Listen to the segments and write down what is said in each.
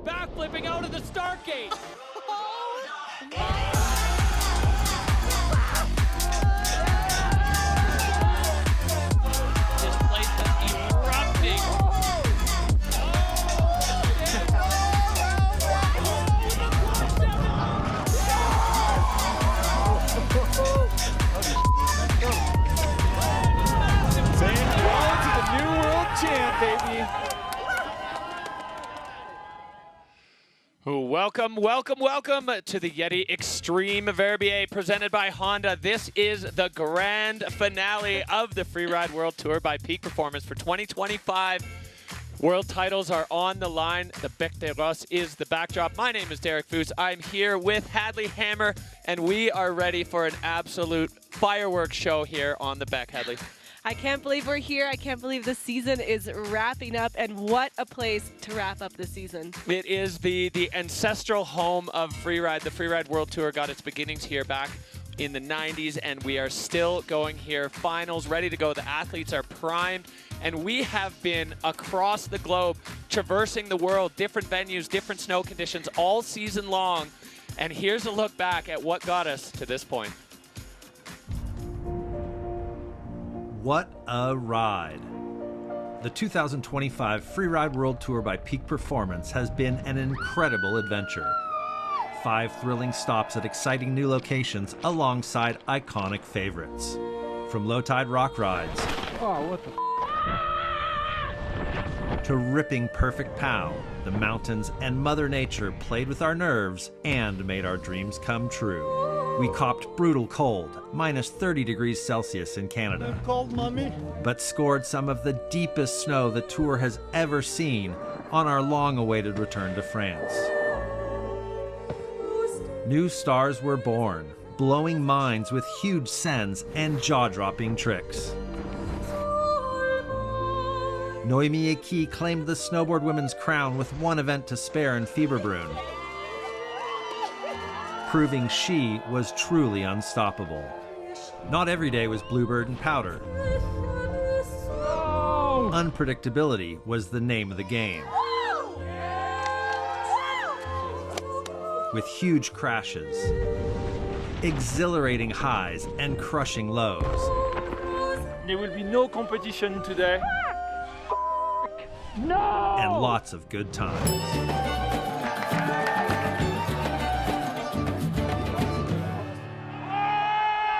backflipping out of the start gate. This place is erupting. Saying hello to the new world champ, baby. Welcome, welcome, welcome to the YETI Xtreme Verbier presented by Honda. This is the grand finale of the Freeride World Tour by Peak Performance for 2025. World titles are on the line. The Bec des Roses is the backdrop. My name is Derek Foos. I'm here with Hadley Hammer, and we are ready for an absolute fireworks show here on the Bec. Hadley. I can't believe we're here. I can't believe the season is wrapping up, and what a place to wrap up the season. It is the ancestral home of Freeride. The Freeride World Tour got its beginnings here back in the 90s, and we are still going here. Finals ready to go. The athletes are primed, and we have been across the globe, traversing the world, different venues, different snow conditions all season long. And here's a look back at what got us to this point. What a ride. The 2025 Freeride World Tour by Peak Performance has been an incredible adventure. 5 thrilling stops at exciting new locations alongside iconic favorites. From low-tide rock rides to ripping perfect POW, the mountains and Mother Nature played with our nerves and made our dreams come true. We copped brutal cold, minus 30 degrees Celsius in Canada, Cold, mommy. but scored some of the deepest snow the tour has ever seen on our long-awaited return to France. New stars were born, blowing minds with huge sends and jaw-dropping tricks. Noémie Eki claimed the snowboard women's crown with one event to spare in Fieberbrunn, proving she was truly unstoppable. Not every day was bluebird and powder. Unpredictability was the name of the game. With huge crashes, exhilarating highs, and crushing lows. There will be no competition today. No! And lots of good times.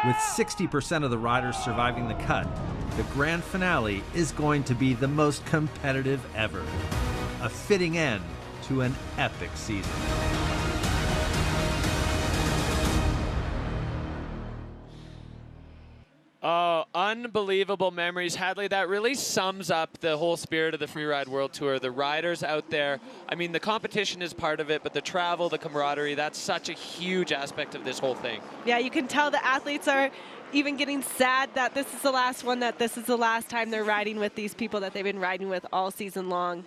With 60% of the riders surviving the cut, the grand finale is going to be the most competitive ever. A fitting end to an epic season. Oh, unbelievable memories. Hadley, that really sums up the whole spirit of the Freeride World Tour. The riders out there, I mean, the competition is part of it, but the travel, the camaraderie, that's such a huge aspect of this whole thing. Yeah, you can tell the athletes are even getting sad that this is the last one, that this is the last time they're riding with these people that they've been riding with all season long.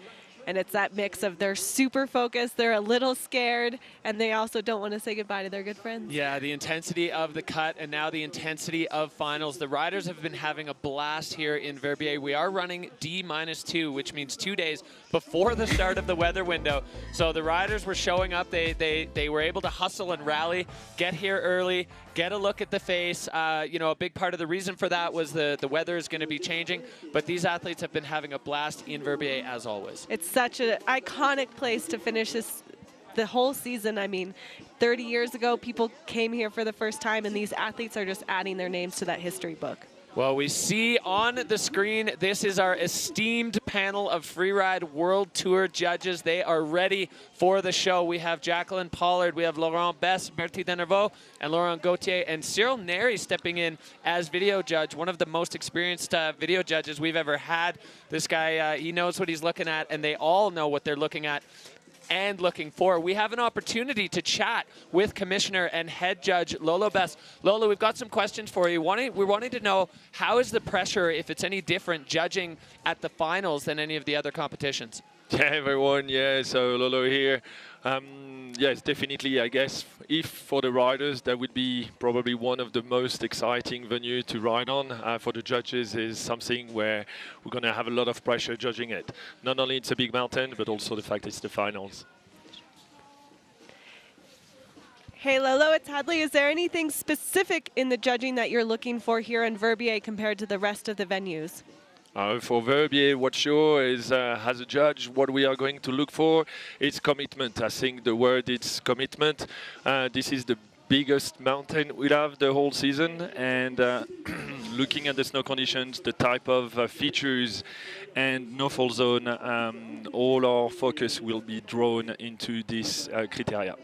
And it's that mix of they're super focused, they're a little scared, and they also don't want to say goodbye to their good friends. Yeah, the intensity of the cut and now the intensity of finals. The riders have been having a blast here in Verbier. We are running D-2, which means 2 days before the start of the weather window. So the riders were showing up. They were able to hustle and rally, get here early, get a look at the face. You know, a big part of the reason for that was the weather is going to be changing, but these athletes have been having a blast in Verbier as always. It's such an iconic place to finish the whole season. I mean, 30 years ago, people came here for the first time, and these athletes are just adding their names to that history book. Well, we see on the screen, this is our esteemed panel of Freeride World Tour judges. They are ready for the show. We have Jacqueline Pollard, we have Laurent Bess, Bertie Denervaux, and Laurent Gauthier, and Cyril Neri stepping in as video judge, one of the most experienced video judges we've ever had. This guy, he knows what he's looking at, and they all know what they're looking at and looking for. We have an opportunity to chat with Commissioner and Head Judge Lolo Bess. Lolo, we've got some questions for you. We're wanting to know, how is the pressure, if it's any different, judging at the finals than any of the other competitions? Yeah, everyone, yeah, so Lolo here. Yes, definitely, I guess, if for the riders, that would be probably one of the most exciting venues to ride on. For the judges, is something where we're going to have a lot of pressure judging it. Not only it's a big mountain, but also the fact it's the finals. Hey Lolo, it's Hadley. Is there anything specific in the judging that you're looking for here in Verbier compared to the rest of the venues? For Verbier, what's sure is, as a judge, what we are going to look for is commitment. I think the word is commitment. This is the biggest mountain we'll have the whole season, and looking at the snow conditions, the type of features and no fall zone, all our focus will be drawn into this criteria.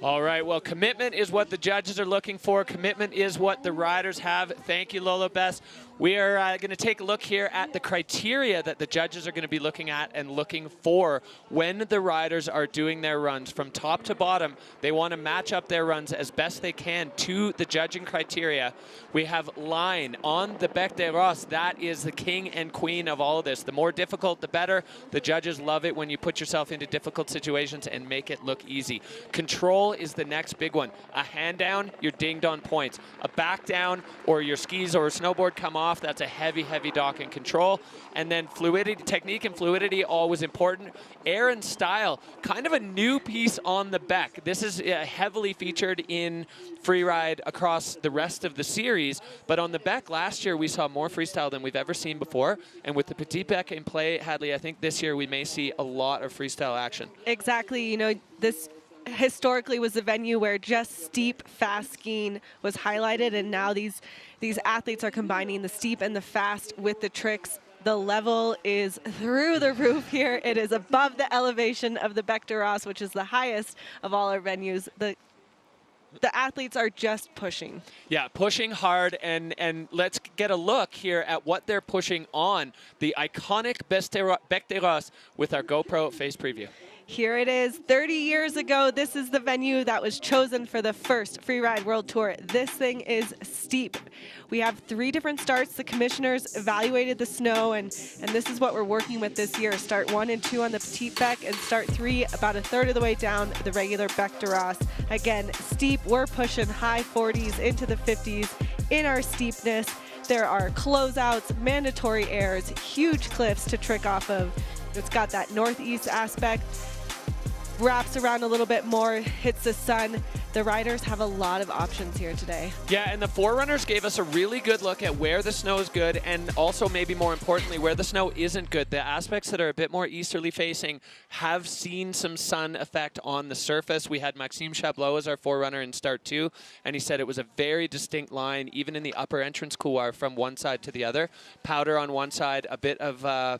All right, well, commitment is what the judges are looking for. Commitment is what the riders have. Thank you, Lolo Bess. We are going to take a look here at the criteria that the judges are going to be looking at and looking for when the riders are doing their runs. From top to bottom, they want to match up their runs as best they can to the judging criteria. We have line on the Bec des Rosses. That is the king and queen of all of this. The more difficult, the better. The judges love it when you put yourself into difficult situations and make it look easy. Control is the next big one. A hand down, you're dinged on points. A back down, or your skis or snowboard come off, that's a heavy, heavy dock and control. And then fluidity, technique and fluidity, always important. Air and style, kind of a new piece on the Bec. This is heavily featured in freeride across the rest of the series, but on the Bec last year we saw more freestyle than we've ever seen before. And with the Petit Bec in play, Hadley, I think this year we may see a lot of freestyle action. Exactly. You know, this historically was a venue where just steep, fast skiing was highlighted, and now these athletes are combining the steep and the fast with the tricks. The level is through the roof here. It is above the elevation of the Bec des Rosses, which is the highest of all our venues. The athletes are just pushing. Yeah, pushing hard, and let's get a look here at what they're pushing on the iconic Bec des Rosses with our GoPro face preview. Here it is. 30 years ago, this is the venue that was chosen for the first Freeride World Tour. This thing is steep. We have 3 different starts. The commissioners evaluated the snow, and this is what we're working with this year. Start 1 and 2 on the Petit Bec, and start 3 about a third of the way down the regular Bec des Rosses. Again, steep. We're pushing high 40s into the 50s in our steepness. There are closeouts, mandatory airs, huge cliffs to trick off of. It's got that northeast aspect. Wraps around a little bit more, hits the sun. The riders have a lot of options here today. Yeah, and the Forerunners gave us a really good look at where the snow is good, and also maybe more importantly, where the snow isn't good. The aspects that are a bit more easterly facing have seen some sun effect on the surface. We had Maxime Chablot as our Forerunner in start 2, and he said it was a very distinct line, even in the upper entrance couloir from one side to the other. Powder on one side, a bit of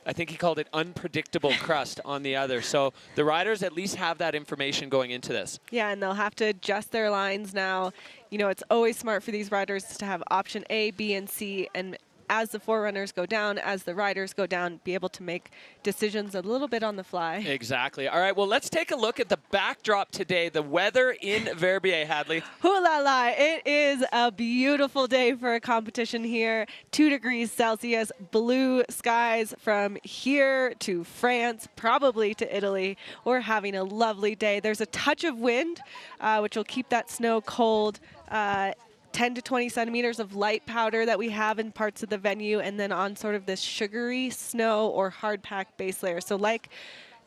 I think he called it unpredictable crust on the other. So the riders at least have that information going into this. Yeah, and they'll have to adjust their lines now. You know, it's always smart for these riders to have option A, B, and C, and as the Forerunners go down, as the riders go down, be able to make decisions a little bit on the fly. Exactly. All right, well, let's take a look at the backdrop today, the weather in Verbier, Hadley. Hoo la la, it is a beautiful day for a competition here. 2 degrees Celsius, blue skies from here to France, probably to Italy. We're having a lovely day. There's a touch of wind, which will keep that snow cold. 10 to 20 centimeters of light powder that we have in parts of the venue, and then on sort of this sugary snow or hard pack base layer. So like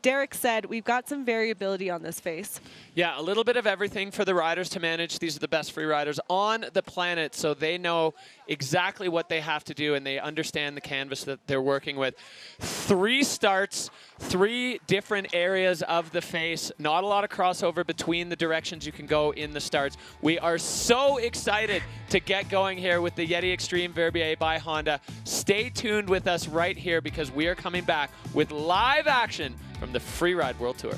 Derek said, we've got some variability on this face. Yeah, a little bit of everything for the riders to manage. These are the best free riders on the planet, so they know exactly what they have to do, and they understand the canvas that they're working with. 3 starts, 3 different areas of the face. Not a lot of crossover between the directions you can go in the starts. We are so excited to get going here with the YETI Xtreme Verbier by Honda. Stay tuned with us right here, because we are coming back with live action from the Freeride World Tour.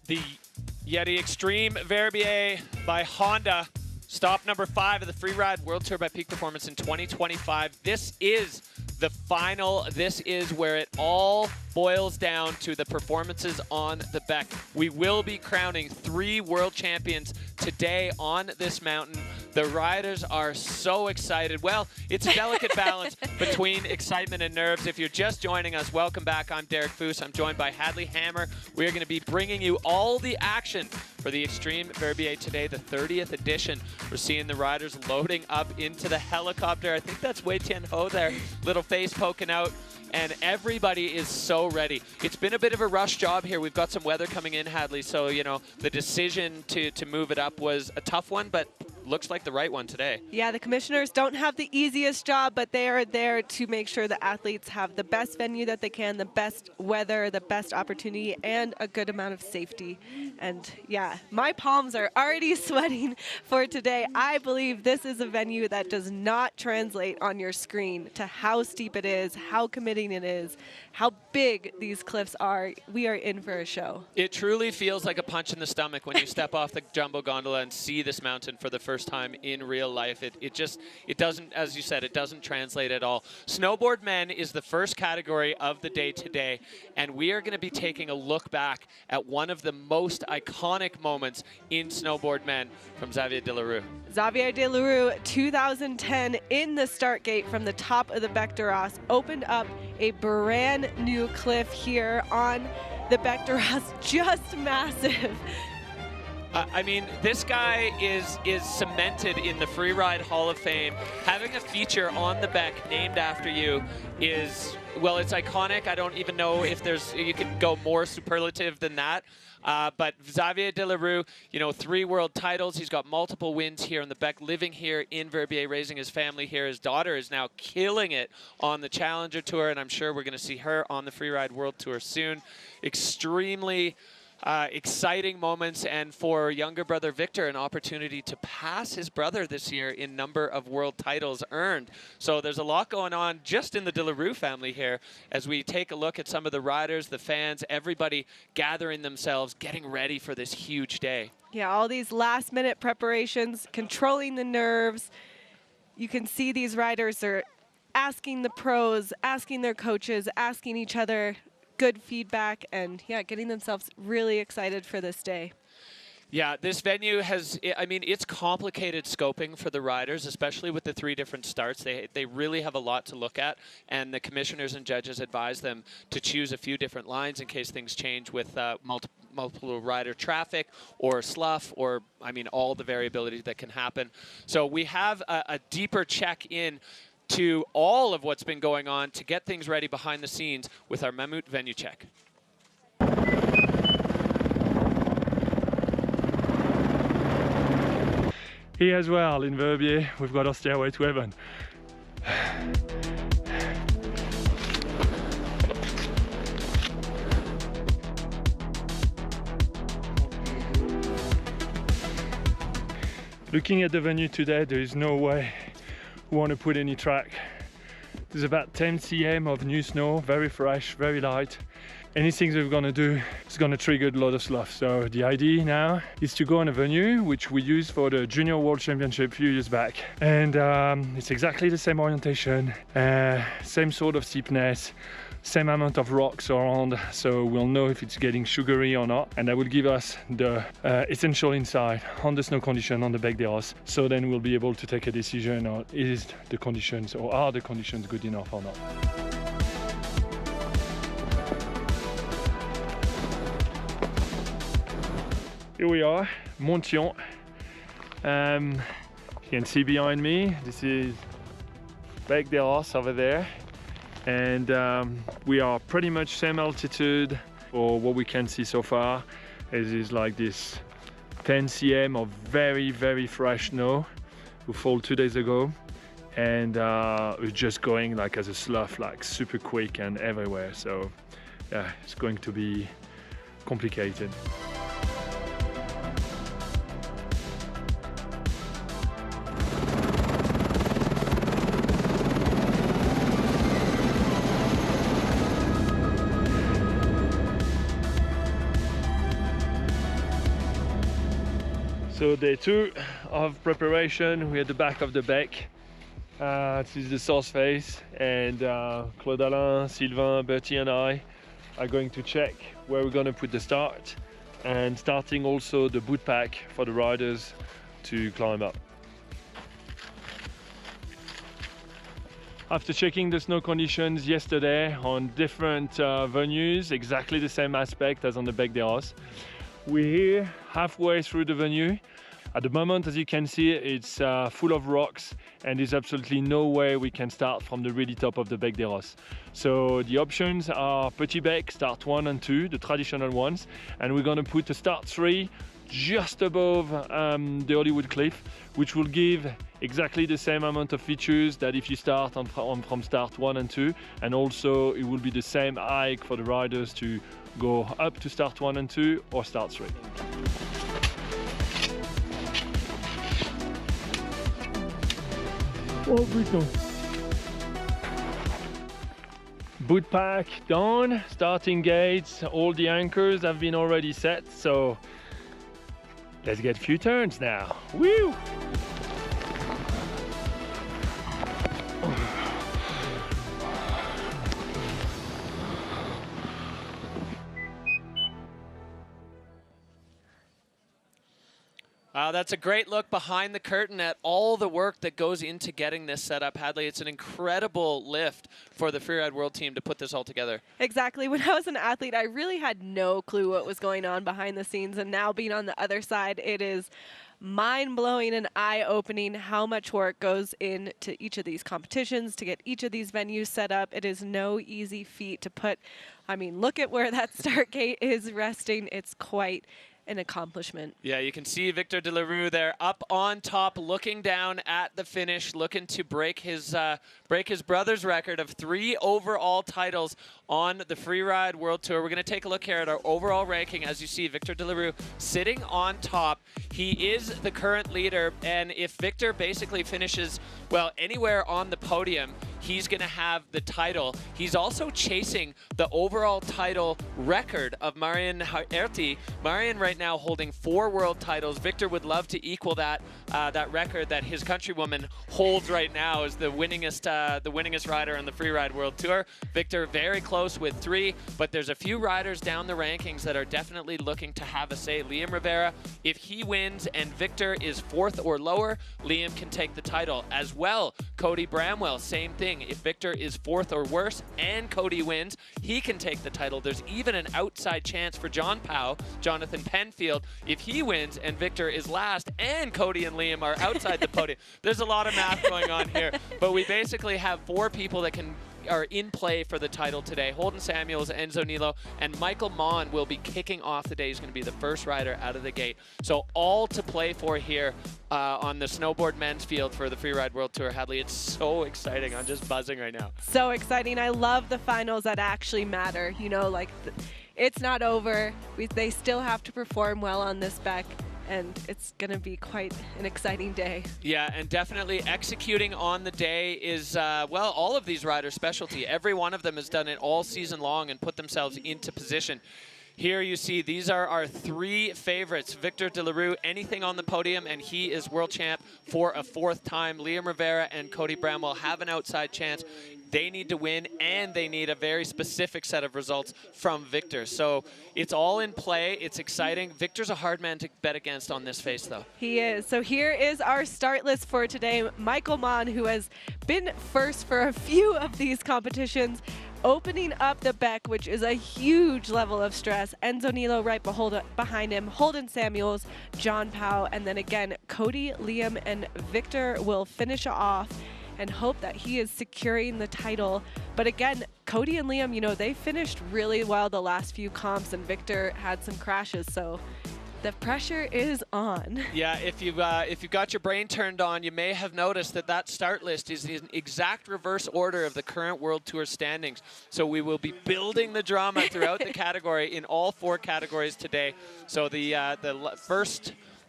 The YETI Xtreme Verbier by Honda. Stop number 5 of the Freeride World Tour by Peak Performance in 2025. This is the final. This is where it all boils down to the performances on the Beck. We will be crowning 3 world champions today on this mountain. The riders are so excited. Well, it's a delicate balance between excitement and nerves. If you're just joining us, welcome back. I'm Derek Foose. I'm joined by Hadley Hammer. We're going to be bringing you all the action for the Xtreme Verbier today, the 30th edition. We're seeing the riders loading up into the helicopter. I think that's Wei Tian Ho there, little face poking out. And everybody is so ready. It's been a bit of a rush job here. We've got some weather coming in, Hadley, so, you know, the decision to move it up was a tough one, but looks like the right one today. Yeah, the commissioners don't have the easiest job, but they are there to make sure the athletes have the best venue that they can, the best weather, the best opportunity, and a good amount of safety. And yeah, my palms are already sweating for today. I believe this is a venue that does not translate on your screen to how steep it is, how committing it is, how big these cliffs are. We are in for a show. It truly feels like a punch in the stomach when you step off the jumbo gondola and see this mountain for the first time in real life. It doesn't, as you said, it doesn't translate at all. Snowboard men is the first category of the day today, and we are going to be taking a look back at one of the most iconic moments in snowboard men from Xavier Delarue. Xavier Delarue, 2010, in the start gate from the top of the Bec de Ros, opened up a brand new cliff here on the Bec de Ros, just massive. I mean, this guy is cemented in the Freeride Hall of Fame. Having a feature on the Beck named after you is, well, it's iconic. I don't even know if you can go more superlative than that. But Xavier Delarue, you know, 3 world titles. He's got multiple wins here on the Beck, living here in Verbier, raising his family here. His daughter is now killing it on the Challenger Tour, and I'm sure we're going to see her on the Freeride World Tour soon. Extremely exciting moments, and for younger brother Victor, an opportunity to pass his brother this year in number of world titles earned. So there's a lot going on just in the Delarue family here as we take a look at some of the riders, the fans, everybody gathering themselves, getting ready for this huge day. Yeah, all these last-minute preparations, controlling the nerves. You can see these riders are asking the pros, asking their coaches, asking each other good feedback, and yeah, getting themselves really excited for this day. Yeah, this venue has, I mean, it's complicated scoping for the riders, especially with the 3 different starts. They really have a lot to look at, and the commissioners and judges advise them to choose a few different lines in case things change with multiple rider traffic or slough, or, I mean, all the variability that can happen. So we have a deeper check in to all of what's been going on to get things ready behind the scenes with our MAMMUT venue check. Here as well in Verbier, we've got our stairway to heaven. Looking at the venue today, there is no way we want to put any track. There's about 10 cm of new snow, very fresh, very light. Anything that we're gonna do is gonna trigger a lot of slough. So the idea now is to go on a venue which we used for the Junior World Championship a few years back. And it's exactly the same orientation, same sort of steepness, same amount of rocks around, so we'll know if it's getting sugary or not, and that will give us the essential insight on the snow condition on the Bec de Ros. So then we'll be able to take a decision on is the conditions, or are the conditions good enough or not. Here we are, Montion. You can see behind me, this is Bec de Ros over there. And we are pretty much same altitude for what we can see so far. It is like this 10 cm of very, very fresh snow who fall 2 days ago. And it's just going like as a slough, like super quick and everywhere. So yeah, it's going to be complicated. So day 2 of preparation. We're at the back of the beck. This is the source face, and Claude Alain, Sylvain, Bertie and I are going to check where we're going to put the start, and starting also the boot pack for the riders to climb up. After checking the snow conditions yesterday on different venues, exactly the same aspect as on the Bec des Rosses, we're here halfway through the venue. At the moment, as you can see, it's full of rocks, and there's absolutely no way we can start from the really top of the Bec des Rosses. So the options are Petit Bec, start 1 and 2, the traditional ones, and we're going to put a start 3 just above the Hollywood Cliff, which will give exactly the same amount of features that if you start from start 1 and 2, and also it will be the same hike for the riders to go up to start 1 and 2 or start 3. Oh putain. Boot pack done, starting gates, all the anchors have been already set, so let's get a few turns now. Woo! That's a great look behind the curtain at all the work that goes into getting this set up, Hadley. It's an incredible lift for the Freeride World team to put this all together. Exactly. When I was an athlete, I really had no clue what was going on behind the scenes, and now being on the other side, it is mind-blowing and eye-opening how much work goes into each of these competitions to get each of these venues set up. It is no easy feat to put. I mean, look at where that start gate is resting. It's quite an accomplishment. Yeah, you can see Victor de la Rue there up on top, looking down at the finish, looking to break his brother's record of 3 overall titles on the Freeride World Tour. We're going to take a look here at our overall ranking. As you see, Victor de la Rue sitting on top. He is the current leader, and if Victor basically finishes, well, anywhere on the podium, he's going to have the title. He's also chasing the overall title record of Marian Herty. Marian right now holding 4 world titles. Victor would love to equal that record that his countrywoman holds right now as the winningest rider on the Freeride World Tour. Victor very close with 3, but there's a few riders down the rankings that are definitely looking to have a say. Liam Rivera, if he wins and Victor is 4th or lower, Liam can take the title. As well, Cody Bramwell, same thing. If Victor is 4th or worse and Cody wins, he can take the title. There's even an outside chance for Jonathan Penfield, if he wins and Victor is last and Cody and Liam are outside the podium. There's a lot of math going on here, but we basically have 4 people that are in play for the title today. Holden Samuels, Enzo Nilo, and Michael Mon will be kicking off the day. He's going to be the first rider out of the gate. So all to play for here on the snowboard men's field for the Freeride World Tour. Hadley, it's so exciting. I'm just buzzing right now. So exciting. I love the finals that actually matter. You know, like it's not over. They still have to perform well on this Bec, and it's going to be quite an exciting day. Yeah, and definitely executing on the day is, well, all of these riders' specialty. Every one of them has done it all season long and put themselves into position. Here you see these are our 3 favorites. Victor de la Rue, anything on the podium, and he is world champ for a 4th time. Liam Rivera and Cody Bramwell have an outside chance. They need to win, and they need a very specific set of results from Victor. So it's all in play. It's exciting. Victor's a hard man to bet against on this face, though. He is. So here is our start list for today. Michael Mon, who has been first for a few of these competitions, opening up the Bec, which is a huge level of stress. Enzo Nilo right behind him, Holden Samuels, John Powell, and then again, Cody, Liam, and Victor will finish off and hope that he is securing the title. But again, Cody and Liam, you know, they finished really well the last few comps, and Victor had some crashes, so the pressure is on. Yeah, if you've got your brain turned on, you may have noticed that start list is in exact reverse order of the current World Tour standings. So we will be building the drama throughout the category in all 4 categories today. So the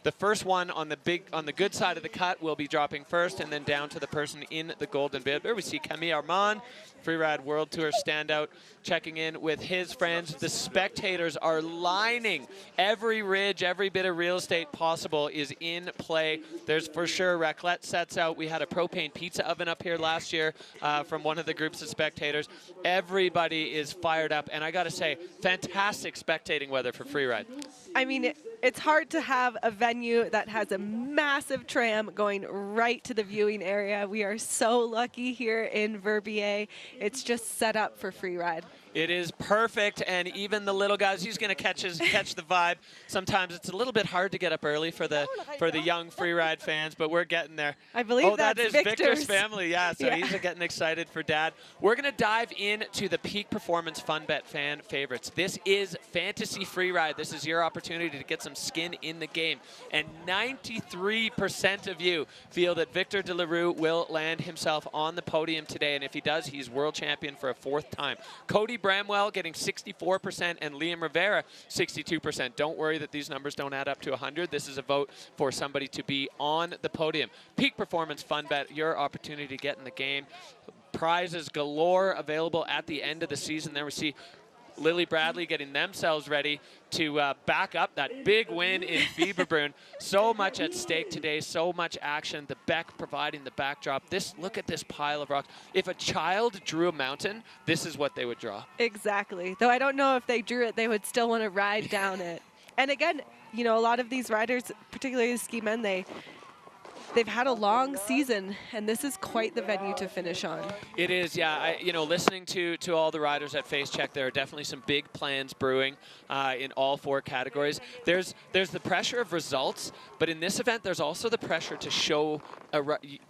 The first one on the good side of the cut will be dropping first, and then down to the person in the golden bib. There we see Camille Armand, Freeride World Tour standout, checking in with his friends. The spectators are lining. Every ridge, every bit of real estate possible is in play. There's for sure raclette sets out. We had a propane pizza oven up here last year from one of the groups of spectators. Everybody is fired up, and I got to say, fantastic spectating weather for Freeride. I mean, it's hard to have a venue that has a massive tram going right to the viewing area. We are so lucky here in Verbier. It's just set up for Freeride. It is perfect, and even the little guys, he's going to catch the vibe. Sometimes it's a little bit hard to get up early for the young Freeride fans, but we're getting there. I believe that is Victor's family, yeah, so he's getting excited for Dad. We're going to dive into the Peak Performance Fun Bet fan favorites. This is Fantasy Freeride. This is your opportunity to get some skin in the game, and 93% of you feel that Victor de la Rue will land himself on the podium today, and if he does, he's world champion for a 4th time. Cody Bramwell getting 64% and Liam Rivera 62%. Don't worry that these numbers don't add up to 100. This is a vote for somebody to be on the podium. Peak Performance Fun Bet, your opportunity to get in the game. Prizes galore available at the end of the season. There we see Lily Bradley getting themselves ready to back up that big win in Fieberbrunn. So much at stake today, so much action. The Beck providing the backdrop. Look at this pile of rocks. If a child drew a mountain, this is what they would draw. Exactly. Though I don't know if they drew it, they would still want to ride down it. And again, you know, a lot of these riders, particularly the ski men, they've had a long season, and this is quite the venue to finish on. It is, yeah. You know, listening to all the riders at Face Check, there are definitely some big plans brewing in all 4 categories. There's the pressure of results, but in this event, there's also the pressure to show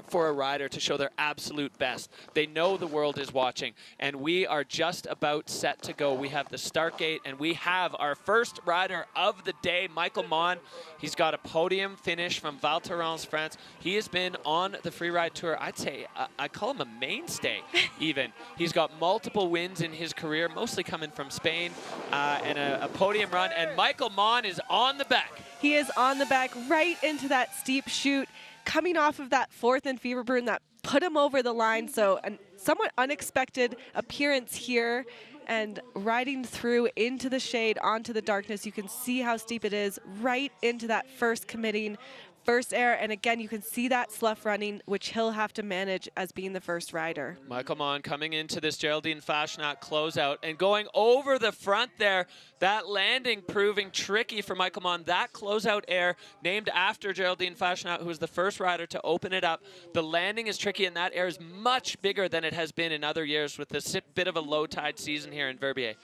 for a rider to show their absolute best. They know the world is watching, and we are just about set to go. We have the start gate, and we have our first rider of the day, Michael Mon. He's got a podium finish from Val Thorens, France. He has been on the Freeride Tour, I'd say, I call him a mainstay even. He's got multiple wins in his career, mostly coming from Spain, and a podium run, and Michael Mon is on the back. He is on the back right into that steep chute, coming off of that 4th in Fieberbrunn that put him over the line. So a somewhat unexpected appearance here, and riding through into the shade, onto the darkness. You can see how steep it is, right into that first committing first air, and again, you can see that slough running, which he'll have to manage as being the first rider. Michael Mon coming into this Geraldine Fashionat closeout and going over the front there. That landing proving tricky for Michael Mon. That closeout air named after Geraldine Fashionat, who was the first rider to open it up. The landing is tricky, and that air is much bigger than it has been in other years with this bit of a low tide season here in Verbier.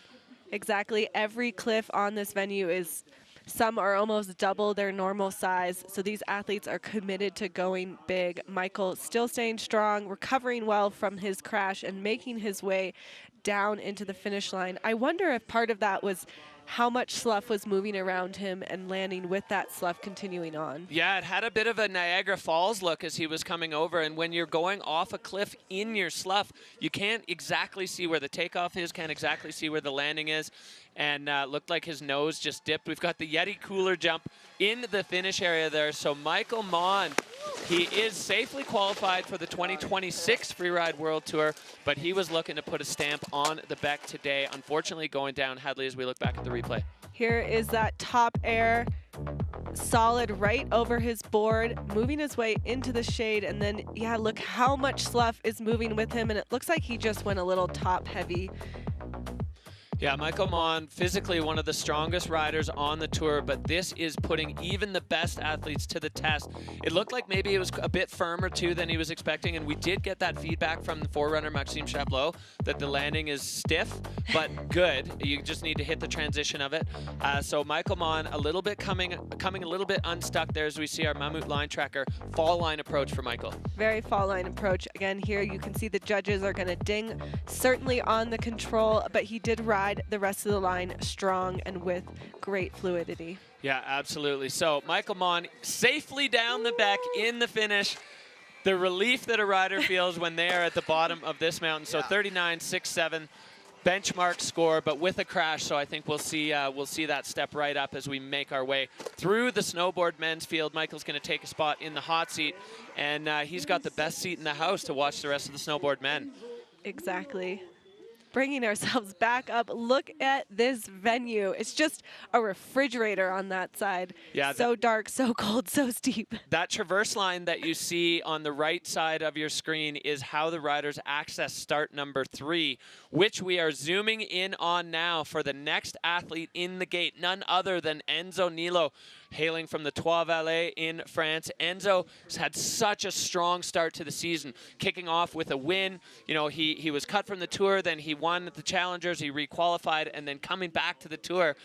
Exactly. Every cliff on this venue is, some are almost double their normal size, so these athletes are committed to going big. Michael still staying strong, recovering well from his crash, and making his way down into the finish line. I wonder if part of that was how much slough was moving around him and landing with that slough continuing on. Yeah, it had a bit of a Niagara Falls look as he was coming over, and when you're going off a cliff in your slough, you can't exactly see where the takeoff is, can't exactly see where the landing is, and looked like his nose just dipped. We've got the Yeti cooler jump in the finish area there, so Michael Mon, he is safely qualified for the 2026 Freeride World Tour, but he was looking to put a stamp on the Beck today. Unfortunately, going down Hadley as we look back at the replay. Here is that top air, solid right over his board, moving his way into the shade, and then, yeah, look how much slough is moving with him, and it looks like he just went a little top heavy. Yeah, Michael Mon, physically one of the strongest riders on the tour, but this is putting even the best athletes to the test. It looked like maybe it was a bit firmer too than he was expecting, and we did get that feedback from the forerunner Maxime Chaplot that the landing is stiff, but good. You just need to hit the transition of it. So Michael Mon a little bit coming a little bit unstuck there as we see our MAMMUT line tracker fall line approach for Michael. Very fall line approach. Again, here you can see the judges are going to ding certainly on the control, but he did ride the rest of the line strong and with great fluidity. Yeah, absolutely. So Michael Mon safely down the Beck in the finish. The relief that a rider feels when they are at the bottom of this mountain. So 39.67. benchmark score, but with a crash. So I think we'll see that step right up as we make our way through the snowboard men's field. Michael's going to take a spot in the hot seat, and he's got the best seat in the house to watch the rest of the snowboard men. Exactly. Bringing ourselves back up. Look at this venue. It's just a refrigerator on that side. Yeah, so dark, so cold, so steep. That traverse line that you see on the right side of your screen is how the riders access start number 3, which we are zooming in on now for the next athlete in the gate, none other than Enzo Nilo, hailing from the Trois Vallées in France. Enzo has had such a strong start to the season, kicking off with a win. You know, he was cut from the Tour, then he won at the Challengers, he requalified, and then coming back to the Tour,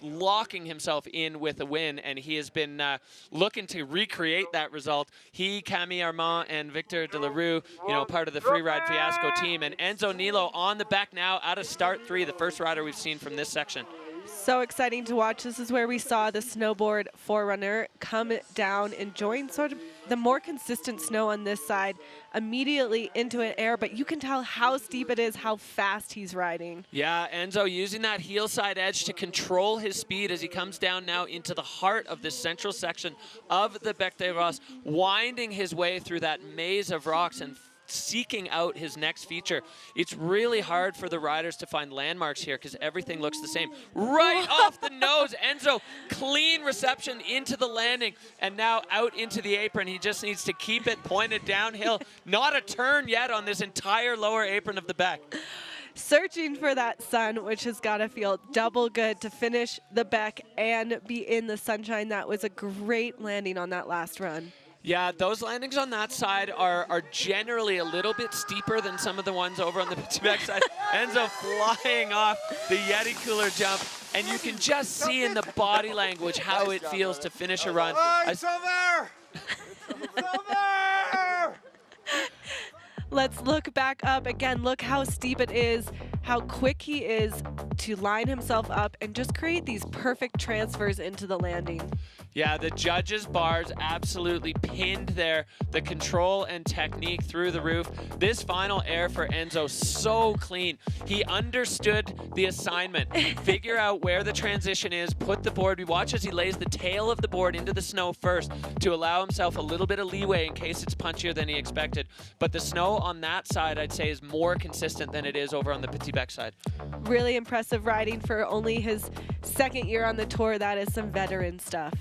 locking himself in with a win, and he has been looking to recreate that result. He, Camille Armand, and Victor Delarue, you know, part of the Freeride Fiasco team, and Enzo Nilo on the back now out of start 3, the first rider we've seen from this section. So exciting to watch. This is where we saw the snowboard forerunner come down and join sort of the more consistent snow on this side immediately into an air, but you can tell how steep it is, how fast he's riding. Yeah, Enzo using that heel side edge to control his speed as he comes down now into the heart of this central section of the Bec des Roses, winding his way through that maze of rocks and seeking out his next feature. It's really hard for the riders to find landmarks here because everything looks the same. Right off the nose, Enzo, clean reception into the landing and now out into the apron. He just needs to keep it pointed downhill. Not a turn yet on this entire lower apron of the Bec. Searching for that sun, which has got to feel double good to finish the Bec and be in the sunshine. That was a great landing on that last run. Yeah, those landings on that side are generally a little bit steeper than some of the ones over on the back side. Enzo flying off the Yeti cooler jump, and you can just see in the body language how it feels to finish a run. It's over! It's over! Let's look back up again. Look how steep it is, how quick he is to line himself up and just create these perfect transfers into the landing. Yeah, the judges' bars absolutely pinned there. The control and technique through the roof. This final air for Enzo, so clean. He understood the assignment. Figure out where the transition is, put the board. We watch as he lays the tail of the board into the snow first to allow himself a little bit of leeway in case it's punchier than he expected. But the snow on that side, I'd say, is more consistent than it is over on the Petit Bec side. Really impressive riding for only his second year on the Tour. That is some veteran stuff.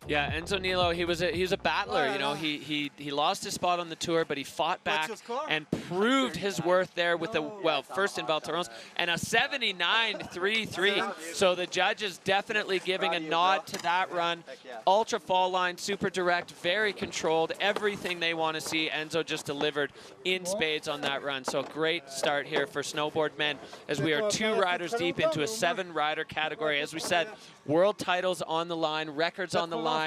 Yeah, Enzo Nilo, he was a battler. You know, he lost his spot on the Tour, but he fought back and proved his worth there with first in Val Thorens and a 79.33. So the judges definitely giving a nod to that run. Ultra fall line, super direct, very controlled, everything they want to see. Enzo just delivered in spades on that run. So great start here for snowboard men as we are 2 riders deep into a 7-rider category. As we said, world titles on the line, records on the line,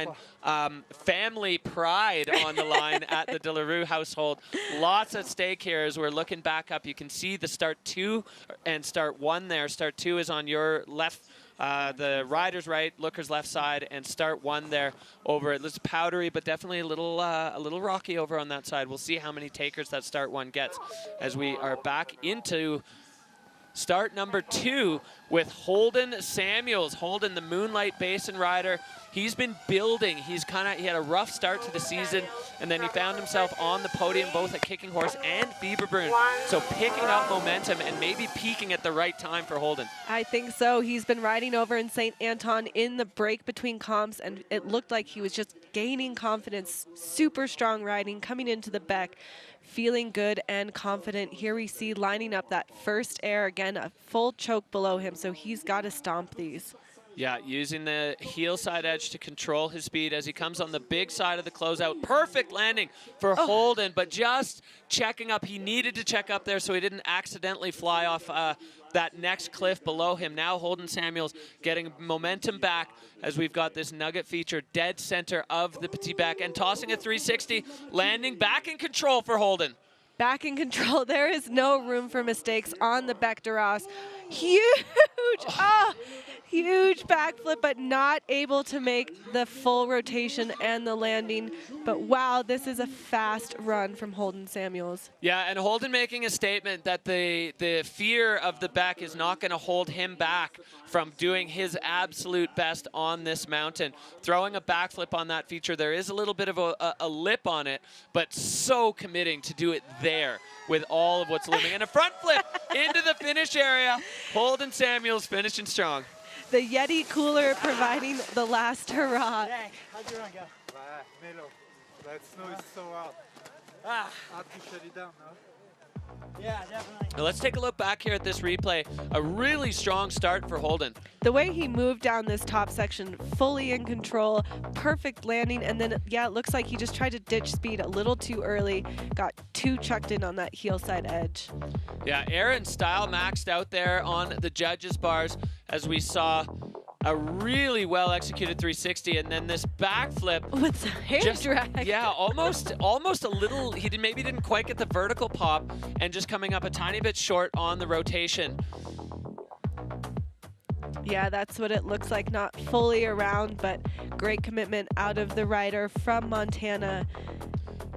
family pride on the line at the Delarue household. Lots at stake here as we're looking back up. You can see the start 2 and start 1 there. Start 2 is on your left, the rider's right, looker's left side, and start 1 there over it. It's powdery, but definitely a little rocky over on that side. We'll see how many takers that start 1 gets as we are back into start number 2 with Holden Samuels. Holden, the Moonlight Basin rider. He's been building. He had a rough start to the season, and then he found himself on the podium both at Kicking Horse and Fieberbrunn. So picking up momentum and maybe peaking at the right time for Holden. I think so. He's been riding over in St. Anton in the break between comps, and it looked like he was just gaining confidence. Super strong riding coming into the Bec. Feeling good and confident. Here we see lining up that first air again, a full choke below him, so he's got to stomp these. Yeah, using the heel side edge to control his speed as he comes on the big side of the closeout. Perfect landing for Holden, but just checking up. He needed to check up there so he didn't accidentally fly off that next cliff below him. Now Holden Samuels getting momentum back as we've got this nugget feature dead center of the Petit Bec and tossing a 360, landing back in control for Holden. Back in control. There is no room for mistakes on the Bec des Roses. Huge! Huge backflip, but not able to make the full rotation and the landing. But wow, this is a fast run from Holden Samuels. Yeah, and Holden making a statement that the fear of the Beck is not going to hold him back from doing his absolute best on this mountain. Throwing a backflip on that feature, there is a little bit of a lip on it, but so committing to do it there with all of what's looming. And a front flip into the finish area. Holden Samuels finishing strong. The Yeti cooler providing the last hurrah. How'd you run, guy? Middle. That snow is so out. I have to shut it down now. Yeah, definitely. Now let's take a look back here at this replay. A really strong start for Holden. The way he moved down this top section, fully in control, perfect landing, and then, yeah, it looks like he just tried to ditch speed a little too early, got too chucked in on that heel side edge. Yeah, Aaron Style maxed out there on the judges' bars as we saw a really well executed 360, and then this backflip with hand drag. Yeah, almost a little. He maybe didn't quite get the vertical pop, and just coming up a tiny bit short on the rotation. Yeah, that's what it looks like. Not fully around, but great commitment out of the rider from Montana.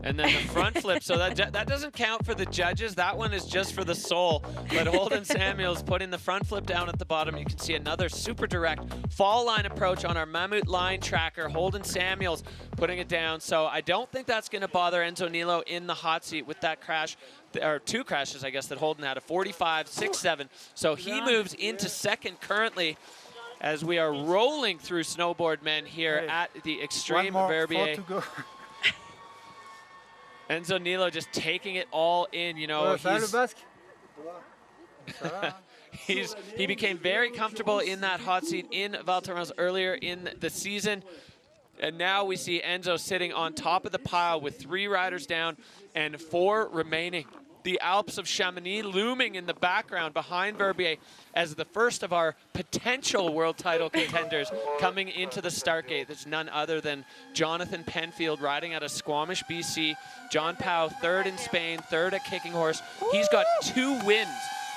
And then the front flip, so that doesn't count for the judges. That one is just for the soul. But Holden Samuels putting the front flip down at the bottom. You can see another super direct fall line approach on our MAMMUT line tracker. Holden Samuels putting it down. So I don't think that's going to bother Enzo Nilo in the hot seat with that crash, or two crashes, I guess, that Holden had, a 45, 6-7. So he moves into second currently, as we are rolling through snowboard men here at the Xtreme Verbier. Enzo Nilo just taking it all in, you know. He became very comfortable in that hot seat in Val Thorens earlier in the season. And now we see Enzo sitting on top of the pile with 3 riders down and 4 remaining. The Alps of Chamonix looming in the background behind Verbier as the first of our potential world title contenders coming into the start gate. There's none other than Jonathan Penfield riding out of Squamish, BC. John Pau, 3rd in Spain, 3rd at Kicking Horse. He's got 2 wins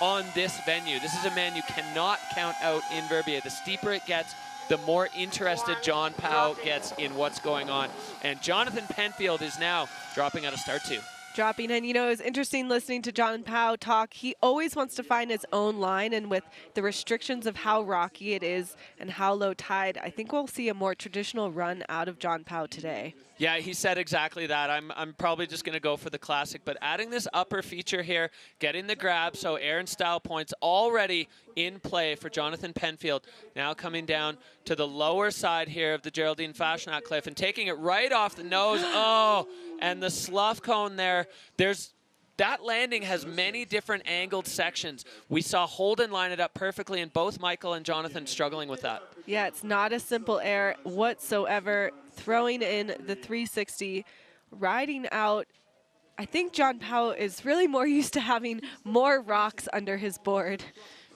on this venue. This is a man you cannot count out in Verbier. The steeper it gets, the more interested John Pau gets in what's going on. And Jonathan Penfield is now dropping out of start 2. Dropping in. You know, it was interesting listening to John Pau talk. He always wants to find his own line, and with the restrictions of how rocky it is and how low tide, I think we'll see a more traditional run out of John Pau today. Yeah, he said exactly that. I'm probably just going to go for the classic, but adding this upper feature here, getting the grab, so Aaron Style points already in play for Jonathan Penfield. Now coming down to the lower side here of the Geraldine Fashionat cliff and taking it right off the nose. Oh, and the slough cone there. That landing has many different angled sections. We saw Holden line it up perfectly, and both Michael and Jonathan struggling with that. Yeah, it's not a simple air whatsoever. Throwing in the 360, riding out. I think John Pau is really more used to having more rocks under his board.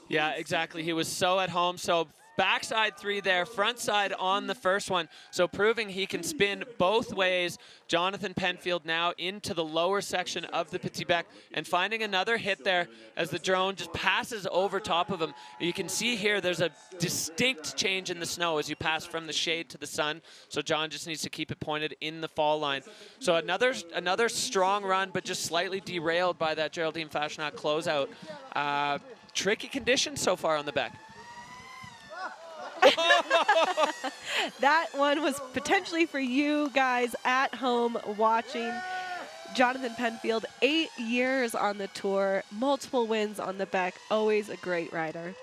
Yeah, exactly. He was so at home. So backside 3 there, front side on the first one. So proving he can spin both ways. Jonathan Penfield now into the lower section of the Petit Bec and finding another hit there as the drone just passes over top of him. You can see here there's a distinct change in the snow as you pass from the shade to the sun. So John just needs to keep it pointed in the fall line. So another strong run, but just slightly derailed by that Geraldine Fashionat closeout. Tricky conditions so far on the Bec. That one was potentially for you guys at home watching. Jonathan Penfield, 8 years on the tour, multiple wins on the Bec, always a great rider.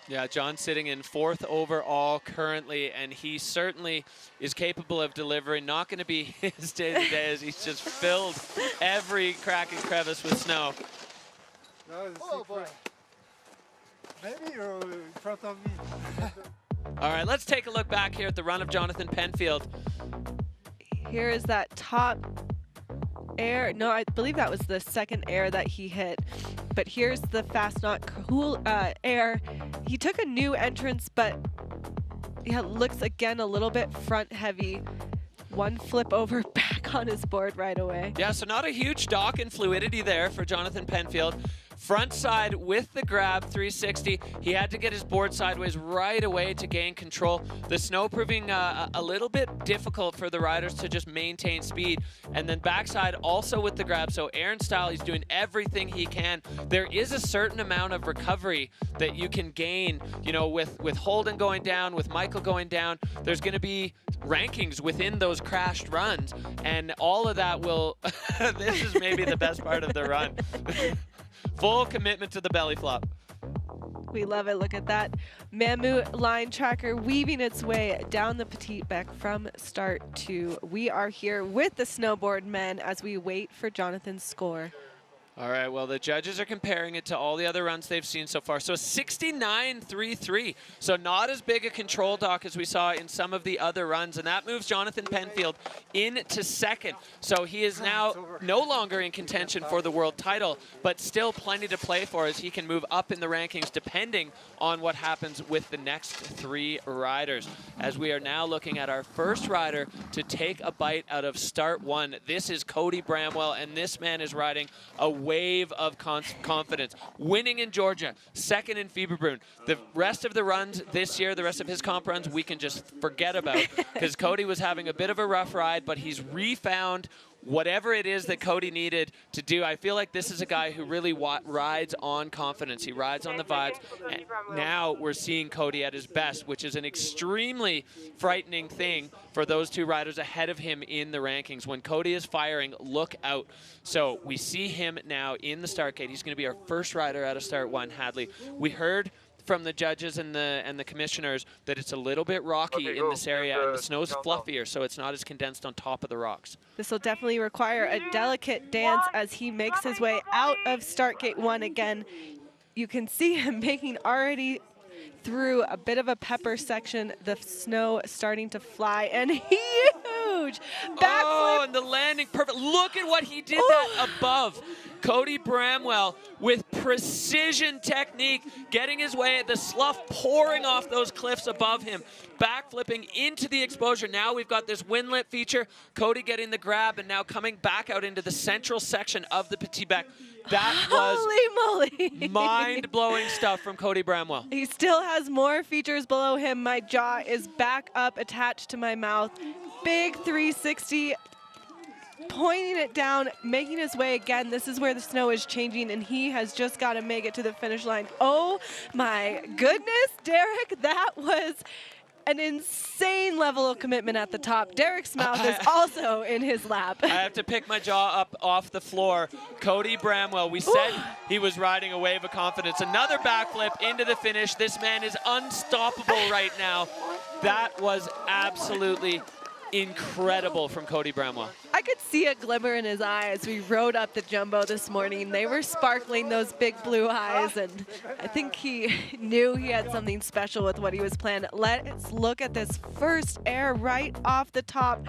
Yeah, John sitting in 4th overall currently, and he certainly is capable of delivering. Not going to be his day to day as he's just filled every crack and crevice with snow. Oh boy. Maybe you're in front of me. All right, let's take a look back here at the run of Jonathan Penfield. Here is that top air. No, I believe that was the second air that he hit. But here's the fast not cool air. He took a new entrance, but yeah, looks again a little bit front heavy. One flip over back on his board right away. Yeah, so not a huge dock in fluidity there for Jonathan Penfield. Front side with the grab, 360. He had to get his board sideways right away to gain control. The snow proving a little bit difficult for the riders to just maintain speed. And then backside also with the grab. So Aaron style, he's doing everything he can. There is a certain amount of recovery that you can gain, you know, with Holden going down, with Michael going down. There's going to be rankings within those crashed runs. And all of that will, this is maybe the best part of the run. Full commitment to the belly flop. We love it. Look at that MAMMUT line tracker weaving its way down the Petit Bec from start to. We are here with the snowboard men as we wait for Jonathan's score. All right, well, the judges are comparing it to all the other runs they've seen so far. So 69.33. So not as big a control dock as we saw in some of the other runs. And that moves Jonathan Penfield into second. So he is now no longer in contention for the world title, but still plenty to play for as he can move up in the rankings depending on what happens with the next 3 riders. As we are now looking at our first rider to take a bite out of start 1. This is Cody Bramwell, and this man is riding a wave of confidence. Winning in Georgia, second in Fieberbrunn. The rest of the runs this year, the rest of his comp runs, we can just forget about because Cody was having a bit of a rough ride, but he's refound whatever it is that Cody needed to do. I feel like this is a guy who really rides on confidence. He rides on the vibes. And now we're seeing Cody at his best, which is an extremely frightening thing for those 2 riders ahead of him in the rankings. When Cody is firing, look out. So we see him now in the start gate. He's going to be our first rider out of start 1, Hadley. We heard from the judges and the commissioners that it's a little bit rocky in this area, and the snow's fluffier, so it's not as condensed on top of the rocks. This will definitely require a delicate dance as he makes his way out of start gate 1 again. You can see him making already through a bit of a pepper section, the snow starting to fly, and huge backflip. Oh, and the landing, perfect. Look at what he did that above. Cody Bramwell with precision technique, getting his way, the slough pouring off those cliffs above him, backflipping into the exposure. Now we've got this windlet feature, Cody getting the grab, and now coming back out into the central section of the Petit Bec. That was holy moly, mind-blowing stuff from Cody Bramwell. He still has more features below him. My jaw is back up, attached to my mouth. Big 360. Pointing it down, making his way again. This is where the snow is changing, and he has just got to make it to the finish line. Oh my goodness, Derek, that was an insane level of commitment at the top. Derek's mouth is also in his lap. I have to pick my jaw up off the floor. Cody Bramwell, we said he was riding a wave of confidence. Another backflip into the finish. This man is unstoppable right now. That was absolutely incredible from Cody Bramwell. I could see a glimmer in his eye as we rode up the jumbo this morning. They were sparkling, those big blue eyes, and I think he knew he had something special with what he was planning. Let's look at this first air right off the top.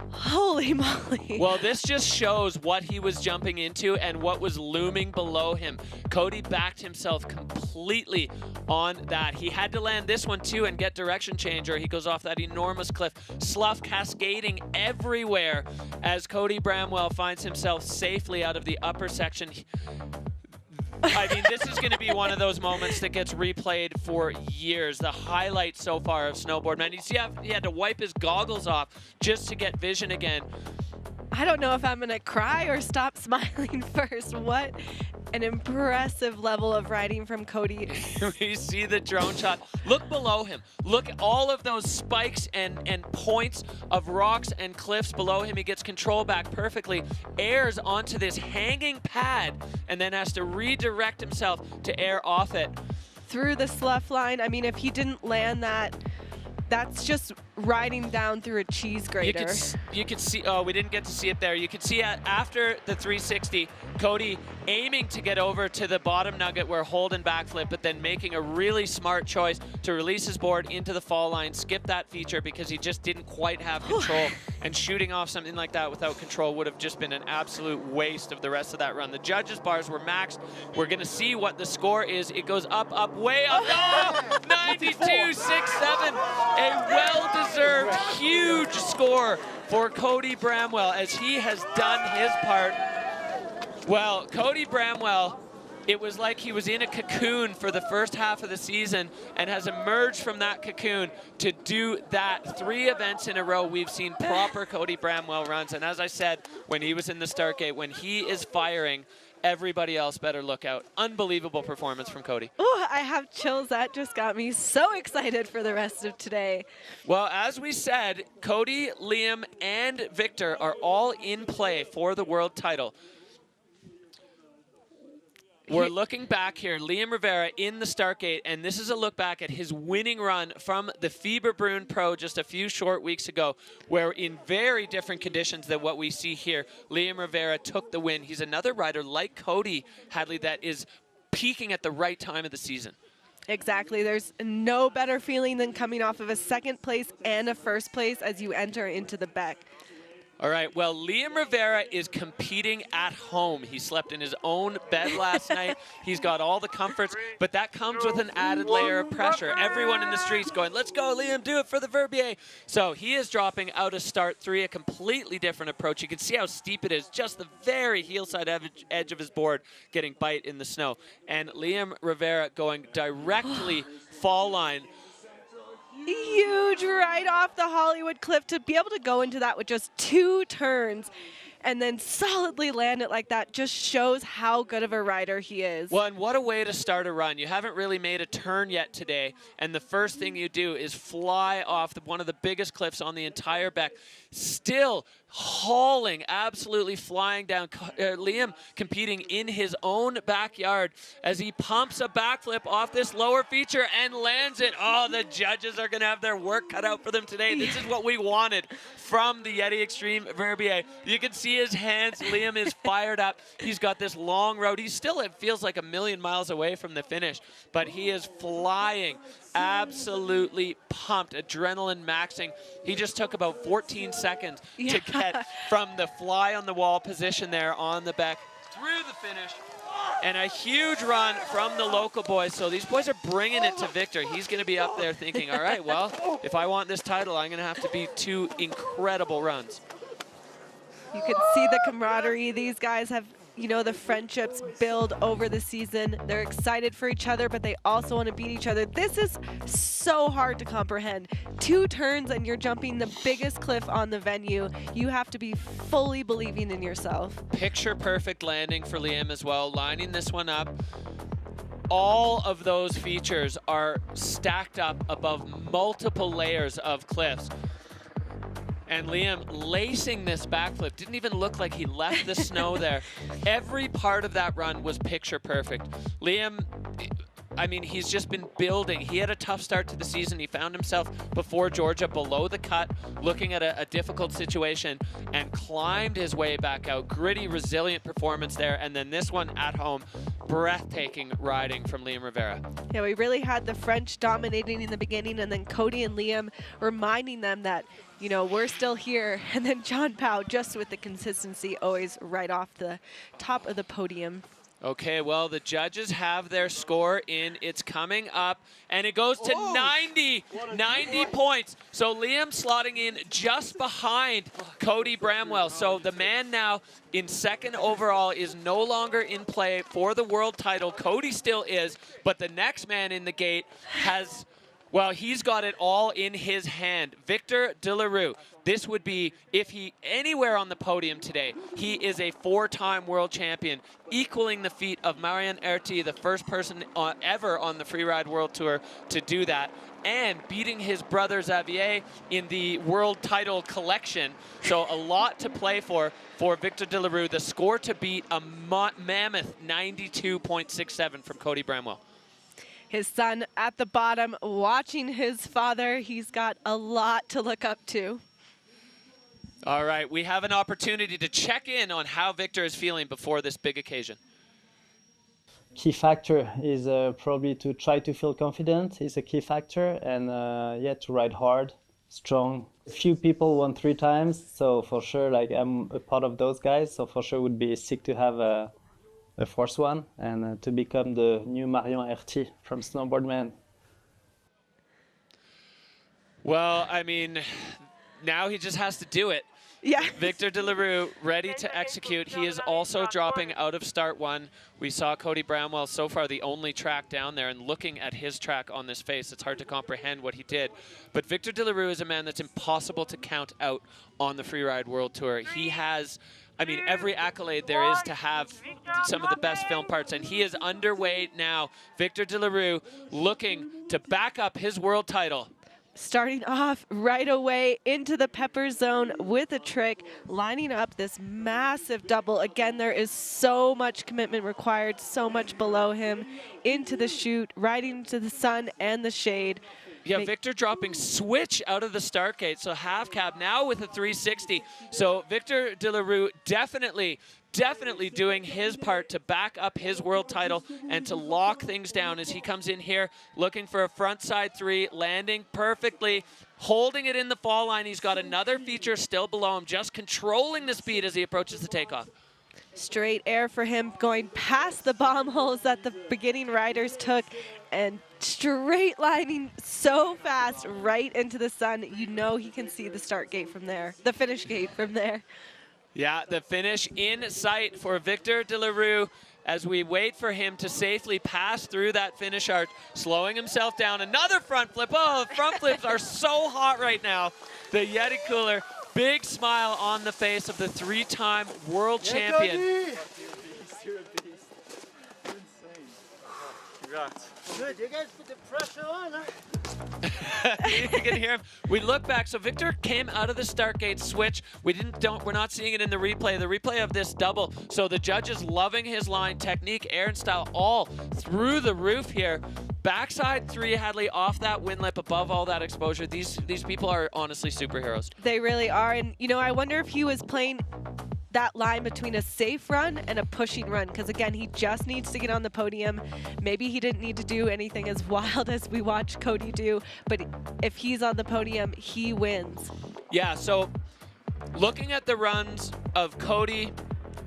Holy moly. Well, this just shows what he was jumping into and what was looming below him. Cody backed himself completely on that. He had to land this one too and get direction change, or he goes off that enormous cliff. Slough cascading everywhere as Cody Bramwell finds himself safely out of the upper section. I mean, this is going to be one of those moments that gets replayed for years. The highlight so far of Snowboard. Man, you see how he had to wipe his goggles off just to get vision again. I don't know if I'm going to cry or stop smiling first. What an impressive level of riding from Cody. We see the drone shot. Look below him. Look at all of those spikes and points of rocks and cliffs below him. He gets control back perfectly, airs onto this hanging pad, and then has to redirect himself to air off it. Through the slough line. I mean, if he didn't land that, that's just riding down through a cheese grater. You could see, oh, we didn't get to see it there. You could see after the 360, Cody aiming to get over to the bottom nugget where Holden backflip, but then making a really smart choice to release his board into the fall line, skip that feature because he just didn't quite have control. And shooting off something like that without control would have just been an absolute waste of the rest of that run. The judges' bars were maxed. We're going to see what the score is. It goes up, up, way up. Oh, 92.67. A well-deserved huge score for Cody Bramwell as he has done his part. Well, Cody Bramwell it was like he was in a cocoon for the first half of the season and has emerged from that cocoon to do that. 3 events in a row we've seen proper Cody Bramwell runs. And as I said, when he was in the start gate, when he is firing, everybody else better look out. Unbelievable performance from Cody. Oh, I have chills. That just got me so excited for the rest of today. Well, as we said, Cody, Liam, and Victor are all in play for the world title. We're looking back here, Liam Rivera in the start gate, and this is a look back at his winning run from the Fieberbrunn Pro just a few short weeks ago, where in very different conditions than what we see here, Liam Rivera took the win. He's another rider like Cody Hadley that is peaking at the right time of the season. Exactly. There's no better feeling than coming off of a second place and a first place as you enter into the Beck. All right, well, Liam Rivera is competing at home. He slept in his own bed last night. He's got all the comforts, but that comes with an added layer of pressure. Everyone in the streets going, let's go, Liam, do it for the Verbier. So he is dropping out of start 3, a completely different approach. You can see how steep it is, just the very heel side edge of his board getting bite in the snow. And Liam Rivera going directly fall line. Huge right off the Hollywood cliff to be able to go into that with just 2 turns and then solidly land it like that just shows how good of a rider he is. Well, and what a way to start a run. You haven't really made a turn yet today, and the first thing you do is fly off one of the biggest cliffs on the entire Beck, still hauling, absolutely flying down. Liam competing in his own backyard as he pumps a backflip off this lower feature and lands it. Oh, the judges are going to have their work cut out for them today. This is what we wanted from the YETI Xtreme Verbier. You can see his hands. Liam is fired up. He's got this long road. He's still, it feels like a million miles away from the finish, but he is flying. Absolutely pumped, adrenaline maxing. He just took about 14 seconds to get from the fly on the wall position there on the Beck through the finish. And a huge run from the local boys. So these boys are bringing it to Victor. He's going to be up there thinking, all right, well, if I want this title, I'm going to have to beat 2 incredible runs. You can see the camaraderie. These guys have, you know, the friendships build over the season. They're excited for each other, but they also want to beat each other. This is so hard to comprehend. 2 turns and you're jumping the biggest cliff on the venue. You have to be fully believing in yourself. Picture perfect landing for Liam as well, lining this one up. All of those features are stacked up above multiple layers of cliffs. And Liam lacing this backflip. Didn't even look like he left the snow there. Every part of that run was picture perfect. Liam, I mean, he's just been building. He had a tough start to the season. He found himself before Georgia below the cut, looking at a difficult situation, and climbed his way back out. Gritty, resilient performance there. And then this one at home, breathtaking riding from Liam Rivera. Yeah, we really had the French dominating in the beginning, and then Cody and Liam reminding them that, you know, we're still here. And then John Powell just with the consistency, always right off the top of the podium. Okay, well, the judges have their score in. It's coming up, and it goes to 90 points. So Liam slotting in just behind Cody Bramwell. So the man now in second overall is no longer in play for the world title. Cody still is, but the next man in the gate has... Well, he's got it all in his hand. Victor Delarue. This would be, if he anywhere on the podium today, he is a 4-time world champion, equaling the feat of Marion Erti, the first person ever on the Freeride World Tour to do that, and beating his brother Xavier in the world title collection. So a lot to play for Victor Delarue. The score to beat a mammoth 92.67 from Cody Bramwell. His son at the bottom watching his father. He's got a lot to look up to. All right, we have an opportunity to check in on how Victor is feeling before this big occasion. Key factor is probably to try to feel confident is a key factor, and yeah, to ride hard, strong. A few people won 3 times, so for sure, like I'm a part of those guys, so for sure would be sick to have a 4th one and to become the new Marion Erti from Snowboard Man. Well, I mean, now he just has to do it. Yeah. Victor De La Rue ready to execute. He is also dropping out of start one. We saw Cody Bramwell so far the only track down there, and looking at his track on this face, it's hard to comprehend what he did. But Victor De La Rue is a man that's impossible to count out on the Freeride World Tour. He has, I mean, every accolade there is to have some of the best film parts, and he is underway now. Victor De La Rue looking to back up his world title. Starting off right away into the pepper zone with a trick, lining up this massive double. Again, there is so much commitment required, so much below him, into the chute, right into the sun and the shade. Yeah, Victor dropping switch out of the start gate, so half cab now with a 360. So Victor De La Rue definitely doing his part to back up his world title and to lock things down as he comes in here looking for a front side 3, landing perfectly, holding it in the fall line. He's got another feature still below him, just controlling the speed as he approaches the takeoff. Straight air for him, going past the bomb holes that the beginning riders took and straight lining so fast right into the sun. You know he can see the start gate from there, the finish gate from there. Yeah, the finish in sight for Victor De La Rue as we wait for him to safely pass through that finish arch, slowing himself down. Another front flip. Oh, front flips are so hot right now. The Yeti cooler, big smile on the face of the 3-time world champion. You're a beast. You're insane. Congrats. Good, you guys put the pressure on, huh? You can hear him. We look back. So Victor came out of the start gate switch. We're not seeing it in the replay. The replay of this double. So the judges loving his line, technique, air and style, all through the roof here. Backside 3 Hadley off that wind lip above all that exposure. These people are honestly superheroes. They really are. And, you know, I wonder if he was playing that line between a safe run and a pushing run, because again, he just needs to get on the podium. Maybe he didn't need to do anything as wild as we watch Cody do, but if he's on the podium, he wins. Yeah, so looking at the runs of Cody,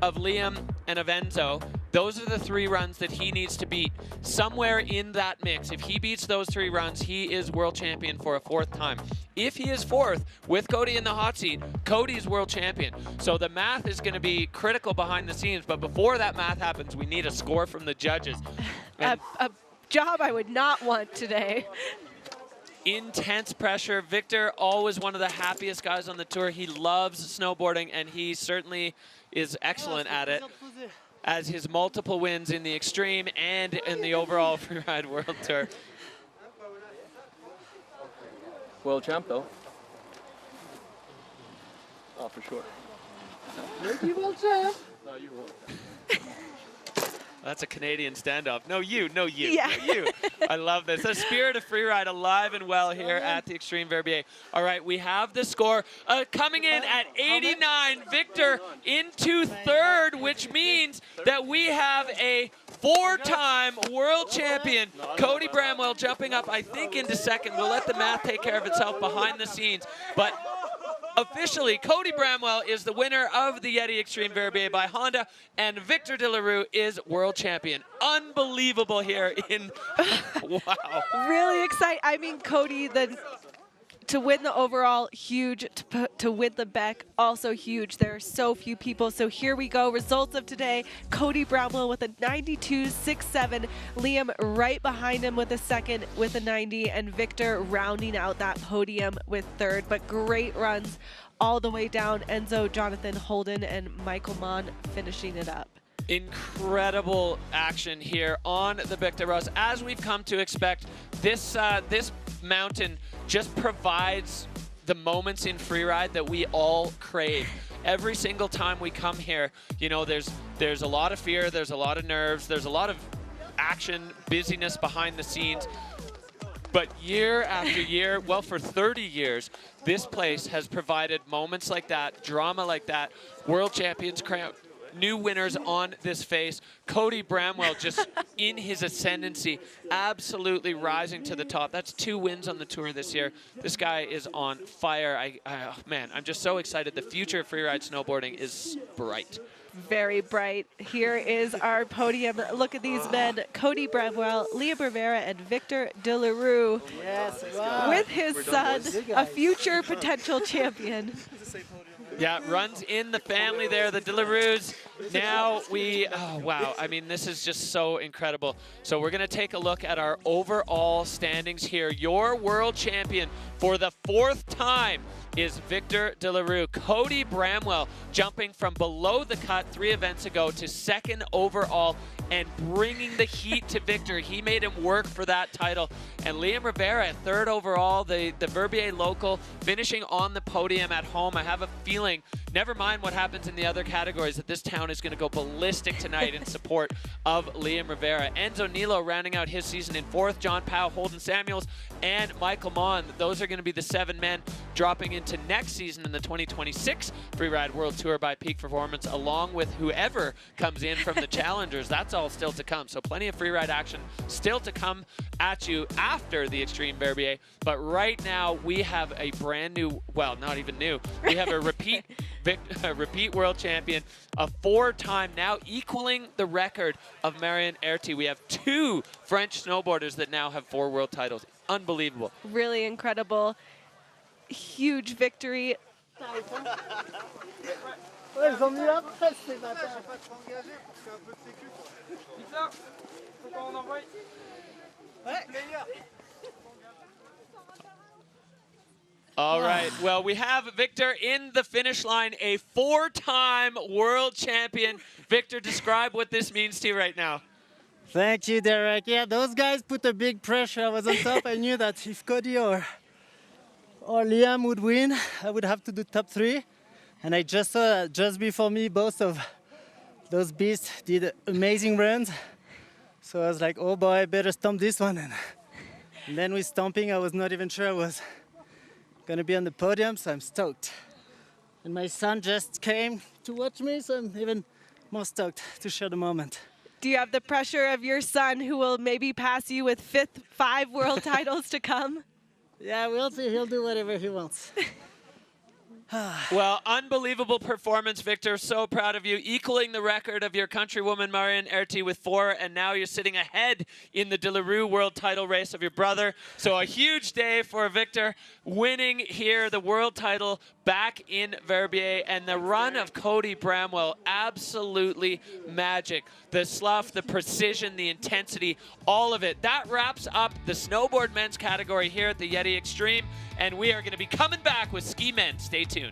of Liam, and of Enzo, those are the 3 runs that he needs to beat. Somewhere in that mix, if he beats those 3 runs, he is world champion for a 4th time. If he is 4th, with Cody in the hot seat, Cody's world champion. So the math is going to be critical behind the scenes, but before that math happens, we need a score from the judges. A job I would not want today. Intense pressure. Victor, always one of the happiest guys on the tour. He loves snowboarding, and he certainly is excellent at it, as his multiple wins in the Extreme and in the overall Freeride World Tour. World champ, though. Oh, for sure. You world champ. No, you won't. That's a Canadian standoff. No, you. Yeah. No, you. I love this. The spirit of freeride alive and well here at the Xtreme Verbier. All right, we have the score coming in at 89. Victor into 3rd, which means that we have a 4-time world champion. Cody Bramwell jumping up, I think, into 2nd. We'll let the math take care of itself behind the scenes. But officially, Cody Bramwell is the winner of the YETI Xtreme Verbier by Honda, and Victor De La Rue is world champion. Unbelievable here in, wow. Really excited. I mean, Cody, to win the overall, huge. To win the Beck, also huge. There are so few people. So here we go. Results of today. Cody Bramwell with a 92.67. Liam right behind him with a 2nd with a 90. And Victor rounding out that podium with 3rd. But great runs all the way down. Enzo, Jonathan Holden, and Michael Mann finishing it up. Incredible action here on the Bec de Rose. As we've come to expect, this mountain just provides the moments in freeride that we all crave. Every single time we come here, you know, there's a lot of fear, there's a lot of nerves, there's a lot of action, busyness behind the scenes. But year after year, well, for 30 years, this place has provided moments like that, drama like that, world champions crown, new winners on this face. Cody Bramwell just in his ascendancy, absolutely rising to the top. That's 2 wins on the tour this year. This guy is on fire. Man, I'm just so excited. The future of freeride snowboarding is bright. Very bright. Here is our podium. Look at these men, Cody Bramwell, Leah Bravera, and Victor De La Rue. Yes, wow. With his son, a future potential champion. Yeah, runs in the family there, the De La Rues. Now oh wow, I mean, this is just so incredible. So we're gonna take a look at our overall standings here. Your world champion for the 4th time is Victor De La Rue. Cody Bramwell jumping from below the cut 3 events ago to 2nd overall and bringing the heat to Victor. He made him work for that title. And Liam Rivera, 3rd overall, the Verbier local, finishing on the podium at home. I have a feeling, never mind what happens in the other categories, that this town is going to go ballistic tonight in support of Liam Rivera. Enzo Nilo rounding out his season in 4th. John Powell, Holden Samuels, and Michael Mon. Those are going to be the 7 men dropping into next season in the 2026 Freeride World Tour by Peak Performance, along with whoever comes in from the challengers. That's all still to come. So plenty of freeride action still to come at you after the Xtreme Verbier. But right now we have a brand new, well, not even new, we have a repeat world champion, a 4-time, now equaling the record of Marion Erty. We have 2 French snowboarders that now have 4 world titles. Unbelievable. Really incredible. Huge victory. All right, well, we have Victor in the finish line, a 4-time world champion. Victor, describe what this means to you right now. Thank you, Derek. Yeah, those guys put a big pressure. I was on top. I knew that if Cody or Liam would win, I would have to do top 3. And I just saw that just before me, both of those beasts did amazing runs. So I was like, oh boy, I better stomp this one. And then with stomping, I was not even sure I was going to be on the podium, so I'm stoked. And my son just came to watch me, so I'm even more stoked to share the moment. Do you have the pressure of your son, who will maybe pass you with 5 world titles to come? Yeah, we'll see. He'll do whatever he wants. Well, unbelievable performance, Victor. So proud of you, equaling the record of your countrywoman Marion Erty with 4, and now you're sitting ahead in the De La Rue world title race of your brother. So a huge day for Victor, winning here the world title back in Verbier, and the run of Cody Bramwell, absolutely magic. The slough, the precision, the intensity, all of it. That wraps up the snowboard men's category here at the YETI Xtreme, and we are going to be coming back with ski men. Stay tuned.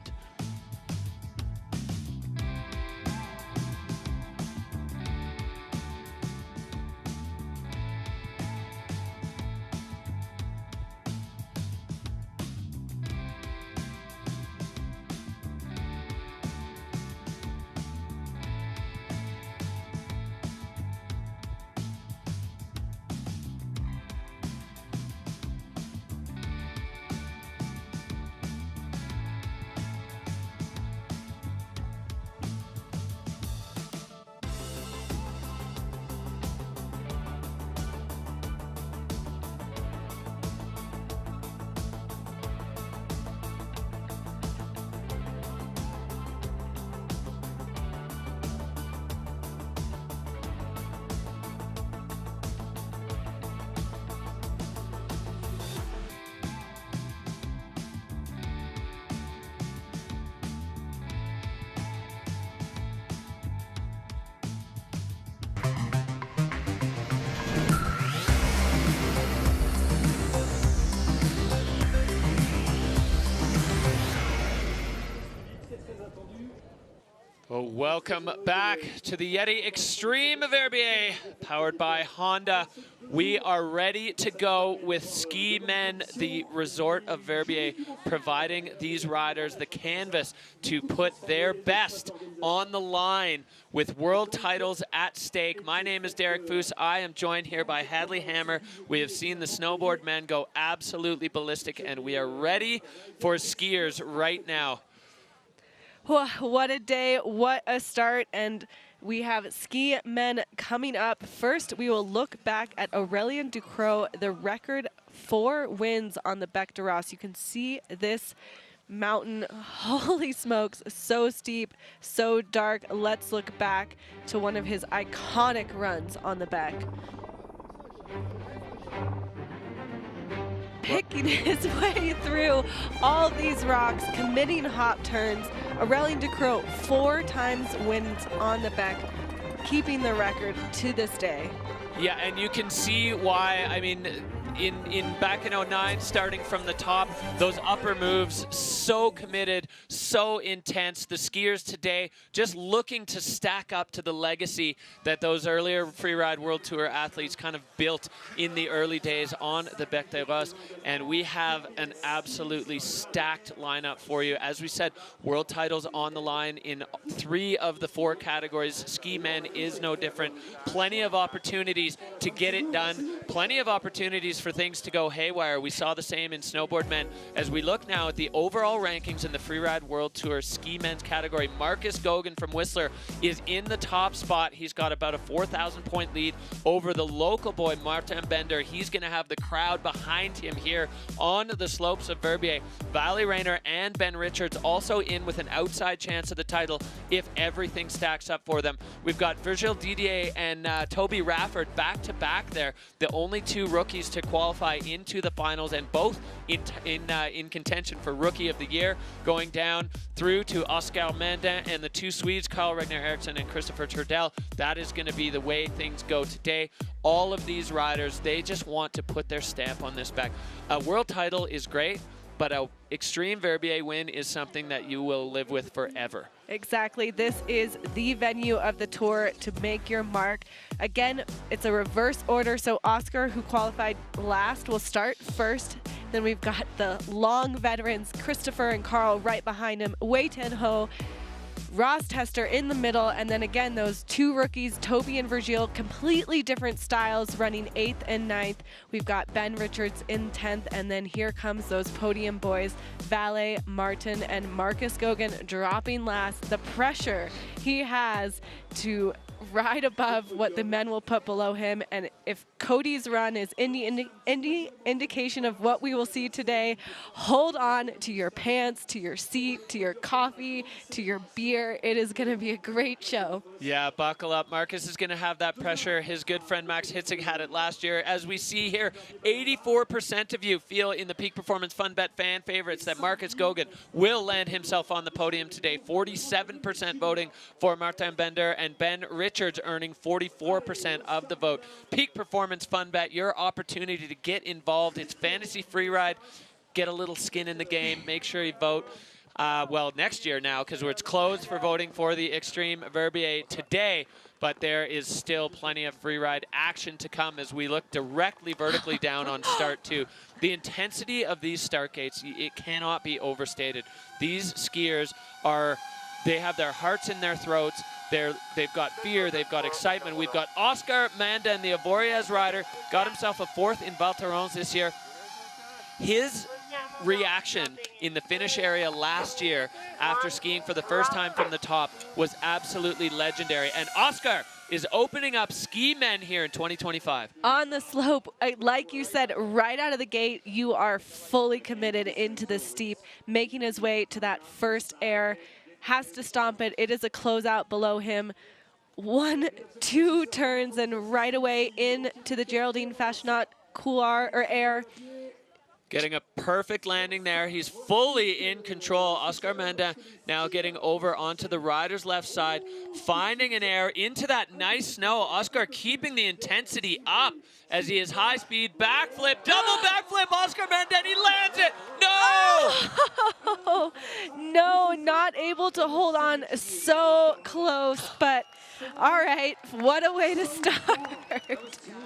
Well, welcome back to the YETI Xtreme Verbier, powered by Honda. We are ready to go with Ski Men, the resort of Verbier, providing these riders the canvas to put their best on the line with world titles at stake. My name is Derek Foose. I am joined here by Hadley Hammer. We have seen the snowboard men go absolutely ballistic, and we are ready for skiers right now. What a day, what a start, and we have ski men coming up. First, we will look back at Aurélien Ducrot, the record 4 wins on the Bec de Ross. You can see this mountain, holy smokes, so steep, so dark. Let's look back to one of his iconic runs on the Bec. picking his way through all these rocks, committing hop turns. Aurélien Ducrot 4 times wins on the Beck, keeping the record to this day. Yeah, and you can see why. I mean, in back in 09, starting from the top, those upper moves, so committed, so intense. The skiers today just looking to stack up to the legacy that those earlier Freeride World Tour athletes kind of built in the early days on the Bec des Roses. And we have an absolutely stacked lineup for you. As we said, world titles on the line in 3 of the 4 categories. Ski men is no different. Plenty of opportunities to get it done. Plenty of opportunities for things to go haywire. We saw the same in snowboard men. As we look now at the overall rankings in the Freeride World Tour ski men's category, Marcus Goguen from Whistler is in the top spot. He's got about a 4,000 point lead over the local boy, Martin Bender. He's going to have the crowd behind him here on the slopes of Verbier. Valley Rayner and Ben Richards also in with an outside chance of the title if everything stacks up for them. We've got Virgil Didier and Toby Rafford back to back there, the only 2 rookies to qualify into the finals, and both in contention for Rookie of the Year, going down through to Oscar Mandin and the 2 Swedes, Carl Regner Eriksson and Christopher Turdell. That is going to be the way things go today. All of these riders, they just want to put their stamp on this back. A world title is great, but an Xtreme Verbier win is something that you will live with forever. Exactly. This is the venue of the tour to make your mark. Again, it's a reverse order, so Oscar, who qualified last, will start first. Then we've got the long veterans, Christopher and Carl, right behind him, Wei Ten Ho, Ross Tester in the middle, and then again those 2 rookies, Toby and Virgil, completely different styles, running 8th and 9th. We've got Ben Richards in 10th, and then here comes those podium boys, Valet, Martin, and Marcus Goguen dropping last. The pressure he has to ride above what the men will put below him, and if Cody's run is any indication of what we will see today, hold on to your pants, to your seat, to your coffee, to your beer. It is going to be a great show. Yeah, buckle up. Marcus is going to have that pressure. His good friend Max Hitzig had it last year. As we see here, 84% of you feel in the Peak Performance Fun Bet fan favorites that Marcus Goguen will land himself on the podium today. 47% voting for Martin Bender, and Ben Richards earning 44% of the vote. Peak Performance Fun Bet, your opportunity to get involved. It's fantasy freeride. Get a little skin in the game. Make sure you vote. Well, next year now, because it's closed for voting for the Xtreme Verbier today, but there is still plenty of freeride action to come as we look directly vertically down on start 2. The intensity of these start gates, it cannot be overstated. These skiers they have their hearts in their throats. They've got fear, they've got excitement. We've got Oscar Mandin, the Avoriaz rider, got himself a 4th in Val Thorens this year. His reaction in the finish area last year after skiing for the first time from the top was absolutely legendary. And Oscar is opening up ski men here in 2025. On the slope, like you said, right out of the gate, you are fully committed into the steep, making his way to that first air. Has to stomp it. It is a closeout below him. 1, 2 turns and right away into the Geraldine Fashionat couloir or air. Getting a perfect landing there. He's fully in control. Oscar Mandin now getting over onto the rider's left side, finding an air into that nice snow. Oscar keeping the intensity up as he is high speed. Backflip, double backflip. Oscar Mandin, he lands it. No! Oh, no, not able to hold on. So close, but all right, what a way to start.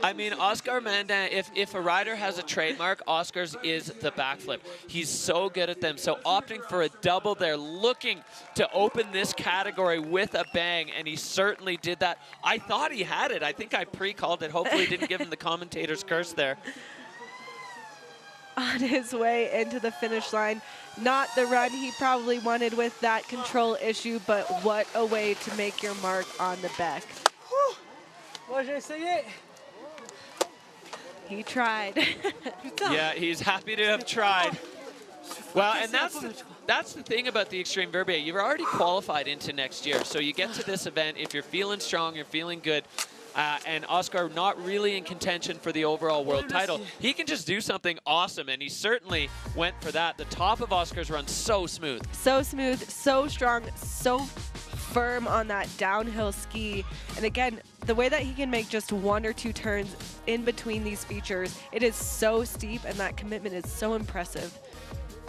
I mean, Oscar Mandin, if a rider has a trademark, Oscar's is the backflip. He's so good at them. So opting for a double there, looking to open this category with a bang, and he certainly did that. I thought he had it. I think I pre-called it. Hopefully didn't give him the commentator's curse there. On his way into the finish line. Not the run he probably wanted with that control issue, but what a way to make your mark on the Beck. He tried. Yeah, he's happy to have tried. Well, and that's the thing about the Xtreme Verbier. You've already qualified into next year, so you get to this event. If you're feeling strong, you're feeling good, and Oscar not really in contention for the overall world title. He can just do something awesome, and he certainly went for that. The top of Oscar's run so smooth. So smooth, so strong, so firm on that downhill ski. And again, the way that he can make just 1 or 2 turns in between these features, it is so steep, and that commitment is so impressive.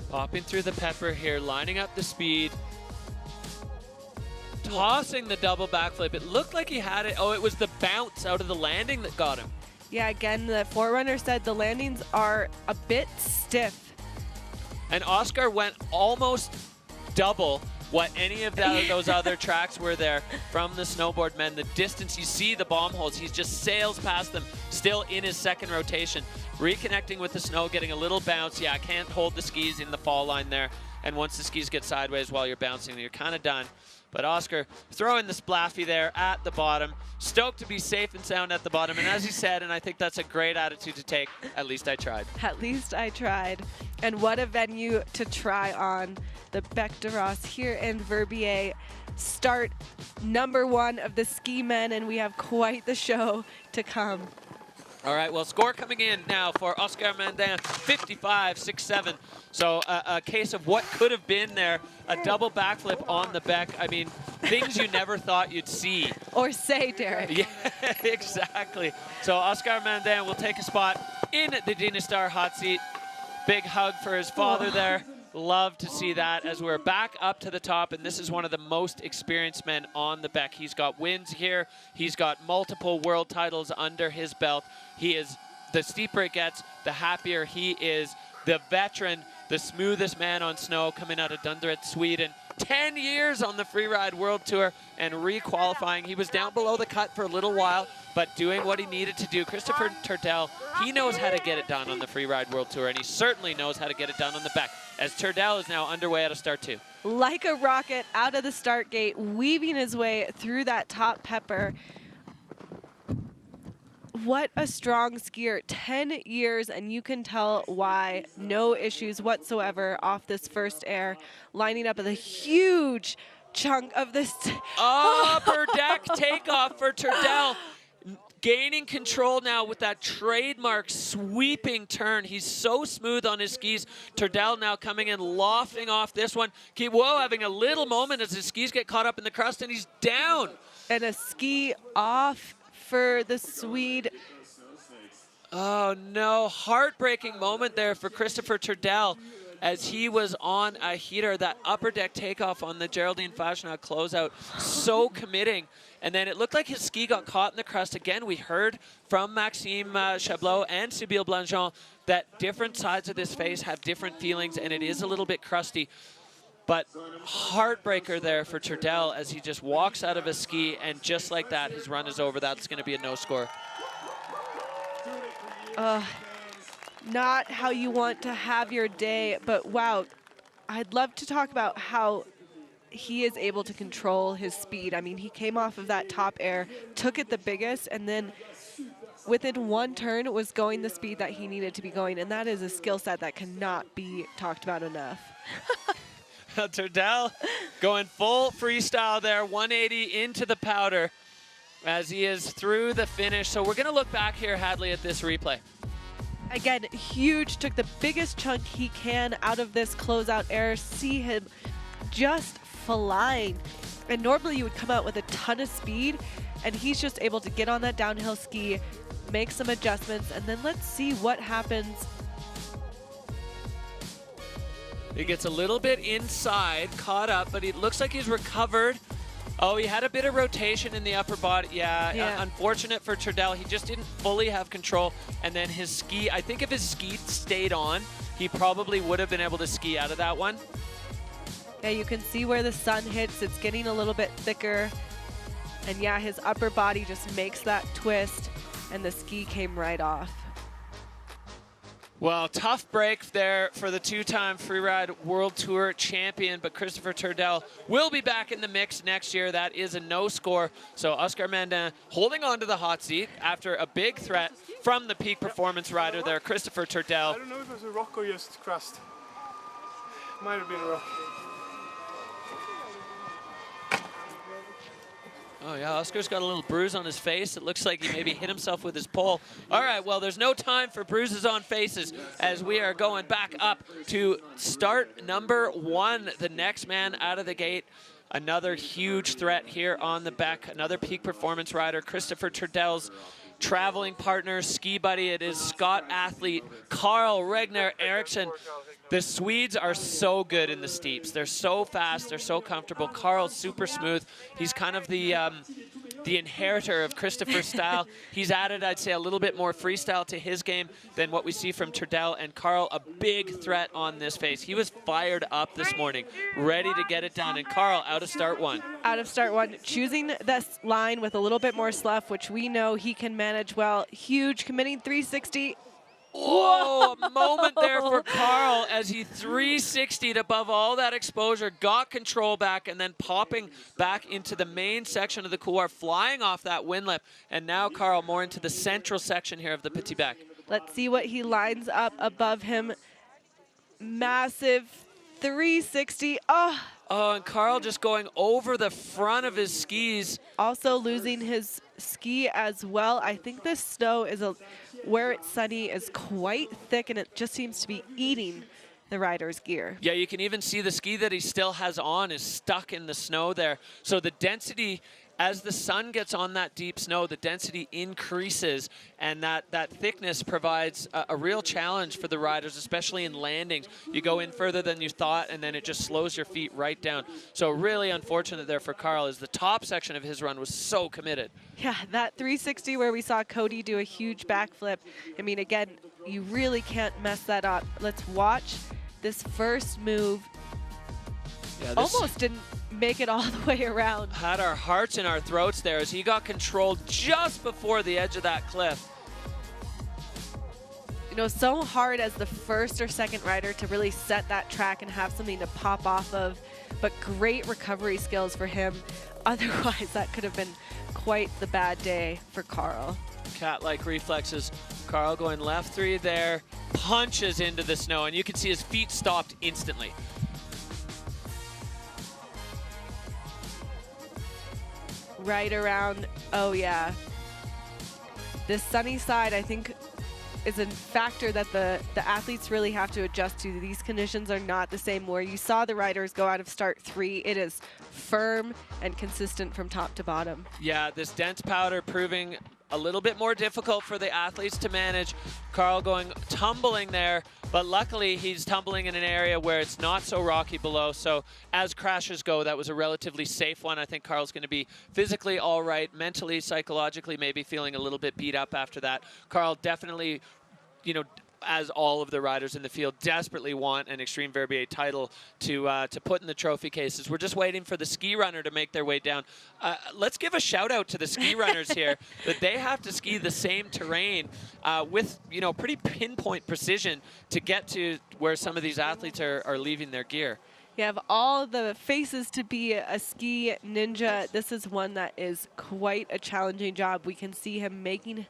Popping through the pepper here, lining up the speed. Tossing the double backflip. It looked like he had it. Oh, it was the bounce out of the landing that got him. Yeah, again, the forerunner said the landings are a bit stiff. And Oscar went almost double what any of those other tracks were there from the snowboard men. The distance, you see the bomb holes. He just sails past them, still in his second rotation. Reconnecting with the snow, getting a little bounce. Yeah, I can't hold the skis in the fall line there. And once the skis get sideways while you're bouncing, you're kind of done. But Oscar throwing the splaffy there at the bottom, stoked to be safe and sound at the bottom. And as he said, and I think that's a great attitude to take, at least I tried. At least I tried. And what a venue to try on. The Bec de Ross here in Verbier. Start #1 of the ski men, and we have quite the show to come. All right, well, score coming in now for Oscar Mandin, 55.67. So a case of what could have been there, a double backflip on the Bec. I mean, things you never thought you'd see. Or say, Derek. Yeah, exactly. So Oscar Mandin will take a spot in the Dinostar hot seat. Big hug for his father there. Love to see that as we're back up to the top, and this is one of the most experienced men on the Bec. He's got wins here. He's got multiple world titles under his belt. He is, the steeper it gets, the happier he is. The veteran, the smoothest man on snow coming out of Dundret, Sweden. 10 years on the Freeride World Tour and re-qualifying. He was down below the cut for a little while, but doing what he needed to do. Christopher Turdell, he knows how to get it done on the Freeride World Tour, and he certainly knows how to get it done on the Bec, as Turdell is now underway at a start 2. Like a rocket out of the start gate, weaving his way through that top pepper. What a strong skier. 10 years, and you can tell why. No issues whatsoever off this first air. Lining up with a huge chunk of this. Upper deck takeoff for Turdell. Gaining control now with that trademark sweeping turn. He's so smooth on his skis. Turdell now coming in, lofting off this one. Whoa, having a little moment as his skis get caught up in the crust, and he's down. And a ski off for the Swede. Oh no, heartbreaking moment there for Christopher Turdell as he was on a heater. That upper deck takeoff on the Geraldine Fashionat closeout, so committing. And then it looked like his ski got caught in the crust. Again, we heard from Maxime Chablot and Sybille Blanchon that different sides of this face have different feelings, and it is a little bit crusty. But heartbreaker there for Turdell as he just walks out of a ski, and just like that, his run is over. That's going to be a no score. Not how you want to have your day, but wow, I'd love to talk about how he is able to control his speed. I mean, he came off of that top air, took it the biggest, and then within one turn was going the speed that he needed to be going, and that is a skill set that cannot be talked about enough. Turdell going full freestyle there, 180 into the powder as he is through the finish. So we're going to look back here, Hadley, at this replay. Again, huge, took the biggest chunk he can out of this closeout air. See him just flying. And normally you would come out with a ton of speed, and he's just able to get on that downhill ski, make some adjustments, and then let's see what happens. He gets a little bit inside, caught up, but it looks like he's recovered. Oh, he had a bit of rotation in the upper body. Yeah. Unfortunate for Turdell. He just didn't fully have control. And then his ski, I think if his ski stayed on, he probably would have been able to ski out of that one. Yeah, you can see where the sun hits. It's getting a little bit thicker. And yeah, his upper body just makes that twist, and the ski came right off. Well, tough break there for the two-time Freeride World Tour champion, but Christopher Turdell will be back in the mix next year. That is a no score. So Oscar Mandin holding on to the hot seat after a big threat from the peak performance rider there, Christopher Turdell. I don't know if it was a rock or just crust. Might have been a rock. Oh, yeah, Oscar's got a little bruise on his face. It looks like he maybe hit himself with his pole. All right, well, there's no time for bruises on faces as we are going back up to start number 1, the next man out of the gate. Another huge threat here on the Beck, another peak performance rider, Christopher Turdell's traveling partner, ski buddy. It is Scott athlete Carl Regner Eriksson. The Swedes are so good in the steeps. They're so fast. They're so comfortable. Carl's super smooth. He's kind of the inheritor of Christopher's style. He's added, I'd say, a little bit more freestyle to his game than what we see from Turdell. And Carl, a big threat on this face. He was fired up this morning, ready to get it done. And Carl, out of start 1. Out of start 1, choosing this line with a little bit more slough, which we know he can manage well. Huge, committing 360. Whoa, a moment there for Carl as he 360'd above all that exposure, got control back, and then popping back into the main section of the couloir, flying off that wind lip. And now Carl more into the central section here of the Petit Bec. Let's see what he lines up above him. Massive 360. Oh, and Carl just going over the front of his skis. Also losing his ski as well. I think this snow is where it's sunny is quite thick, and it just seems to be eating the rider's gear. Yeah, you can even see the ski that he still has on is stuck in the snow there. So the density, as the sun gets on that deep snow, the density increases, and that thickness provides a real challenge for the riders, especially in landings. You go in further than you thought, and then it just slows your feet right down. So really unfortunate there for Carl, as the top section of his run was so committed. Yeah, that 360 where we saw Cody do a huge backflip. I mean, again, you really can't mess that up. Let's watch this first move. Yeah, this almost didn't make it all the way around. Had our hearts in our throats there as he got controlled just before the edge of that cliff. You know, so hard as the first or second rider to really set that track and have something to pop off of, but great recovery skills for him. Otherwise, that could have been quite the bad day for Carl. Cat-like reflexes. Carl going left 3 there, punches into the snow, and you can see his feet stopped instantly. Right around, oh yeah. This sunny side, I think, is a factor that the athletes really have to adjust to. These conditions are not the same where you saw the riders go out of start 3. It is firm and consistent from top to bottom. Yeah, this dense powder proving a little bit more difficult for the athletes to manage. Carl going tumbling there, but luckily he's tumbling in an area where it's not so rocky below. So as crashes go, that was a relatively safe one. I think Carl's going to be physically all right, mentally, psychologically, maybe feeling a little bit beat up after that. Carl definitely, you know, as all of the riders in the field desperately want an Xtreme Verbier title to put in the trophy cases. We're just waiting for the ski runner to make their way down. Let's give a shout out to the ski runners here that they have to ski the same terrain with, you know, pretty pinpoint precision to get to where some of these athletes are leaving their gear. You have all the faces to be a ski ninja. This is one that is quite a challenging job. We can see him making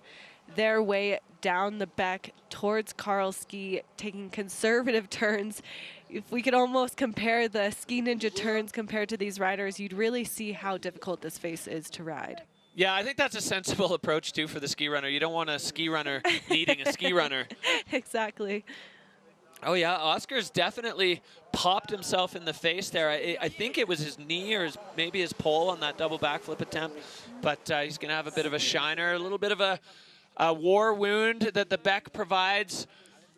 their way down the Beck towards Carl's ski, taking conservative turns. If we could almost compare the ski ninja turns compared to these riders, you'd really see how difficult this face is to ride. Yeah, I think that's a sensible approach too for the ski runner. You don't want a ski runner needing a ski runner. Exactly. Oh yeah, Oscar's definitely popped himself in the face there. I think it was his knee or maybe his pole on that double backflip attempt, but he's going to have a bit of a shiner, a little bit of a war wound that the Beck provides.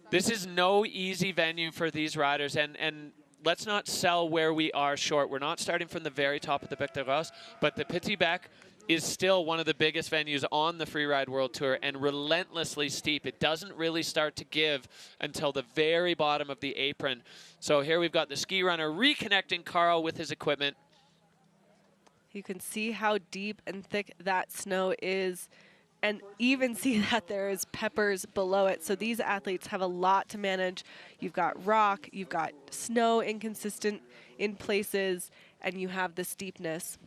This is no easy venue for these riders, and let's not sell where we are short. We're not starting from the very top of the Bec de Rosse, but the Petit Bec is still one of the biggest venues on the Freeride World Tour and relentlessly steep. It doesn't really start to give until the very bottom of the apron. So here we've got the ski runner reconnecting Carl with his equipment. You can see how deep and thick that snow is, and even see that there is peppers below it. So these athletes have a lot to manage. You've got rock, you've got snow inconsistent in places, and you have the steepness.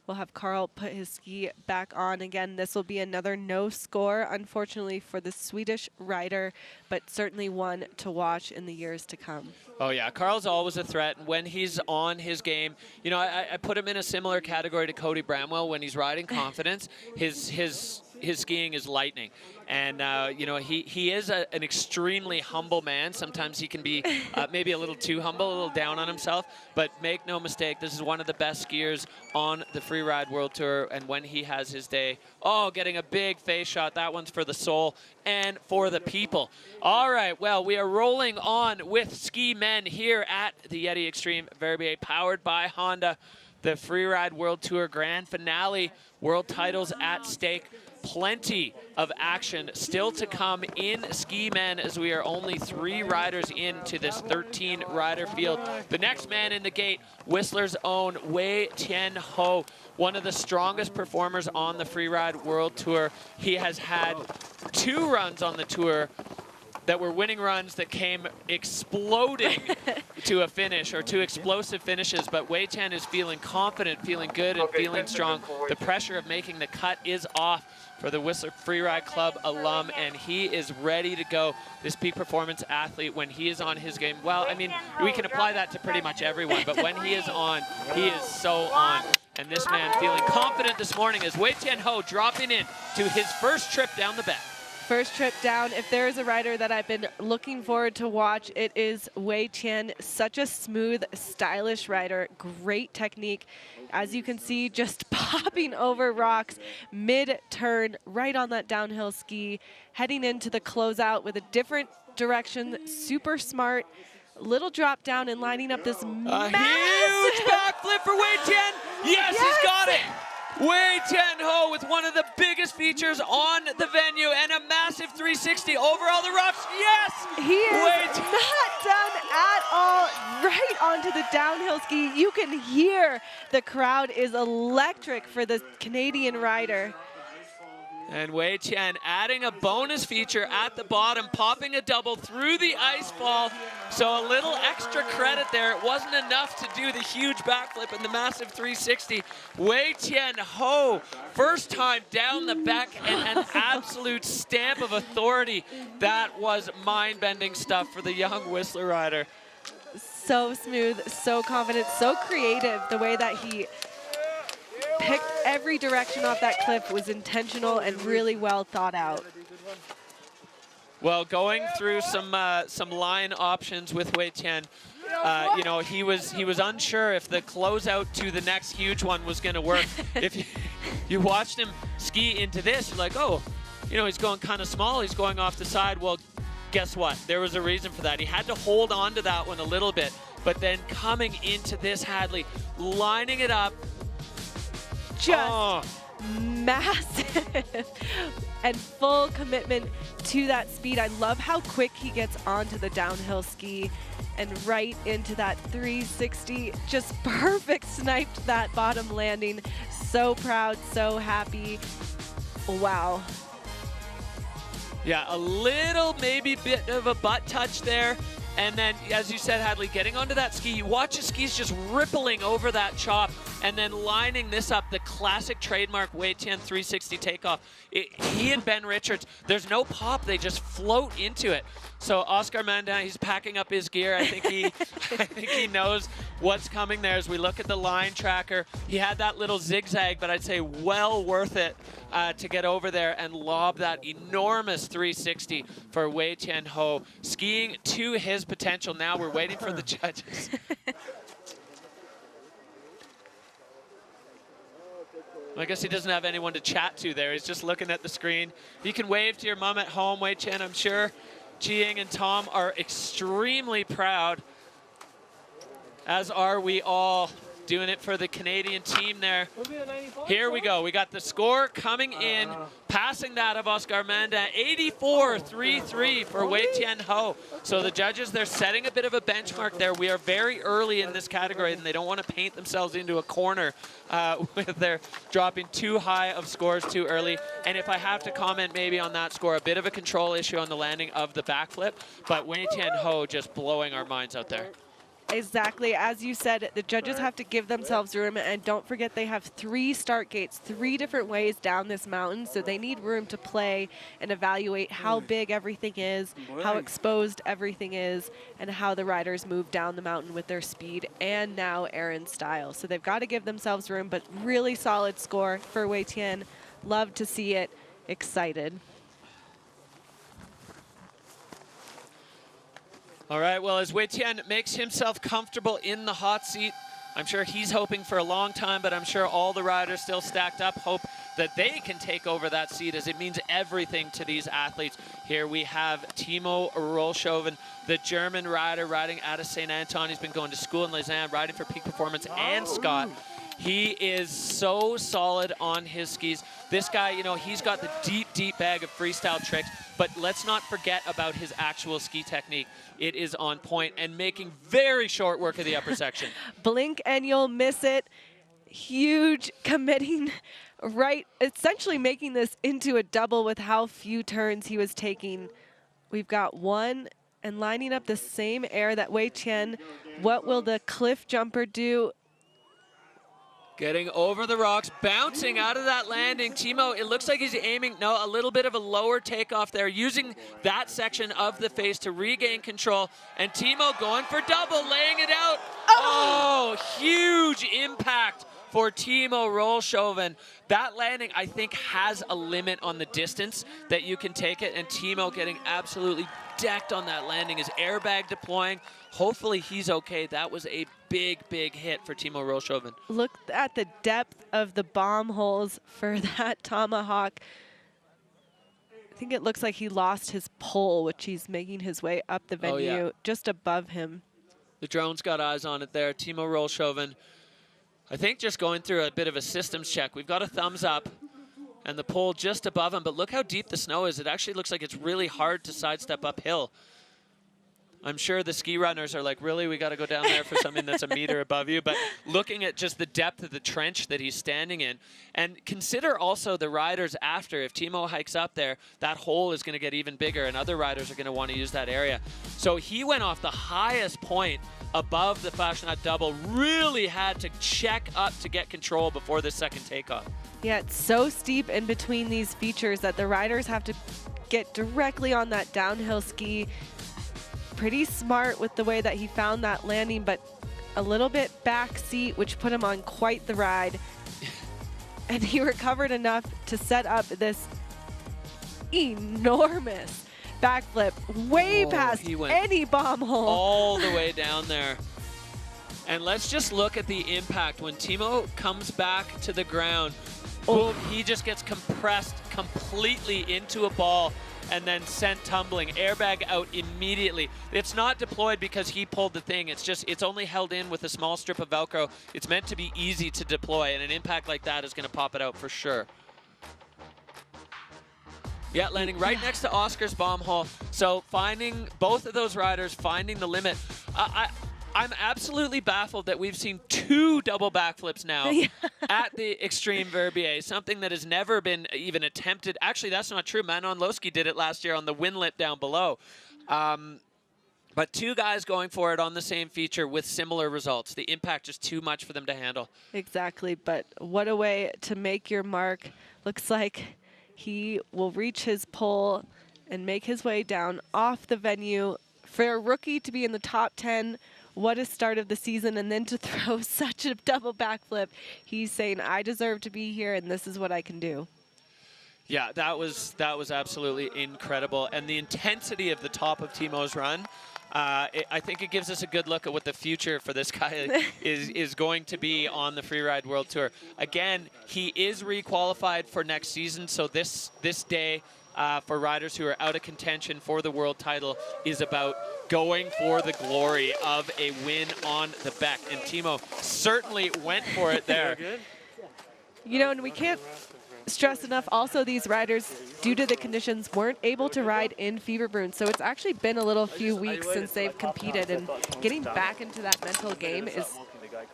We'll have Carl put his ski back on again. This will be another no score, unfortunately, for the Swedish rider, but certainly one to watch in the years to come. Oh, yeah. Carl's always a threat. When he's on his game, you know, I put him in a similar category to Cody Bramwell. When he's riding confidence, his skiing is lightning. And, you know, he is an extremely humble man. Sometimes he can be maybe a little too humble, a little down on himself. But make no mistake, this is one of the best skiers on the Freeride World Tour. And when he has his day, oh, getting a big face shot. That one's for the soul and for the people. All right, well, we are rolling on with ski men here at the YETI Xtreme Verbier, powered by Honda. The Freeride World Tour Grand Finale, world titles at stake. Plenty of action still to come in ski men, as we are only 3 riders into this 13-rider field. The next man in the gate, Whistler's own YETI Ho, one of the strongest performers on the Freeride World Tour. He has had 2 runs on the tour that were winning runs that came exploding to a finish, or 2 explosive finishes, but YETI is feeling confident, feeling good, and feeling strong. The pressure of making the cut is off for the Whistler Freeride Club alum, and he is ready to go. This peak performance athlete, when he is on his game, well, I mean, we can apply that to pretty much everyone, but when he is on, he is so on. And this man feeling confident this morning as YETI Ho dropping in to his first trip down the back. First trip down. If there is a rider that I've been looking forward to watch, it is YETI. Such a smooth, stylish rider. Great technique. As you can see, just popping over rocks mid-turn, right on that downhill ski, heading into the closeout with a different direction. Super smart. Little drop down and lining up this huge backflip for YETI. Yes, he's got it. YETI Ho with one of the biggest features on the venue and a massive 360 over all the roughs. Yes! He is not done at all. Right onto the downhill ski. You can hear the crowd is electric for the Canadian rider. And YETI adding a bonus feature at the bottom, popping a double through the ice fall. So a little extra credit there. It wasn't enough to do the huge backflip and the massive 360. YETI Ho, first time down the back, and an absolute stamp of authority. That was mind-bending stuff for the young Whistler rider. So smooth, so confident, so creative. The way that he picked every direction off that cliff was intentional and really well thought out. Well, going through some line options with YETI, you know, he was unsure if the closeout to the next huge one was going to work. If you watched him ski into this, you're like, oh, you know, he's going kind of small. He's going off the side. Well, guess what? There was a reason for that. He had to hold on to that one a little bit, but then coming into this Hadley, lining it up, just massive and full commitment to that speed. I love how quick he gets onto the downhill ski and right into that 360. Just perfect sniped that bottom landing. So proud, so happy. Wow. Yeah, a little maybe bit of a butt touch there. And then, as you said, Hadley, getting onto that ski, you watch his skis just rippling over that chop and then lining this up, the classic trademark YETI 360 takeoff. He and Ben Richards, there's no pop, they just float into it. So Oscar Mandin, he's packing up his gear. I think he knows what's coming there as we look at the line tracker. He had that little zigzag, but I'd say well worth it to get over there and lob that enormous 360 for YETI Ho. Skiing to his potential now. We're waiting for the judges. I guess he doesn't have anyone to chat to there. He's just looking at the screen. You can wave to your mom at home, YETI. I'm sure Ji-Ying and Tom are extremely proud, as are we all. Doing it for the Canadian team there. Here we go. We got the score coming in, passing that of Oscar Mandin, 84-3-3 for YETI Ho. So the judges, they're setting a bit of a benchmark there. We are very early in this category, and they don't want to paint themselves into a corner with their dropping too high of scores too early. And if I have to comment maybe on that score, a bit of a control issue on the landing of the backflip, but YETI Ho just blowing our minds out there. Exactly. As you said, the judges have to give themselves room, and don't forget they have 3 start gates, 3 different ways down this mountain, so they need room to play and evaluate how big everything is, how exposed everything is, and how the riders move down the mountain with their speed and now Aaron's style. So they've got to give themselves room, but really solid score for YETI. Love to see it. Excited. All right, well, as YETI makes himself comfortable in the hot seat, I'm sure he's hoping for a long time, but I'm sure all the riders still stacked up hope that they can take over that seat, as it means everything to these athletes. Here we have Timo Rollshoven, the German rider riding out of St. Anton. He's been going to school in Lausanne, riding for Peak Performance and Scott. He is so solid on his skis. This guy, you know, he's got the deep, deep bag of freestyle tricks, but let's not forget about his actual ski technique. It is on point and making very short work of the upper section. Blink and you'll miss it. Huge committing, right, essentially making this into a double with how few turns he was taking. We've got 1 and lining up the same air that YETI. What will the cliff jumper do? Getting over the rocks, bouncing out of that landing. Timo, it looks like he's aiming, no, a little bit of a lower takeoff there, using that section of the face to regain control. And Timo going for double, laying it out. Oh, huge impact for Timo Rollshoven. That landing, I think, has a limit on the distance that you can take it, and Timo getting absolutely decked on that landing. His airbag deploying. Hopefully he's okay. That was a big, big hit for Timo Rollshoven. Look at the depth of the bomb holes for that tomahawk. I think it looks like he lost his pole, which he's making his way up the venue, just above him. The drone's got eyes on it there. Timo Rollshoven, I think, just going through a bit of a systems check. We've got a thumbs up and the pole just above him, but look how deep the snow is. It actually looks like it's really hard to sidestep uphill. I'm sure the ski runners are like, really, we got to go down there for something that's a meter above you. But looking at just the depth of the trench that he's standing in, and consider also the riders after. If Timo hikes up there, that hole is going to get even bigger, and other riders are going to want to use that area. So he went off the highest point above the Fashionat double, really had to check up to get control before the second takeoff. Yeah, it's so steep in between these features that the riders have to get directly on that downhill ski. Pretty smart with the way that he found that landing, but a little bit back seat, which put him on quite the ride. And he recovered enough to set up this enormous backflip way past any bomb hole. All the way down there. And let's just look at the impact. When Timo comes back to the ground, boom, he just gets compressed completely into a ball and then sent tumbling. Airbag out immediately. It's not deployed because he pulled the thing. It's just, it's only held in with a small strip of Velcro. It's meant to be easy to deploy, and an impact like that is going to pop it out for sure. Yeah, landing right next to Oscar's bomb hole. So finding both of those riders, finding the limit. I'm absolutely baffled that we've seen 2 double backflips now at the Xtreme Verbier, something that has never been even attempted. Actually, that's not true. Manon Lowski did it last year on the windlet down below. But 2 guys going for it on the same feature with similar results. The impact is too much for them to handle. Exactly, but what a way to make your mark. Looks like he will reach his pole and make his way down off the venue. For a rookie to be in the top 10, what a start of the season, and then to throw such a double backflip. He's saying, I deserve to be here, and this is what I can do. Yeah, that was absolutely incredible. And the intensity of the top of Timo's run, I think it gives us a good look at what the future for this guy is going to be on the Freeride World Tour. Again, he is requalified for next season, so this day for riders who are out of contention for the world title is about going for the glory of a win on the Beck. And Timo certainly went for it there. You know, and we can't stress enough, also these riders, due to the conditions, weren't able to ride in Fieberbrunn. So it's actually been a few weeks since they've competed, and getting back into that mental game is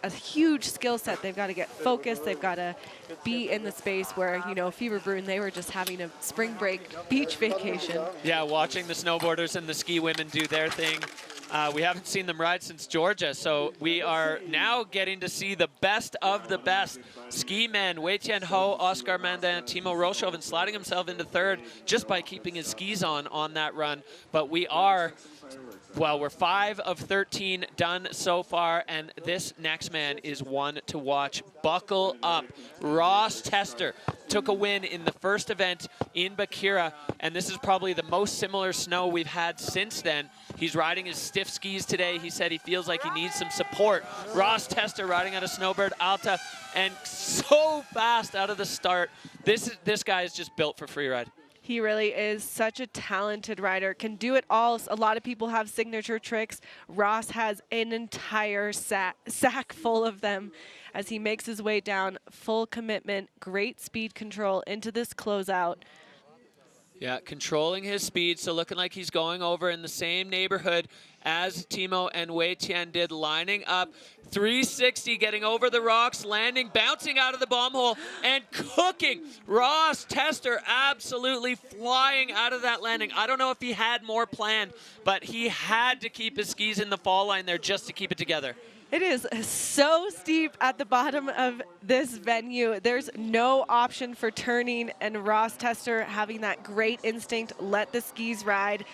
a huge skill set. They've got to get focused. They've got to be in the space where, you know, Fieberbrunn, they were just having a spring break beach vacation. Yeah, watching the snowboarders and the ski women do their thing. We haven't seen them ride since Georgia, so we are now getting to see the best of the best. Ski men, Wei Tianho, Oscar Mandin, Timo Rochov, sliding himself into third just by keeping his skis on that run. But we are, well, we're 5 of 13 done so far, and this next man is one to watch. Buckle up. Ross Tester took a win in the first event in Bakira, and this is probably the most similar snow we've had since then. He's riding his stiff skis today. He said he feels like he needs some support. Ross Tester riding out of Snowboard Alta, and so fast out of the start. This guy is just built for freeride. He really is such a talented rider, can do it all. A lot of people have signature tricks. Ross has an entire sack full of them as he makes his way down. Full commitment, great speed control into this closeout. Yeah, controlling his speed, so looking like he's going over in the same neighborhood as Timo and Wei Tian did, lining up. 360, getting over the rocks, landing, bouncing out of the bomb hole, and cooking. Ross Tester absolutely flying out of that landing. I don't know if he had more planned, but he had to keep his skis in the fall line there just to keep it together. It is so steep at the bottom of this venue. There's no option for turning, and Ross Tester having that great instinct, let the skis ride.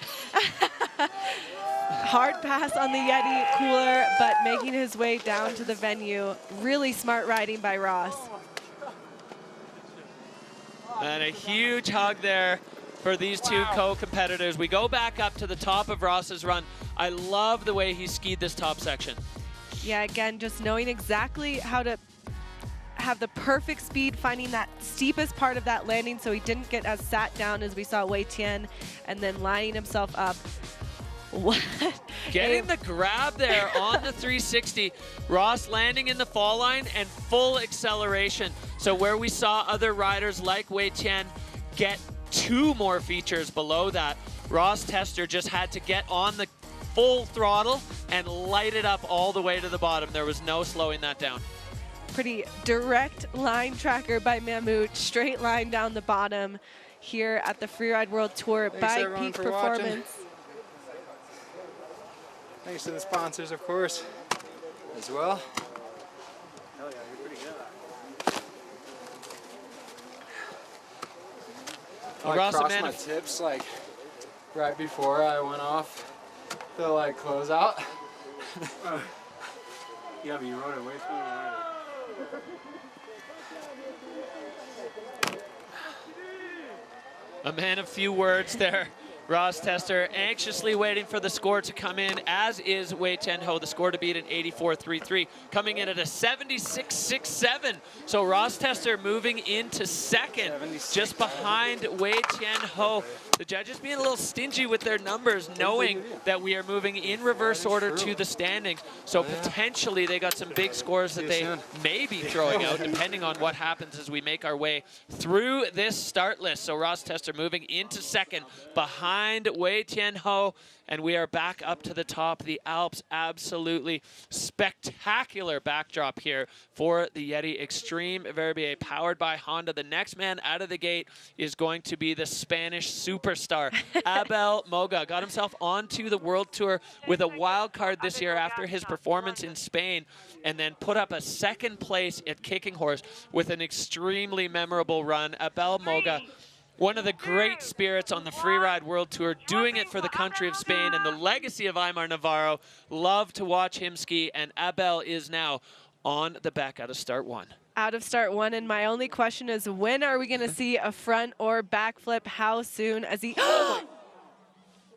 Hard pass on the Yeti cooler, but making his way down to the venue. Really smart riding by Ross. And a huge hug there for these two co-competitors. We go back up to the top of Ross's run. I love the way he skied this top section. Yeah, again, just knowing exactly how to have the perfect speed, finding that steepest part of that landing so he didn't get as sat down as we saw Wei Tian, and then lining himself up. What? Getting the grab there on the 360. Ross landing in the fall line and full acceleration. So where we saw other riders like Wei Tian get 2 more features below that, Ross Tester just had to get on the full throttle and light it up all the way to the bottom. There was no slowing that down. Pretty direct line tracker by MAMMUT, straight line down the bottom here at the Freeride World Tour. Thanks by everyone Peak for Performance. watching. Thanks to the sponsors, of course, as well. Hell yeah, you're pretty good. I Ross, crossed man, my tips like right before I went off the like closeout. Yeah, but you rode it way through the rider. A man of few words there. Ross Tester anxiously waiting for the score to come in, as is Wei Tianho, the score to beat an 84.33, coming in at a 76.67. So Ross Tester moving into second, just behind Wei Tianho. The judges being a little stingy with their numbers, knowing that we are moving in reverse order to the standings. So potentially they got some big scores that they may be throwing out, depending on what happens as we make our way through this start list. So Ross Tester moving into second, behind Wei Tianho, and we are back up to the top of the Alps. Absolutely spectacular backdrop here for the YETI Xtreme Verbier, powered by Honda. The next man out of the gate is going to be the Spanish superstar, Abel Moga. Got himself onto the World Tour with a wild card this year after his performance in Spain, and then put up a second place at Kicking Horse with an extremely memorable run. Abel Moga, one of the great spirits on the Freeride World Tour, doing it for the country of Spain and the legacy of Aymar Navarro. Love to watch him ski, and Abel is now on the back out of start 1. Out of start 1, and my only question is, when are we going to see a front or back flip? How soon? As he...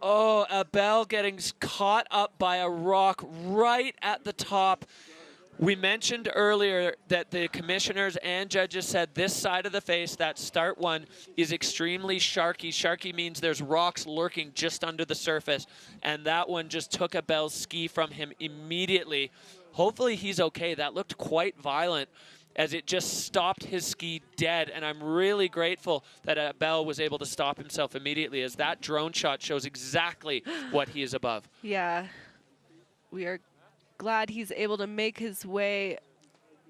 Oh, Abel getting caught up by a rock right at the top. We mentioned earlier that the commissioners and judges said this side of the face, that start 1, is extremely sharky. Sharky means there's rocks lurking just under the surface, and that one just took Abel's ski from him immediately. Hopefully he's okay. That looked quite violent as it just stopped his ski dead, and I'm really grateful that Abel was able to stop himself immediately, as that drone shot shows exactly what he is above. Yeah, we are glad he's able to make his way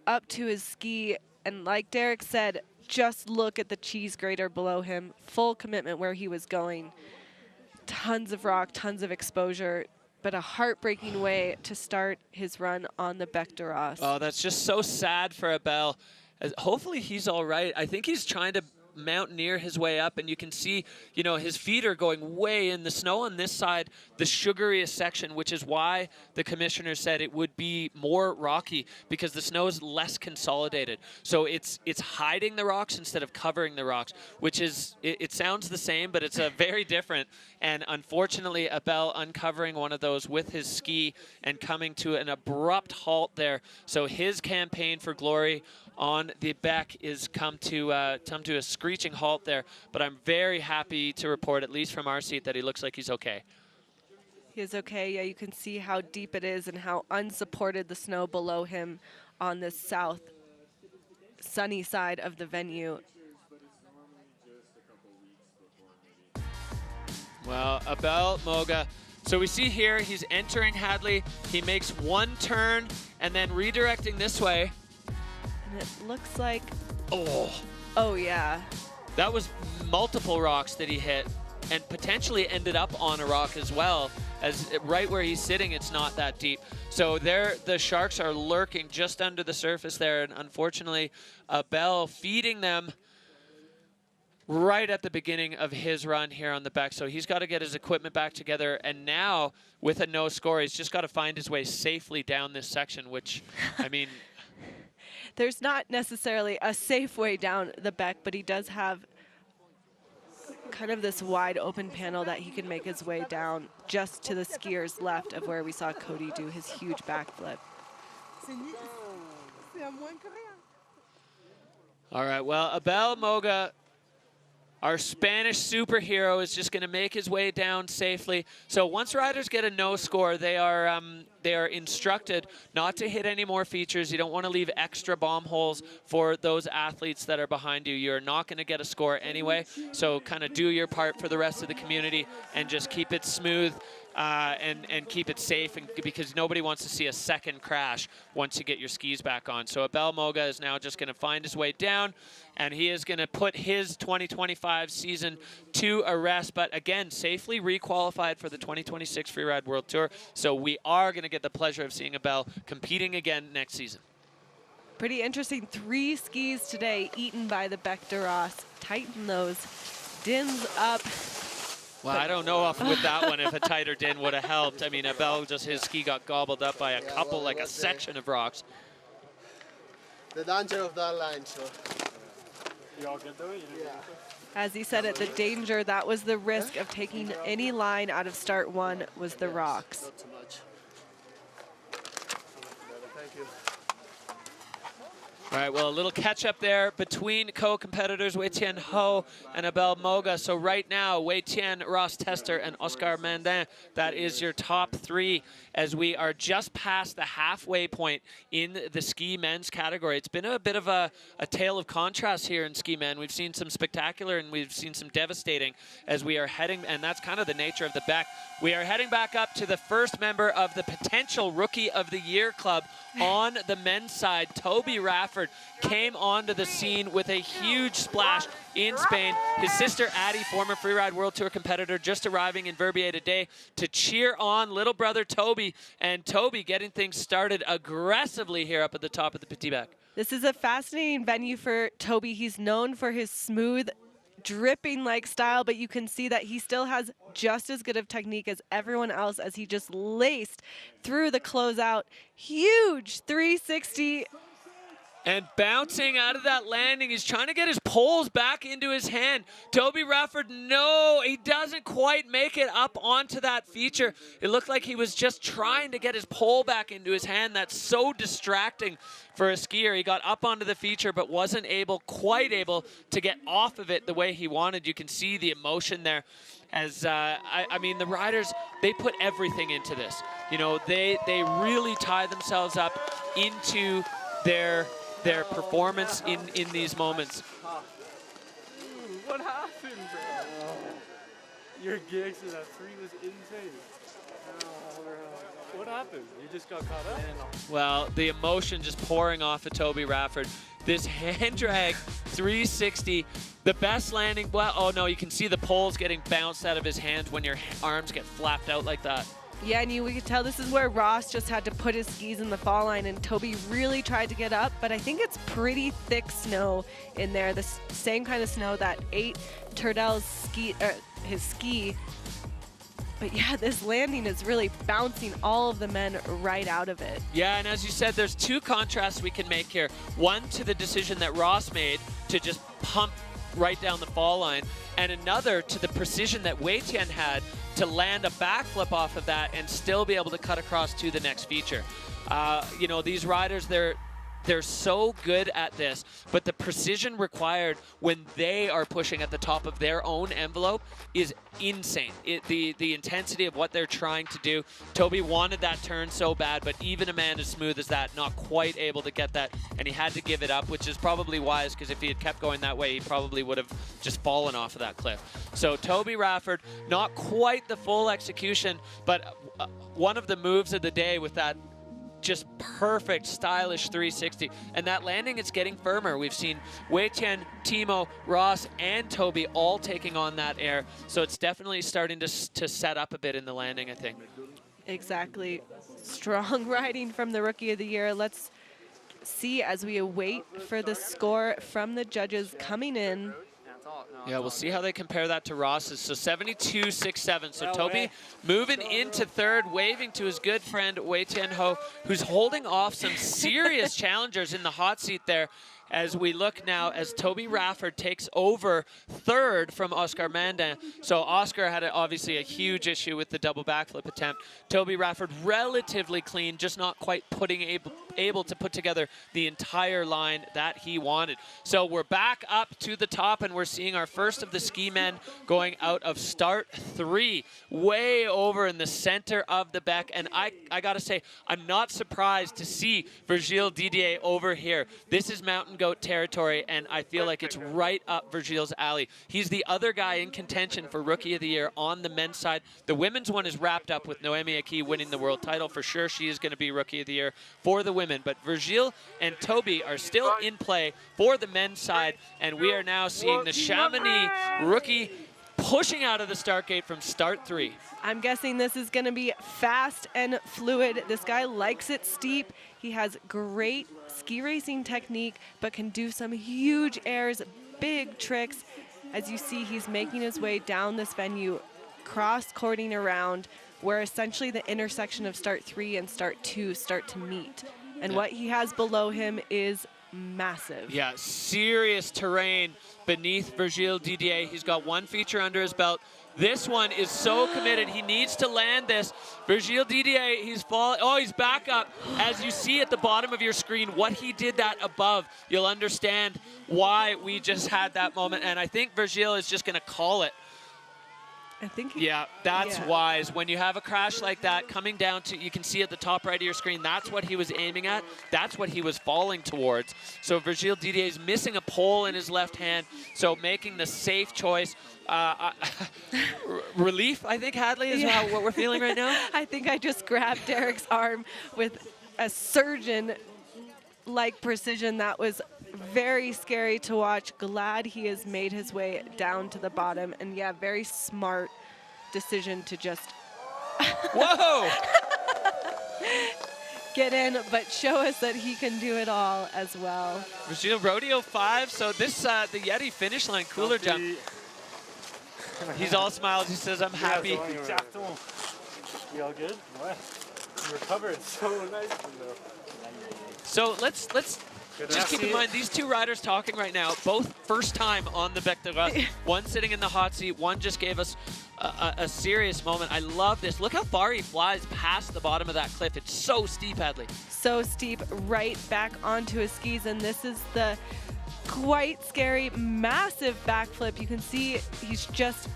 up to his ski, and like Derek said, just look at the cheese grater below him. Full commitment where he was going. Tons of rock, tons of exposure. but a heartbreaking way to start his run on the Bec de Ross. Oh, that's just so sad for Abel. Hopefully he's all right. I think he's trying to mountaineer his way up, and you can see, you know, his feet are going way in the snow on this side, the sugariest section, which is why the commissioner said it would be more rocky, because the snow is less consolidated. So it's hiding the rocks instead of covering the rocks, which is, it sounds the same, but it's very different. And unfortunately, Abel uncovering one of those with his ski and coming to an abrupt halt there. So his campaign for glory on the Bec is come to a screeching halt there, but I'm very happy to report, at least from our seat, that he looks like he's okay. He is okay. Yeah, you can see how deep it is and how unsupported the snow below him on the south sunny side of the venue. Well, Abel Moga. So we see here he's entering Hadley. He makes one turn and then redirecting this way. And it looks like, oh yeah. That was multiple rocks that he hit, and potentially ended up on a rock as well, as right where he's sitting, it's not that deep. So there, the sharks are lurking just under the surface there, and unfortunately, Abel feeding them right at the beginning of his run here on the Bec. So he's got to get his equipment back together, and now with a no score, he's just got to find his way safely down this section, which, I mean... There's not necessarily a safe way down the Bec, but he does have kind of this wide open panel that he can make his way down just to the skiers left of where we saw Cody do his huge backflip. All right, well, Abel Moga, our Spanish superhero, is just going to make his way down safely. So once riders get a no score, they are instructed not to hit any more features. You don't want to leave extra bomb holes for those athletes that are behind you. You're not going to get a score anyway. So kind of do your part for the rest of the community and just keep it smooth. And keep it safe, and because nobody wants to see a second crash once you get your skis back on. So Abel Moga is now just going to find his way down, and he is going to put his 2025 season to a rest, but again, safely requalified for the 2026 Freeride World Tour. So we are going to get the pleasure of seeing Abel competing again next season. Pretty interesting. 3 skis today eaten by the Bec de Ross. Tighten those dins up. Well, I don't know if with that one if a tighter din would have helped. I mean, Abel, just his ski got gobbled up by a couple, like a section of rocks. The danger of that line, so. You all good though? Yeah. As he said it, the danger, that was the risk of taking any line out of start 1 was the rocks. Not too much. Thank you. All right, well, a little catch-up there between co-competitors Wei Tian Ho and Abel Moga. So right now, Wei Tian, Ross Tester, and Oscar Mandin, that is your top 3 as we are just past the halfway point in the ski men's category. It's been a bit of a tale of contrast here in ski men. We've seen some spectacular and we've seen some devastating as we are heading, and that's kind of the nature of the Bec. We are heading back up to the first member of the potential Rookie of the Year club on the men's side. Toby Rafford came onto the scene with a huge splash in Spain. His sister Addie, former Freeride World Tour competitor, just arriving in Verbier today to cheer on little brother Toby, and Toby getting things started aggressively here up at the top of the Petit Bec. This is a fascinating venue for Toby. He's known for his smooth, dripping-like style, but you can see that he still has just as good of technique as everyone else as he just laced through the closeout. Huge 360. And bouncing out of that landing, he's trying to get his poles back into his hand. Toby Rafford, no, he doesn't quite make it up onto that feature. It looked like he was just trying to get his pole back into his hand. That's so distracting for a skier. He got up onto the feature, but wasn't quite able to get off of it the way he wanted. You can see the emotion there. As I mean, the riders, they put everything into this. You know, they really tie themselves up into their performance in these moments. What happened, bro? Your gigs in that 3 was insane. What happened? You just got caught up? Well, the emotion just pouring off of Toby Rafford. This hand drag 360, the best landing. Well, oh no, you can see the poles getting bounced out of his hands when your arms get flapped out like that. Yeah, and we could tell this is where Ross just had to put his skis in the fall line, and Toby really tried to get up, but I think it's pretty thick snow in there, the same kind of snow that ate Turdel's his ski. But yeah, this landing is really bouncing all of the men right out of it. Yeah, and as you said, there's two contrasts we can make here. One to the decision that Ross made to just pump right down the fall line, and another to the precision that YETI had to land a backflip off of that and still be able to cut across to the next feature. You know, these riders, they're so good at this, but the precision required when they are pushing at the top of their own envelope is insane. The intensity of what they're trying to do. Toby wanted that turn so bad, but even a man as smooth as that, not quite able to get that, and he had to give it up, which is probably wise, because if he had kept going that way, he probably would have just fallen off of that cliff. So Toby Rafford, not quite the full execution, but one of the moves of the day with that just perfect, stylish 360. And that landing, it's getting firmer. We've seen Wei-Tian, Timo, Ross, and Toby all taking on that air. So it's definitely starting to set up a bit in the landing, I think. Exactly. Strong riding from the Rookie of the Year. Let's see as we await for the score from the judges coming in. Yeah, we'll see how they compare that to Ross's. So 72.67. So Toby moving into third, waving to his good friend Wei Tian Ho, who's holding off some serious challengers in the hot seat there. As we look now, as Toby Rafford takes over third from Oscar Mandin. So Oscar had obviously a huge issue with the double backflip attempt. Toby Rafford relatively clean, just not quite able to put together the entire line that he wanted. So we're back up to the top, and we're seeing our first of the ski men going out of start 3, way over in the center of the Beck. And I gotta say, I'm not surprised to see Virgile Didier over here. This is mountain goat territory, and I feel like it's right up Virgile's alley. He's the other guy in contention for Rookie of the Year on the men's side. The women's one is wrapped up with Noemi Aki winning the world title. For sure, she is going to be Rookie of the Year for the women, but Virgile and Toby are still in play for the men's side, and we are now seeing the Chamonix rookie pushing out of the start gate from start 3. I'm guessing this is going to be fast and fluid. This guy likes it steep. He has great ski racing technique, but can do some huge airs, big tricks. As you see, he's making his way down this venue, cross-cording around, where essentially the intersection of start 3 and start 2 start to meet. And what he has below him is massive. Yeah, serious terrain beneath Virgile Didier. He's got one feature under his belt. This one is so committed. He needs to land this. Virgile Didier, he's falling. Oh, he's back up. As you see at the bottom of your screen, what he did that above, you'll understand why we just had that moment. And I think Virgile is just going to call it. I think that's wise. When you have a crash like that coming down to, you can see at the top right of your screen, that's what he was aiming at. That's what he was falling towards. So Virgile Didier is missing a pole in his left hand, so making the safe choice. Relief, I think, Hadley, is what we're feeling right now. I think I just grabbed Derek's arm with a surgeon-like precision. That was very scary to watch. Glad he has made his way down to the bottom. And yeah, very smart decision to just whoa, get in, but show us that he can do it all as well. Virgile, Rodeo 5. So this, the YETI finish line cooler jump. He's all smiles. He says, I'm happy. You all good? You recovered so nicely, though. So let's just keep in mind, these two riders talking right now, both first time on the Bec de Rust. One sitting in the hot seat, one just gave us a serious moment. I love this. Look how far he flies past the bottom of that cliff. It's so steep, Hadley. So steep, right back onto his skis, and this is the quite scary, massive backflip. You can see he's just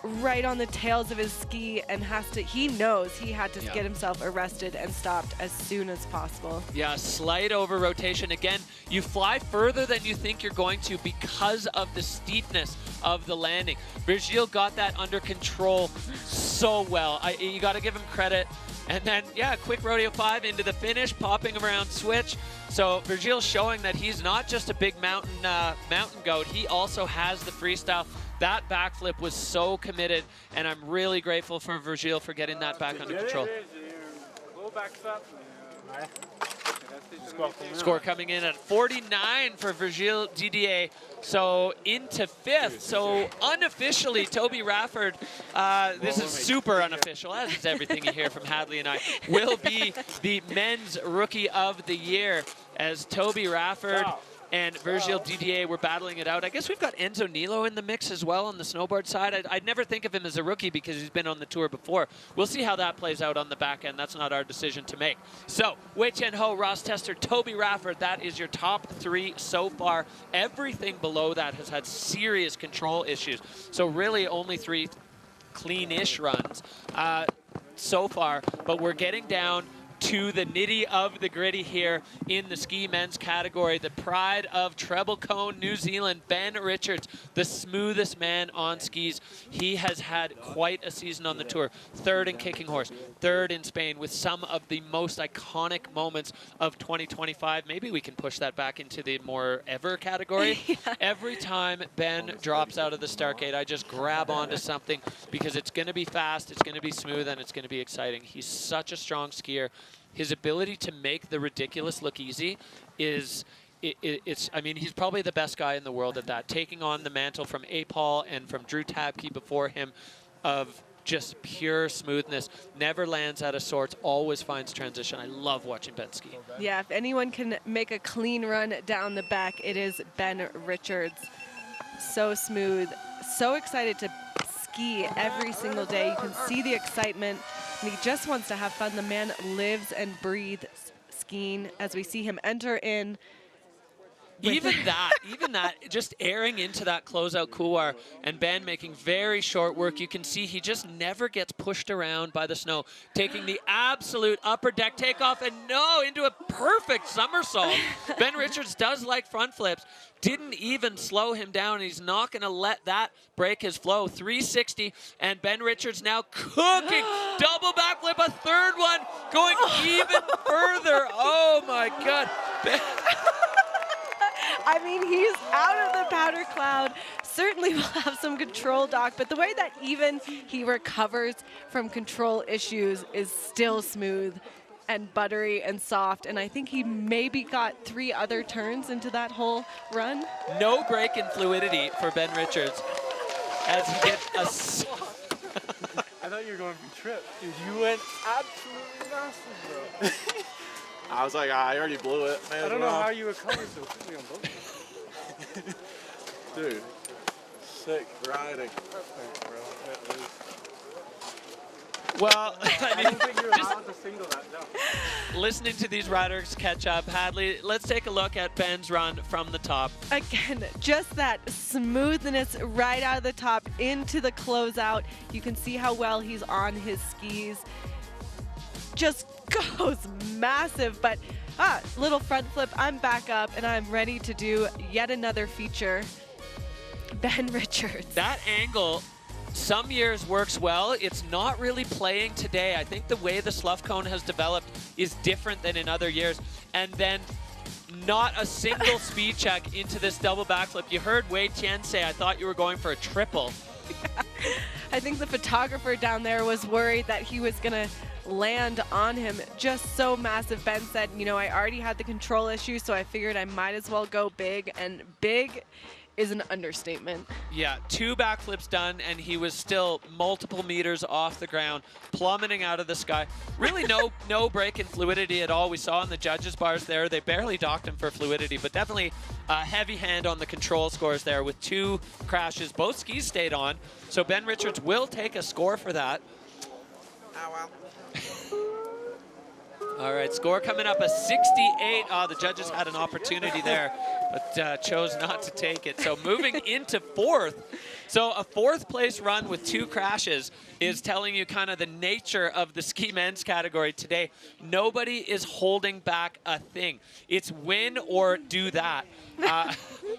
right on the tails of his ski and he knows he had to get himself arrested and stopped as soon as possible. Yeah, slight over rotation. Again, you fly further than you think you're going to because of the steepness of the landing. Virgile got that under control so well. You got to give him credit. And then, yeah, quick Rodeo 5 into the finish, popping around switch. So Virgile showing that he's not just a big mountain goat. He also has the freestyle. That backflip was so committed, and I'm really grateful for Virgil for getting that back under control. Score coming in at 49 for Virgil Didier. So into 5th. So unofficially, Toby Rafford, this is super unofficial, as is everything you hear from Hadley and I, will be the men's rookie of the year, as Toby Rafford and Virgil Didier were battling it out. I guess we've got Enzo Nilo in the mix as well on the snowboard side. I'd never think of him as a rookie because he's been on the tour before. We'll see how that plays out on the back end. That's not our decision to make. So, Wei Chen Ho, Ross Tester, Toby Rafford, that is your top 3 so far. Everything below that has had serious control issues. So really only 3 clean-ish runs so far, but we're getting down to the nitty of the gritty here in the ski men's category. The pride of Treble Cone, New Zealand, Ben Richards, the smoothest man on skis. He has had quite a season on the tour. 3rd in Kicking Horse, 3rd in Spain, with some of the most iconic moments of 2025. Maybe we can push that back into the more ever category. Every time Ben drops out of the start gate, I just grab onto something because it's going to be fast, it's going to be smooth, and it's going to be exciting. He's such a strong skier. His ability to make the ridiculous look easy is, I mean, he's probably the best guy in the world at that, taking on the mantle from Paul and from Drew Tabke before him of just pure smoothness, never lands out of sorts, always finds transition. I love watching Ben ski. Yeah, if anyone can make a clean run down the back, it is Ben Richards. So smooth, so excited to ski every single day. You can see the excitement. And he just wants to have fun. The man lives and breathes skiing, as we see him enter in. Even that, just airing into that closeout couloir and Ben making very short work. You can see he just never gets pushed around by the snow, taking the absolute upper deck takeoff and into a perfect somersault. Ben Richards does like front flips. Didn't even slow him down. He's not going to let that break his flow. 360, and Ben Richards now cooking. Double backflip, a 3rd one, going even further. Oh my God. I mean, he's out of the powder cloud. Certainly will have some control, Doc, but the way that even he recovers from control issues is still smooth and buttery and soft, and I think he maybe got 3 other turns into that whole run. No break in fluidity for Ben Richards as he gets a... I thought you were going for trip. Dude, you went absolutely massive, bro. I was like, I already blew it. I don't know how you recovered so quickly on both. Dude, sick riding. Well, I mean, don't think you're allowed to single that down. Listening to these riders catch up, Hadley, let's take a look at Ben's run from the top. Again, just that smoothness right out of the top into the closeout. You can see how well he's on his skis. Just goes massive, but little front flip. I'm back up and I'm ready to do yet another feature. Ben Richards. That angle some years works well. It's not really playing today. I think the way the slough cone has developed is different than in other years. And then not a single speed check into this double backflip. You heard Wei Tian say, I thought you were going for a triple. I think the photographer down there was worried that he was going to land on him. Just so massive. Ben said, you know, I already had the control issue, so I figured I might as well go big, and big is an understatement. Yeah, 2 backflips done, and he was still multiple meters off the ground, plummeting out of the sky. Really no break in fluidity at all. We saw in the judges' bars there, they barely docked him for fluidity, but definitely a heavy hand on the control scores there with 2 crashes. Both skis stayed on, so Ben Richards will take a score for that. Oh, well. All right, score coming up, a 68. Oh, the judges had an opportunity there, but chose not to take it. So moving into 4th. So a 4th place run with 2 crashes is telling you kind of the nature of the ski men's category today. Nobody is holding back a thing. It's win or do that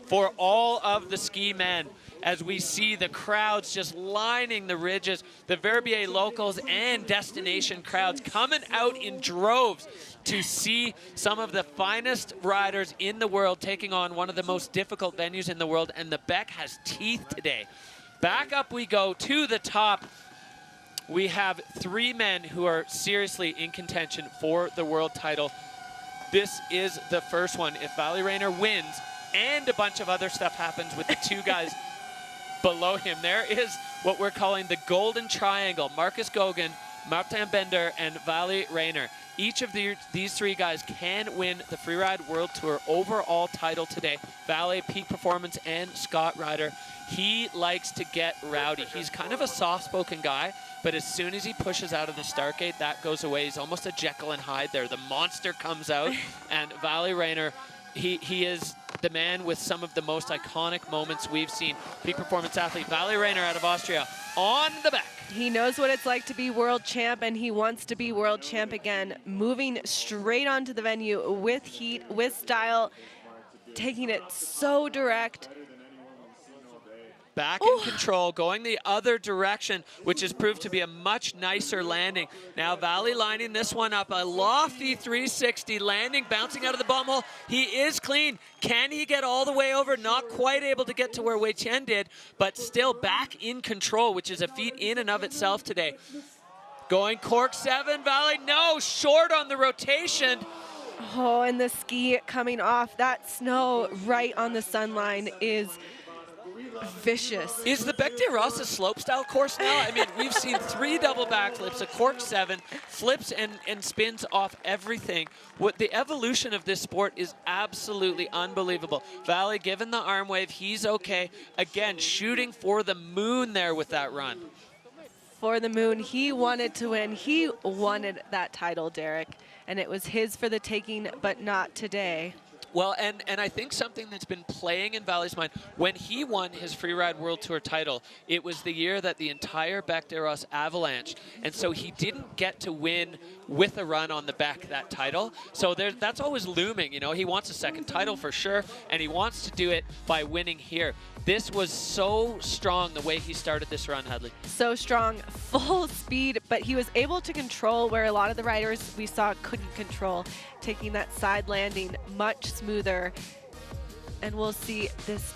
for all of the ski men, as we see the crowds just lining the ridges, the Verbier locals and destination crowds coming out in droves to see some of the finest riders in the world taking on one of the most difficult venues in the world, and the Beck has teeth today. Back up we go to the top. We have 3 men who are seriously in contention for the world title. This is the first one. If Vali Rayner wins and a bunch of other stuff happens with the 2 guys below him, there is what we're calling the golden triangle. Marcus Goguen, Martin Bender, and Vali Rayner. Each of these 3 guys can win the Freeride World Tour overall title today. Vali, Peak Performance, and Scott Ryder. He likes to get rowdy. He's kind of a soft-spoken guy, but as soon as he pushes out of the start gate, that goes away. He's almost a Jekyll and Hyde there. The monster comes out, and Vali Rayner, he is the man with some of the most iconic moments we've seen. Peak Performance athlete Vali Rayner out of Austria on the back. He knows what it's like to be world champ, and he wants to be world champ again. Moving straight onto the venue with heat, with style, taking it so direct. Back in control, going the other direction, which has proved to be a much nicer landing. Now Vali lining this one up, a lofty 360 landing, bouncing out of the bum hole. He is clean. Can he get all the way over? Not quite able to get to where Wei Tian did, but still back in control, which is a feat in and of itself today. Going cork 7, Vali, no, short on the rotation. Oh, and the ski coming off. That snow right on the sun line is vicious. Is the Bec des Roses a slopestyle course now? I mean, we've seen 3 double backflips, a cork 7, flips and spins off everything. What the evolution of this sport is absolutely unbelievable. Vali, given the arm wave, he's okay. Again, shooting for the moon there with that run. For the moon, he wanted to win. He wanted that title, Derek, and it was his for the taking, but not today. Well, and I think something that's been playing in Vali's mind, when he won his Freeride World Tour title, it was the year that the entire Bec des Roses avalanched, and so he didn't get to win with a run on the Bec that title. So that's always looming, you know. He wants a second title for sure, and he wants to do it by winning here. This was so strong the way he started this run, Hadley. So strong, full speed, but he was able to control where a lot of the riders we saw couldn't control, taking that side landing much smoother. And we'll see this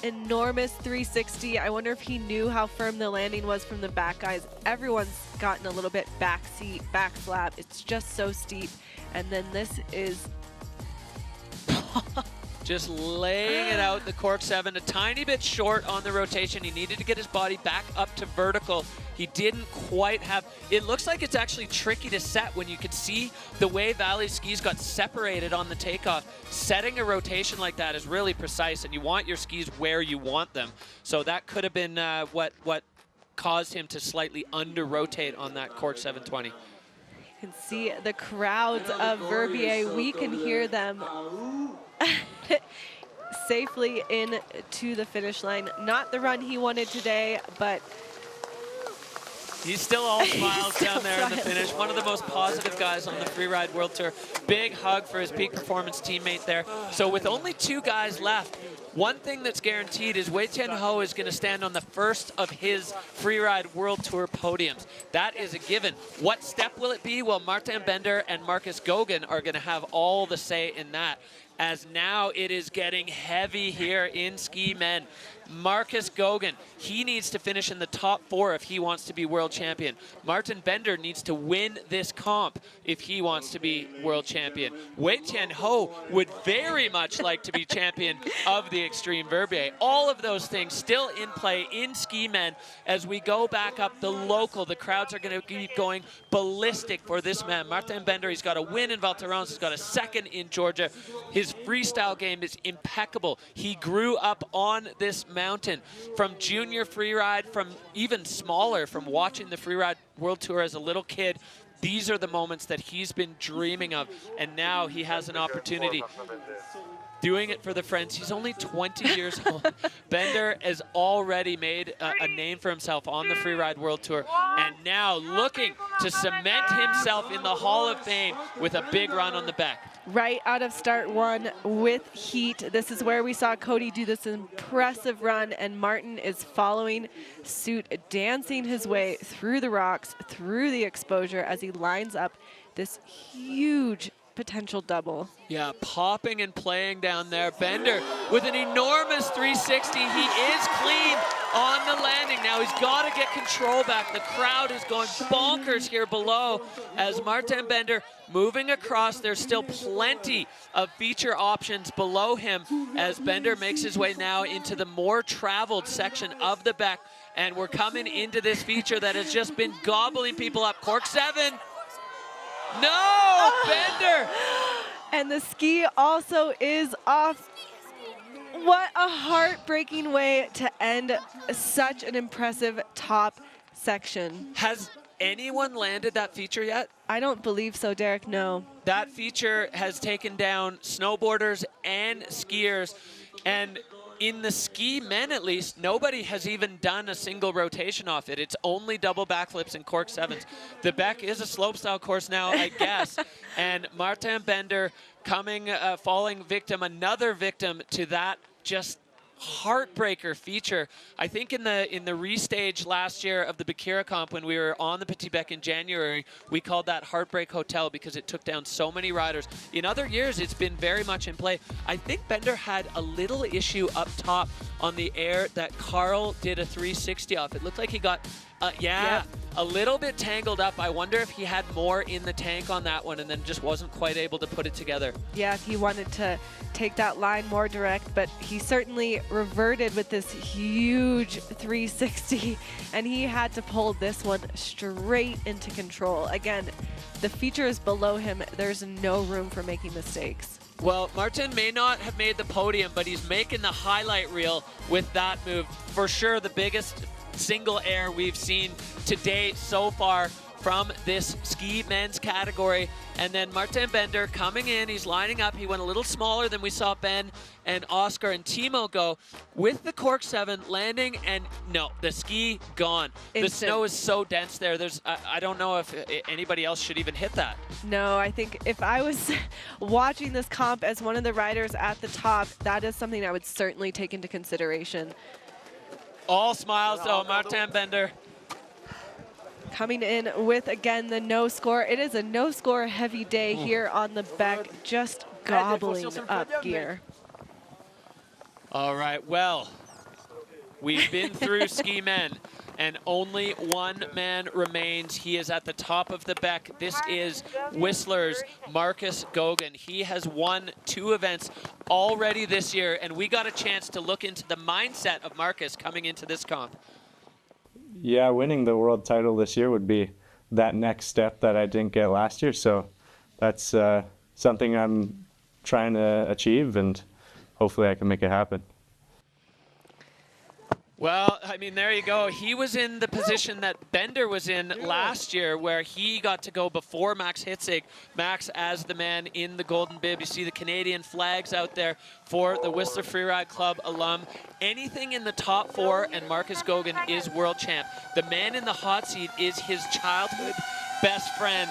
enormous 360. I wonder if he knew how firm the landing was from the back guys. Everyone's gotten a little bit backseat, back flap. It's just so steep. And then this is just laying it out, the cork 7, a tiny bit short on the rotation. He needed to get his body back up to vertical. He didn't quite have, it looks like it's actually tricky to set when you could see the way Vali's skis got separated on the takeoff. Setting a rotation like that is really precise, and you want your skis where you want them. So that could have been what caused him to slightly under-rotate on that cork 720. You can see the crowds of Verbier. We can hear them safely into the finish line. Not the run he wanted today, but he's still all smiles down there in the finish. One of the most positive guys on the Freeride World Tour. Big hug for his Peak Performance teammate there. So with only 2 guys left, one thing that's guaranteed is Wei Tian Ho is going to stand on the first of his Freeride World Tour podiums. That is a given. What step will it be? Well, Martin Bender and Marcus Goguen are going to have all the say in that, as now it is getting heavy here in ski men. Marcus Goguen, he needs to finish in the top 4 if he wants to be world champion. Martin Bender needs to win this comp if he wants to be world champion. Wei Tian Ho would very much like to be champion of the Xtreme Verbier. All of those things still in play in ski men as we go back up the local. The crowds are going to keep going ballistic for this man. Martin Bender, he's got a win in Val Thorens, he's got a 2nd in Georgia. His freestyle game is impeccable. He grew up on this mountain from junior freeride, from even smaller, from watching the Freeride World Tour as a little kid. These are the moments that he's been dreaming of, and now he has an opportunity. Doing it for the friends. He's only 20 years old. Bender has already made a name for himself on the Freeride World Tour, and now looking to cement himself in the Hall of Fame with a big run on the back. Right out of start 1 with heat. This is where we saw Cody do this impressive run, and Martin is following suit, dancing his way through the rocks, through the exposure as he lines up this huge potential double. Yeah, popping and playing down there. Bender with an enormous 360. He is clean on the landing. Now he's got to get control back. The crowd is going bonkers here below as Martin Bender moving across. There's still plenty of feature options below him as Bender makes his way now into the more traveled section of the back. And we're coming into this feature that has just been gobbling people up. Cork 7. No, Bender. And the ski also is off. What a heartbreaking way to end such an impressive top section. Has anyone landed that feature yet? I don't believe so, Derek, no. That feature has taken down snowboarders and skiers. And in the ski men, at least, nobody has even done a single rotation off it. It's only double backflips and cork 7s. The Beck is a slopestyle course now, I guess. And Martin Bender coming, falling victim, another victim to that just heartbreaker feature. I think in the restage last year of the Bakira comp when we were on the Petit Bec in January, we called that Heartbreak Hotel because it took down so many riders. In other years, it's been very much in play. I think Bender had a little issue up top on the air that Carl did a 360 off. It looked like he got, a little bit tangled up. I wonder if he had more in the tank on that one and then just wasn't quite able to put it together. Yeah, if he wanted to take that line more direct, but he certainly reverted with this huge 360, and he had to pull this one straight into control. Again, the feature is below him. There's no room for making mistakes. Well, Martin may not have made the podium, but he's making the highlight reel with that move. For sure, the biggest single air we've seen to date so far from this ski men's category. And then Martin Bender coming in, he's lining up. He went a little smaller than we saw Ben and Oscar and Timo go with the cork 7 landing, and no, the ski gone. The snow is so dense there. I don't know if anybody else should even hit that. No, I think if I was watching this comp as one of the riders at the top, that is something I would certainly take into consideration. All smiles though, Martin Bender. Coming in with, again, the no score. It is a no score heavy day here on the Beck, just gobbling up gear. All right, well, we've been through ski men, and only one man remains. He is at the top of the Beck. This is Whistler's Marcus Gogan. He has won 2 events already this year, and we got a chance to look into the mindset of Marcus coming into this comp. Yeah, winning the world title this year would be that next step that I didn't get last year. So that's something I'm trying to achieve, and hopefully I can make it happen. Well, I mean, there you go. He was in the position that Bender was in last year, where he got to go before Max Hitzig. Max as the man in the golden bib. You see the Canadian flags out there for the Whistler Freeride Club alum. Anything in the top 4, and Marcus Gogan is world champ. The man in the hot seat is his childhood best friend.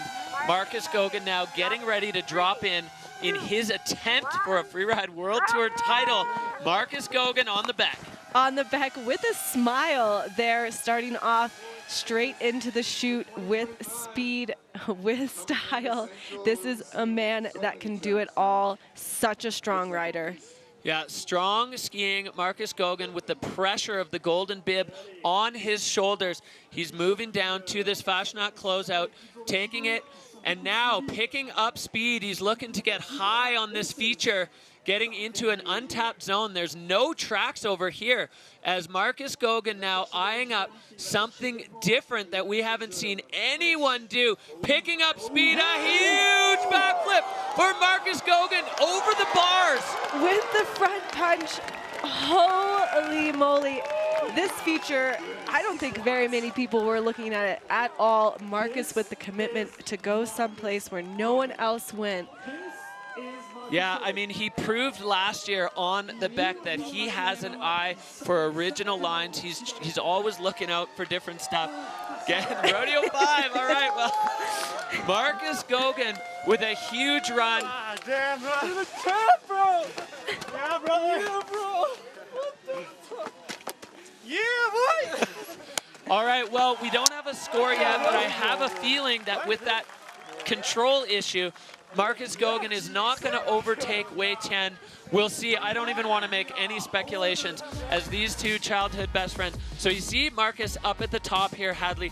Marcus Gogan now getting ready to drop in his attempt for a Freeride World Tour title. Marcus Gogan on the back. On the Beck with a smile there, starting off straight into the chute with speed, with style. This is a man that can do it all. Such a strong rider. Yeah, strong skiing, Marcus Gogan with the pressure of the golden bib on his shoulders. He's moving down to this Fashionat closeout, taking it, and now picking up speed. He's looking to get high on this feature, getting into an untapped zone. There's no tracks over here as Marcus Gogan now eyeing up something different that we haven't seen anyone do. Picking up speed, a huge backflip for Marcus Gogan over the bars. With the front punch, holy moly. This feature, I don't think very many people were looking at it at all. Marcus with the commitment to go someplace where no one else went. Yeah, I mean, he proved last year on the Beck that he has an eye for original lines. He's always looking out for different stuff. Again, Rodeo 5, all right, well, Marcus Gogan with a huge run. Ah, damn, bro. You're the champ, bro. Yeah, bro. Yeah, bro. What the fuck? Yeah, boy. All right, well, we don't have a score yet, but I have a feeling that with that control issue, Marcus Gauguin is not going to overtake Wei Tian. We'll see. I don't even want to make any speculations as these two childhood best friends. So you see Marcus up at the top here, Hadley.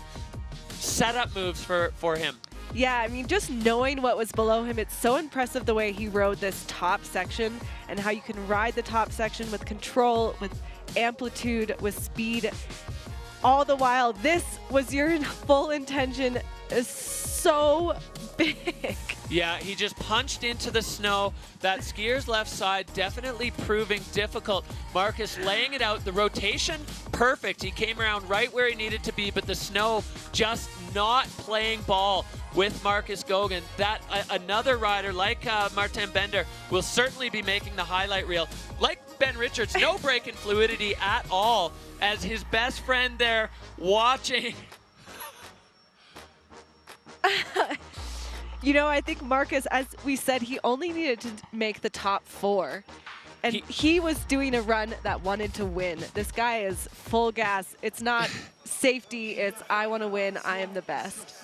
Setup moves for him. Yeah, I mean, just knowing what was below him, it's so impressive the way he rode this top section and how you can ride the top section with control, with amplitude, with speed. All the while, this was your full intention is so big. Yeah, he just punched into the snow. That skier's left side definitely proving difficult. Marcus laying it out. The rotation, perfect. He came around right where he needed to be, but the snow just not playing ball with Marcus Gauguin. That another rider like Martin Bender will certainly be making the highlight reel. Like Ben Richards, no break in fluidity at all as his best friend there watching. You know, I think Marcus, as we said, he only needed to make the top 4. And he was doing a run that wanted to win. This guy is full gas. It's not safety, it's I want to win, I am the best.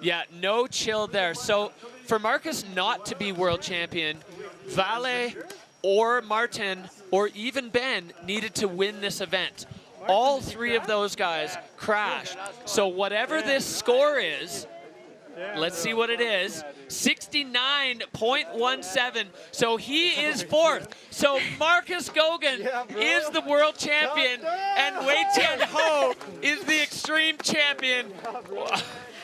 Yeah, no chill there. So for Marcus not to be world champion, Vale or Martin or even Ben needed to win this event. All 3 of those guys crashed. So whatever this score is, let's see what it is. 69.17. So he is 4th. So Marcus Gauguin is the world champion, and Wei Tian Ho is the extreme champion.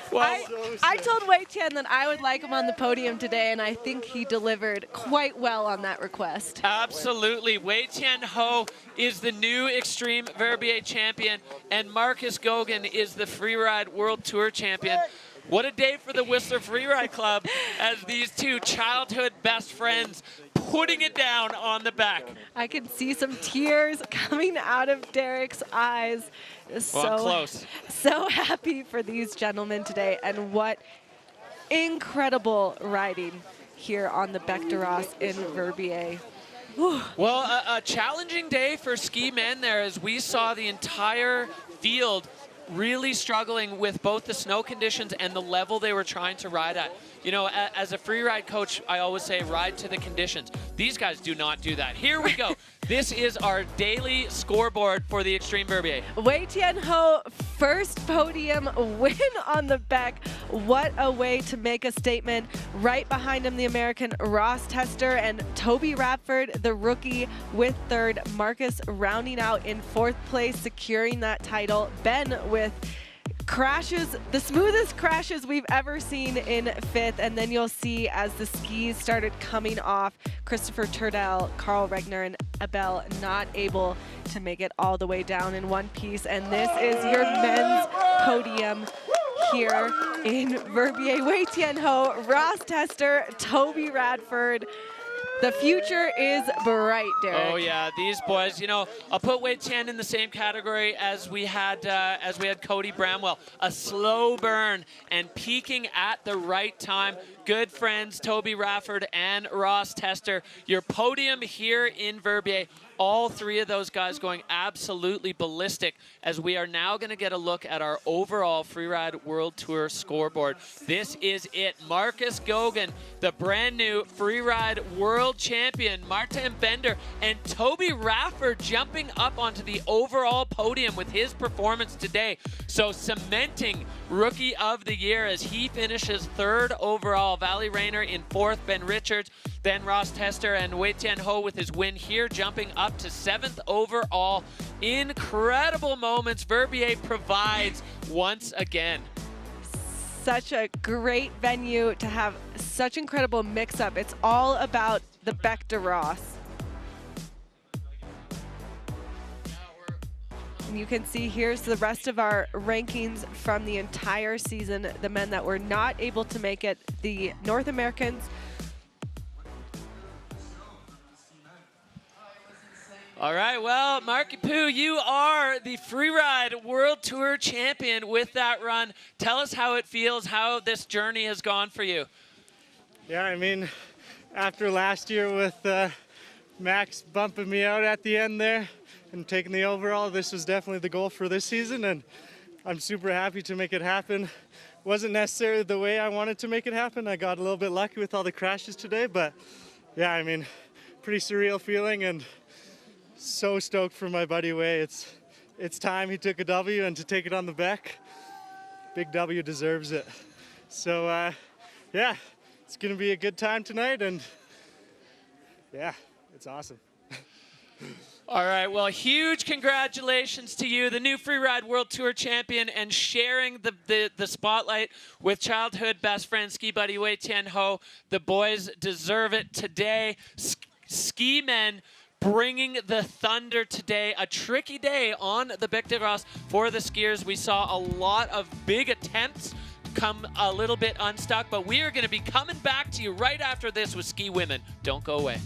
Well, I told Wei Tian that I would like him on the podium today, and I think he delivered quite well on that request. Absolutely. Wei Tian Ho is the new Xtreme Verbier champion, and Marcus Gauguin is the Freeride World Tour champion. What a day for the Whistler Freeride Club as these two childhood best friends putting it down on the back. I can see some tears coming out of Derek's eyes. Well, close. So happy for these gentlemen today, and what incredible riding here on the Bec de Ross in Verbier. Well, a challenging day for ski men there as we saw the entire field really struggling with both the snow conditions and the level they were trying to ride at. You know, as a free ride coach, I always say ride to the conditions. These guys do not do that. Here we go. This is our daily scoreboard for the Xtreme Verbier. Wei Tian Ho, first podium win on the Bec. What a way to make a statement. Right behind him, the American Ross Tester and Toby Radford, the rookie, with 3rd. Marcus rounding out in 4th place, securing that title. Ben with crashes, the smoothest crashes we've ever seen in 5th, and then you'll see as the skis started coming off, Christopher Turdell, Carl Regner, and Abel not able to make it all the way down in one piece, and this is your men's podium here in Verbier. Wei Tian Ho, Ross Tester, Toby Radford. The future is bright, Derek. Oh yeah, these boys. You know, I'll put Wei Tian in the same category as we had Cody Bramwell. A slow burn and peaking at the right time. Good friends, Toby Radford and Ross Tester. Your podium here in Verbier. All 3 of those guys going absolutely ballistic as we are now going to get a look at our overall Freeride World Tour scoreboard. This is it. Marcus Gauguin, the brand new Freeride World Champion, Martin Bender, and Toby Radford jumping up onto the overall podium with his performance today. So cementing Rookie of the Year as he finishes 3rd overall. Valley Rayner in 4th, Ben Richards, then Ross Tester and Wei Tian Ho with his win here, jumping up to 7th overall. Incredible moments Verbier provides once again. Such a great venue to have such incredible mix-up. It's all about the Bec de Ross. And you can see here's the rest of our rankings from the entire season. The men that were not able to make it, the North Americans. All right, well, Marky Poo, you are the Freeride World Tour champion with that run. Tell us how it feels, how this journey has gone for you. Yeah, I mean, after last year with Max bumping me out at the end there and taking the overall, this was definitely the goal for this season, and I'm super happy to make it happen wasn't necessarily the way I wanted to make it happen. I got a little bit lucky with all the crashes today, but yeah, I mean, pretty surreal feeling and so stoked for my buddy Way. It's time he took a W, and to take it on the back, big W deserves it. So yeah, it's gonna be a good time tonight, and yeah, it's awesome. All right, well, huge congratulations to you, the new Freeride World Tour champion, and sharing the spotlight with childhood best friend, ski buddy Wei Tian Ho. The boys deserve it today. Ski men bringing the thunder today. A tricky day on the Bec de Ross for the skiers. We saw a lot of big attempts come a little bit unstuck, but we are going to be coming back to you right after this with ski women. Don't go away.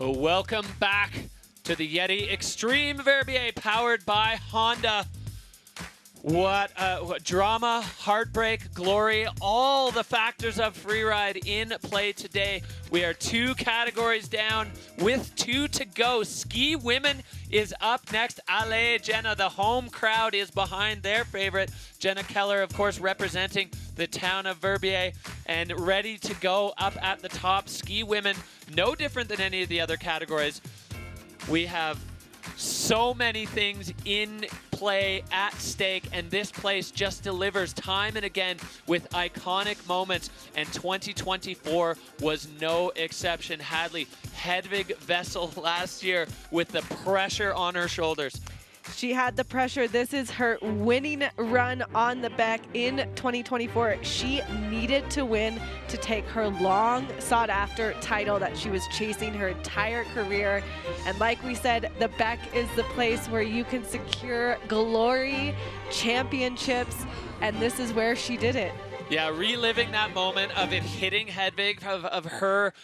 Welcome back to the YETI Xtreme Verbier, powered by Honda. What drama, heartbreak, glory, all the factors of freeride in play today. We are 2 categories down with 2 to go. Ski women is up next. Allez, Jenna, the home crowd is behind their favorite. Jenna Keller, of course, representing the town of Verbier and ready to go up at the top. Ski women, no different than any of the other categories. We have so many things in play, at stake, and this place just delivers time and again with iconic moments, and 2024 was no exception. Hadley, Hedvig Vessel last year with the pressure on her shoulders. She had the pressure. This is her winning run on the back in 2024. She needed to win to take her long sought after title that she was chasing her entire career. And like we said, the back is the place where you can secure glory, championships, and this is where she did it. Yeah, reliving that moment of it hitting Hedvig, of her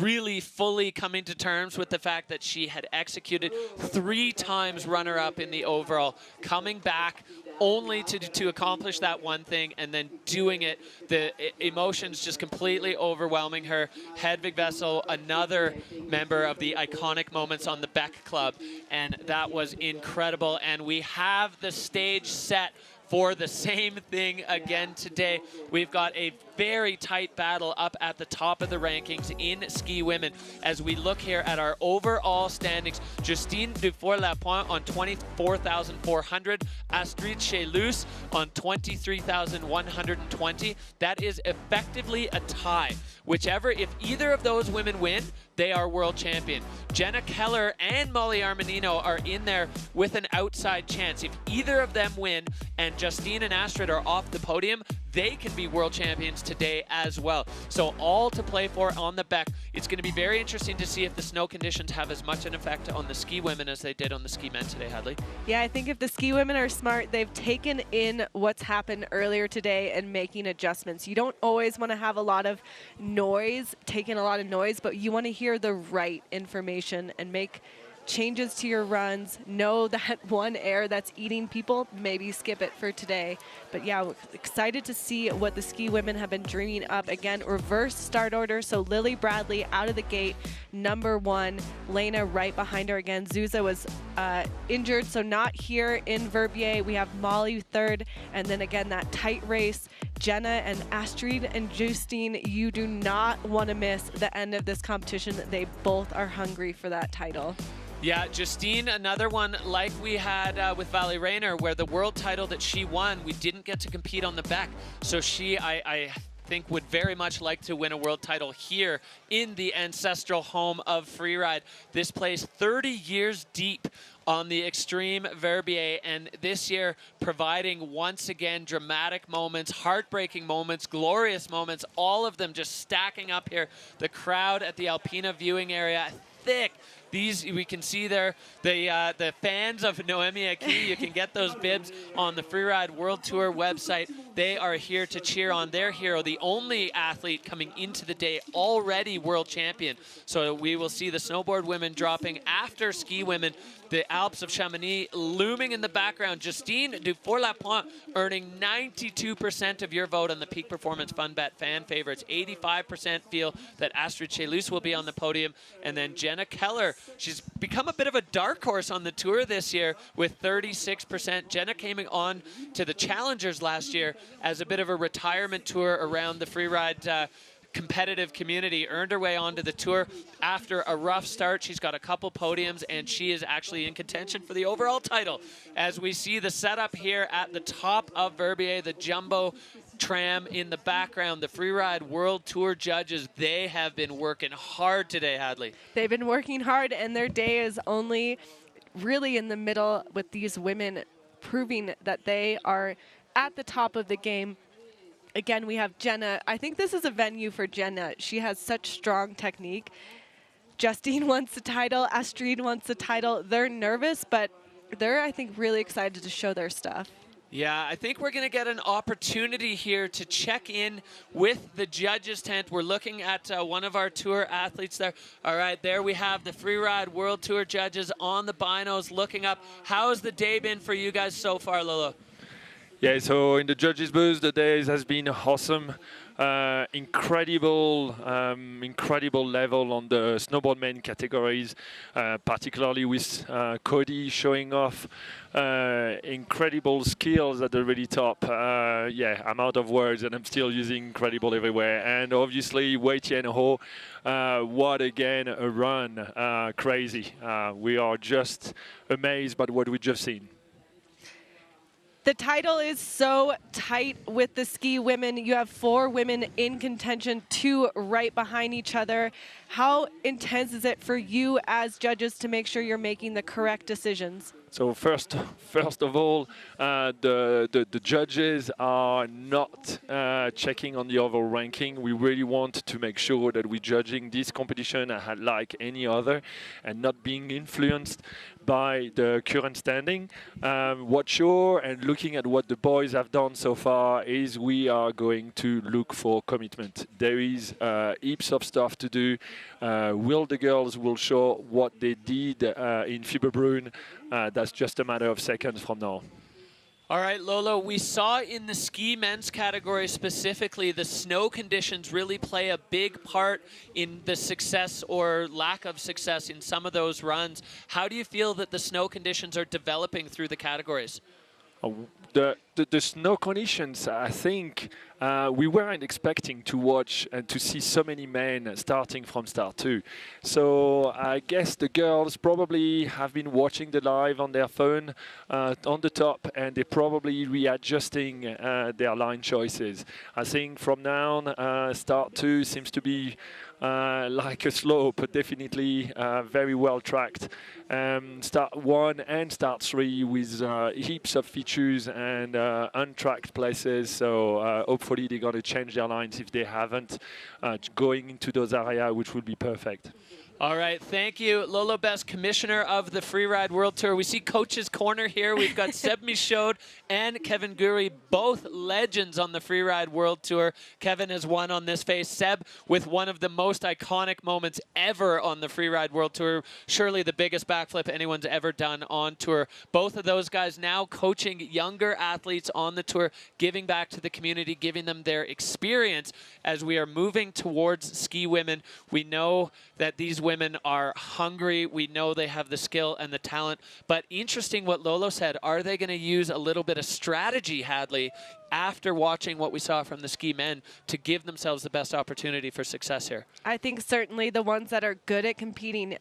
really fully coming to terms with the fact that she had executed 3 times runner-up in the overall, coming back only to accomplish that one thing and then doing it. The emotions just completely overwhelming her. Hedvig Vessel, another member of the iconic moments on the Beck Club, and that was incredible. And we have the stage set for the same thing again today. We've got a very tight battle up at the top of the rankings in ski women as we look here at our overall standings. Justine Dufour-Lapointe on 24,400, Astrid Chelus on 23,120. That is effectively a tie. Whichever, if either of those women win, they are world champion. Jenna Keller and Molly Armanino are in there with an outside chance. If either of them win and Justine and Astrid are off the podium, they can be world champions today as well. So all to play for on the Beck. It's going to be very interesting to see if the snow conditions have as much an effect on the ski women as they did on the ski men today, Hadley. Yeah, I think if the ski women are smart, they've taken in what's happened earlier today and making adjustments. You don't always want to have a lot of noise, take in a lot of noise, but you want to hear the right information and make changes to your runs. Know that one air that's eating people, maybe skip it for today. But yeah, we're excited to see what the ski women have been dreaming up. Again, reverse start order. So Lily Bradley out of the gate, #1. Lena right behind her again. Zuza was injured, so not here in Verbier. We have Molly third, and then again that tight race. Jenna and Astrid and Justine, you do not want to miss the end of this competition. They both are hungry for that title. Yeah, Justine, another one like we had with Valley Rayner, where the world title that she won, we didn't get to compete on the back. So she, I think, would very much like to win a world title here in the ancestral home of freeride. This place 30 years deep on the Xtreme Verbier, and this year providing once again dramatic moments, heartbreaking moments, glorious moments, all of them just stacking up here. The crowd at the Alpina viewing area, thick. These, we can see there, the fans of Noemi Aki. You can get those bibs on the Freeride World Tour website. They are here to cheer on their hero, the only athlete coming into the day already world champion. So we will see the snowboard women dropping after ski women. The Alps of Chamonix looming in the background. Justine Dufour-Lapointe earning 92% of your vote on the Peak Performance Fun Bet fan favorites. 85% feel that Astrid Chelus will be on the podium. And then Jenna Keller, she's become a bit of a dark horse on the tour this year with 36%. Jenna came on to the Challengers last year as a bit of a retirement tour around the freeride competitive community, earned her way onto the tour after a rough start. She's got a couple podiums, and she is actually in contention for the overall title. As we see the setup here at the top of Verbier, the jumbo tram in the background, the Freeride World Tour judges, they have been working hard today, Hadley. They've been working hard, and their day is only really in the middle with these women proving that they are at the top of the game. Again, we have Jenna. I think this is a venue for Jenna. She has such strong technique. Justine wants the title. Astrid wants the title. They're nervous, but they're, I think, really excited to show their stuff. Yeah, I think we're going to get an opportunity here to check in with the judges' tent. We're looking at one of our tour athletes there. All right, there we have the Freeride World Tour judges on the binos looking up. How has the day been for you guys so far, Lolo? Yeah, so in the judges' booth, the day has been awesome. Incredible level on the snowboard main categories, particularly with Cody showing off incredible skills at the really top. Yeah, I'm out of words and I'm still using incredible everywhere. And obviously, YETI and Ho, what again a run, crazy. We are just amazed by what we've just seen. The title is so tight with the ski women. You have 4 women in contention, 2 right behind each other. How intense is it for you as judges to make sure you're making the correct decisions? So first of all, the judges are not checking on the overall ranking. We really want to make sure that we're judging this competition like any other and not being influenced by the current standing. What's sure, and looking at what the boys have done so far, is we are going to look for commitment. There is heaps of stuff to do. The girls will show what they did in Fieberbrunn. That's just a matter of seconds from now. All right, Lolo, we saw in the ski men's category specifically, the snow conditions really play a big part in the success or lack of success in some of those runs. How do you feel that the snow conditions are developing through the categories? The snow conditions, I think we weren't expecting to watch and to see so many men starting from start 2. So I guess the girls probably have been watching the live on their phone on the top, and they're probably readjusting their line choices. I think from now on, start 2 seems to be like a slope, but definitely very well tracked. Start 1 and start 3 with heaps of features and untracked places. So hopefully they're going to change their lines if they haven't, going into those areas, which would be perfect. All right, thank you, Lolo Best, commissioner of the Freeride World Tour. We see Coach's Corner here. We've got Seb Michaud and Kevin Guri, both legends on the Freeride World Tour. Kevin has won on this face. Seb with one of the most iconic moments ever on the Freeride World Tour. Surely the biggest backflip anyone's ever done on tour. Both of those guys now coaching younger athletes on the tour, giving back to the community, giving them their experience as we are moving towards ski women. We know that these women are hungry. We know they have the skill and the talent. But interesting what Lolo said. Are they going to use a little bit of strategy, Hadley, after watching what we saw from the ski men to give themselves the best opportunity for success here? I think certainly the ones that are good at competing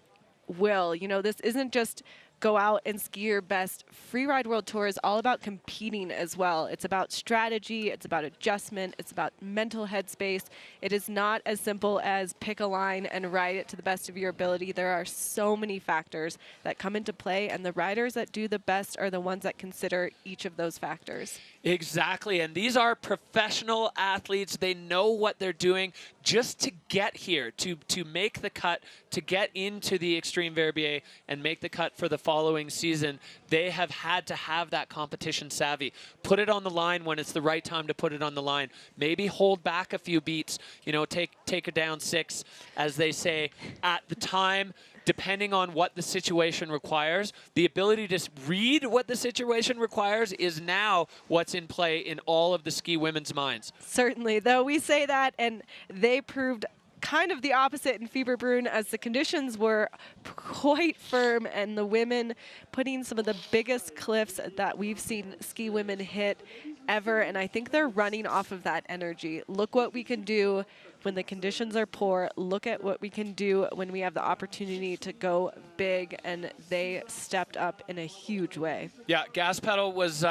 will. You know, this isn't just go out and ski your best. Freeride World Tour is all about competing as well. It's about strategy, it's about adjustment, it's about mental headspace. It is not as simple as pick a line and ride it to the best of your ability. There are so many factors that come into play, and the riders that do the best are the ones that consider each of those factors. Exactly, and these are professional athletes. They know what they're doing just to get here, to make the cut, to get into the Xtreme Verbier and make the cut for the following season. They have had to have that competition savvy. Put it on the line when it's the right time to put it on the line. Maybe hold back a few beats, you know, take it down 6, as they say, at the time. Depending on what the situation requires, the ability to read what the situation requires is now what's in play in all of the ski women's minds. Certainly, though we say that, and they proved kind of the opposite in Fieberbrunn, as the conditions were quite firm and the women putting some of the biggest cliffs that we've seen ski women hit ever, and I think they're running off of that energy. Look what we can do when the conditions are poor. Look at what we can do when we have the opportunity to go big, and they stepped up in a huge way. Yeah, gas pedal was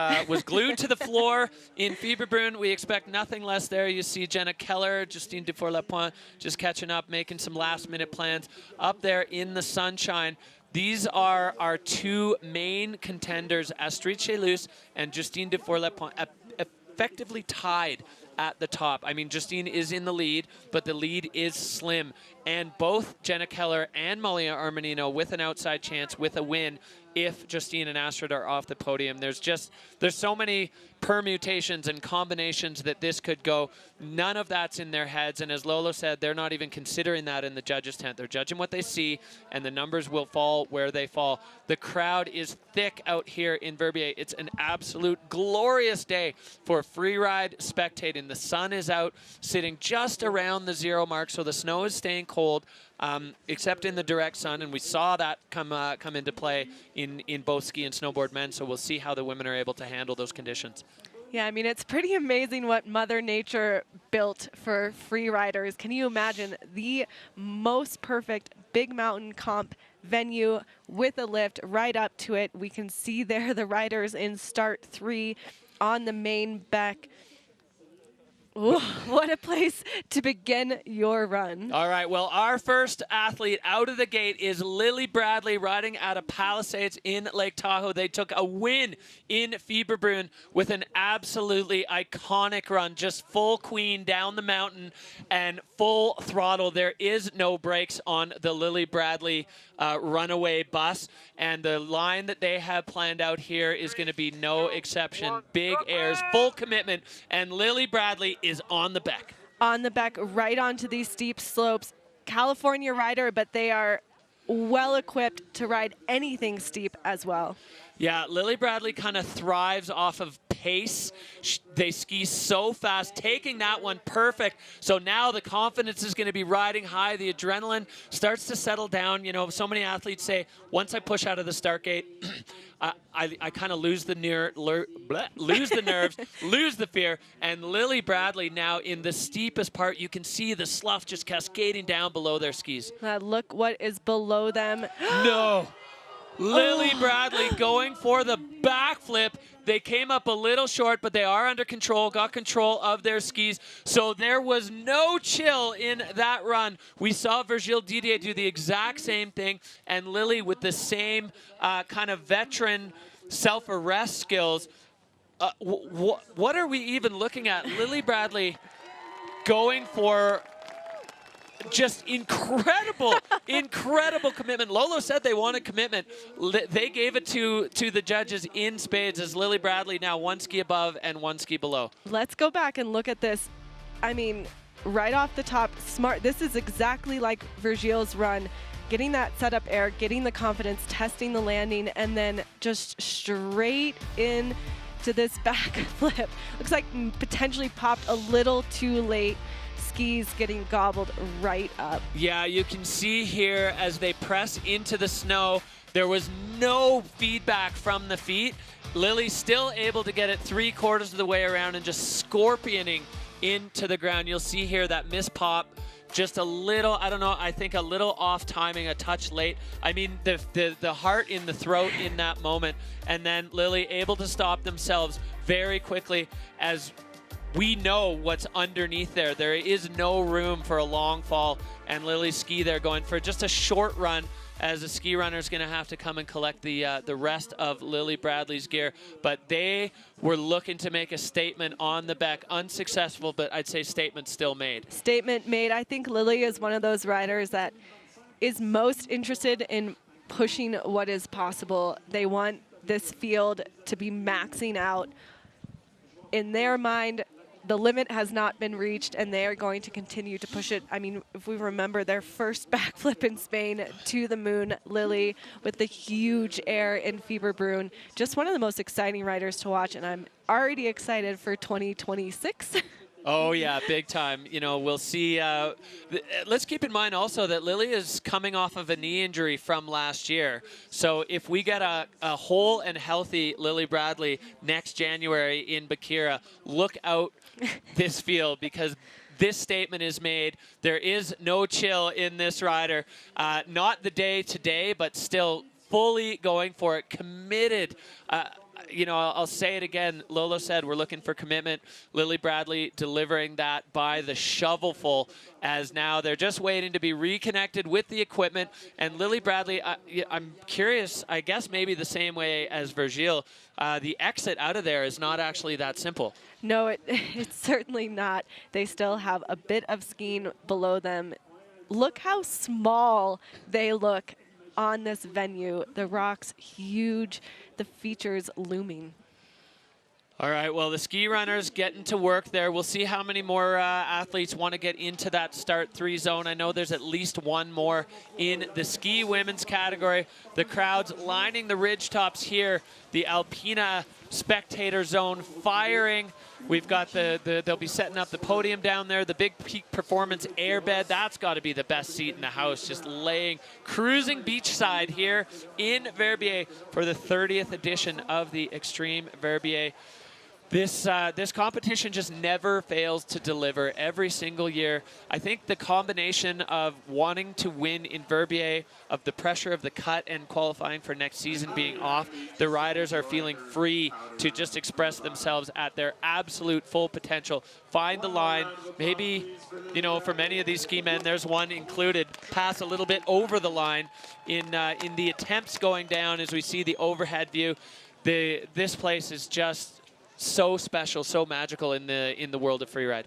glued to the floor in Fieberbrunn. We expect nothing less there. You see Jenna Keller, Justine Dufour-Lapointe just catching up, making some last-minute plans up there in the sunshine. These are our two main contenders, Astrid Chelus and Justine Dufour-Lapointe, effectively tied at the top. I mean, Justine is in the lead, but the lead is slim. And both Jenna Keller and Malia Armanino with an outside chance, with a win, if Justine and Astrid are off the podium. There's so many permutations and combinations that this could go. None of that's in their heads, and as Lolo said, they're not even considering that in the judges' tent. They're judging what they see, and the numbers will fall where they fall. The crowd is thick out here in Verbier. It's an absolute glorious day for freeride spectating. The sun is out, sitting just around the 0 mark, so the snow is staying cold, except in the direct sun, and we saw that come into play in both ski and snowboard men, so we'll see how the women are able to handle those conditions. Yeah, I mean, it's pretty amazing what Mother Nature built for free riders. Can you imagine the most perfect big mountain comp venue with a lift right up to it? We can see there the riders in start 3 on the main back. Ooh, what a place to begin your run. All right, well, our first athlete out of the gate is Lily Bradley, riding out of Palisades in Lake Tahoe. They took a win in Fieberbrunn with an absolutely iconic run, just full queen down the mountain and full throttle. There is no brakes on the Lily Bradley runaway bus, and the line that they have planned out here is going to be no exception. Big airs, full commitment, and Lily Bradley is on the back. On the back, right onto these steep slopes. California rider, but they are well equipped to ride anything steep as well. Yeah, Lily Bradley kind of thrives off of pace. They ski so fast, taking that one perfect. So now the confidence is going to be riding high. The adrenaline starts to settle down. You know, so many athletes say, once I push out of the start gate, I kind of lose the nerves, lose the fear. And Lily Bradley now in the steepest part, you can see the slough just cascading down below their skis. Look what is below them. No. Lily Bradley going for the backflip. They came up a little short, but they are under control, got control of their skis. So there was no chill in that run. We saw Virgile Didier do the exact same thing, and Lily with the same kind of veteran self-arrest skills. What are we even looking at? Lily Bradley going for just incredible, incredible commitment. Lolo said they wanted commitment. They gave it to the judges in spades as Lily Bradley now 1 ski above and 1 ski below. Let's go back and look at this. I mean, right off the top, smart. This is exactly like Vergil's run. Getting that setup air, getting the confidence, testing the landing, and then just straight in to this back flip. Looks like potentially popped a little too late. Skis getting gobbled right up. Yeah, you can see here as they press into the snow, there was no feedback from the feet. Lily still able to get it 3/4 of the way around and just scorpioning into the ground. You'll see here that miss pop, just a little, I don't know, I think a little off timing, a touch late. I mean, the heart in the throat in that moment. And then Lily able to stop themselves very quickly as we know what's underneath there. There is no room for a long fall, and Lily's ski there going for just a short run as the ski runner is going to have to come and collect the rest of Lily Bradley's gear. But they were looking to make a statement on the back. Unsuccessful, but I'd say statement still made. Statement made. I think Lily is one of those riders that is most interested in pushing what is possible. They want this field to be maxing out. In their mind, the limit has not been reached, and they are going to continue to push it. I mean, if we remember their first backflip in Spain to the moon, Lily with the huge air in Fieberbrunn. Just one of the most exciting riders to watch, and I'm already excited for 2026. Oh, yeah, big time. You know, we'll see. Let's keep in mind also that Lily is coming off of a knee injury from last year. So if we get a whole and healthy Lily Bradley next January in Bakira, look out this field, because this statement is made. There is no chill in this rider. Not the day today, but still fully going for it, committed. You know, I'll say it again. Lolo said we're looking for commitment. Lily Bradley delivering that by the shovelful, as now they're just waiting to be reconnected with the equipment. And Lily Bradley, I'm curious, I guess maybe the same way as Vergil, the exit out of there is not actually that simple. No, it's certainly not. They still have a bit of skiing below them. Look how small they look on this venue. The rocks huge, the features looming. All right, well, the ski runners getting to work there. We'll see how many more athletes want to get into that start 3 zone. I know there's at least one more in the ski women's category. The crowd's lining the ridge tops here. The Alpina spectator zone firing. We've got they'll be setting up the podium down there, the big peak performance airbed. That's got to be the best seat in the house, just cruising beachside here in Verbier for the 30th edition of the Xtreme Verbier. This competition just never fails to deliver every single year. I think the combination of wanting to win in Verbier, of the pressure of the cut and qualifying for next season being off, the riders are feeling free to just express themselves at their absolute full potential. Find the line. Maybe, you know, for many of these ski men, there's one included, pass a little bit over the line in the attempts going down as we see the overhead view. This place is just so special, so magical in the world of freeride.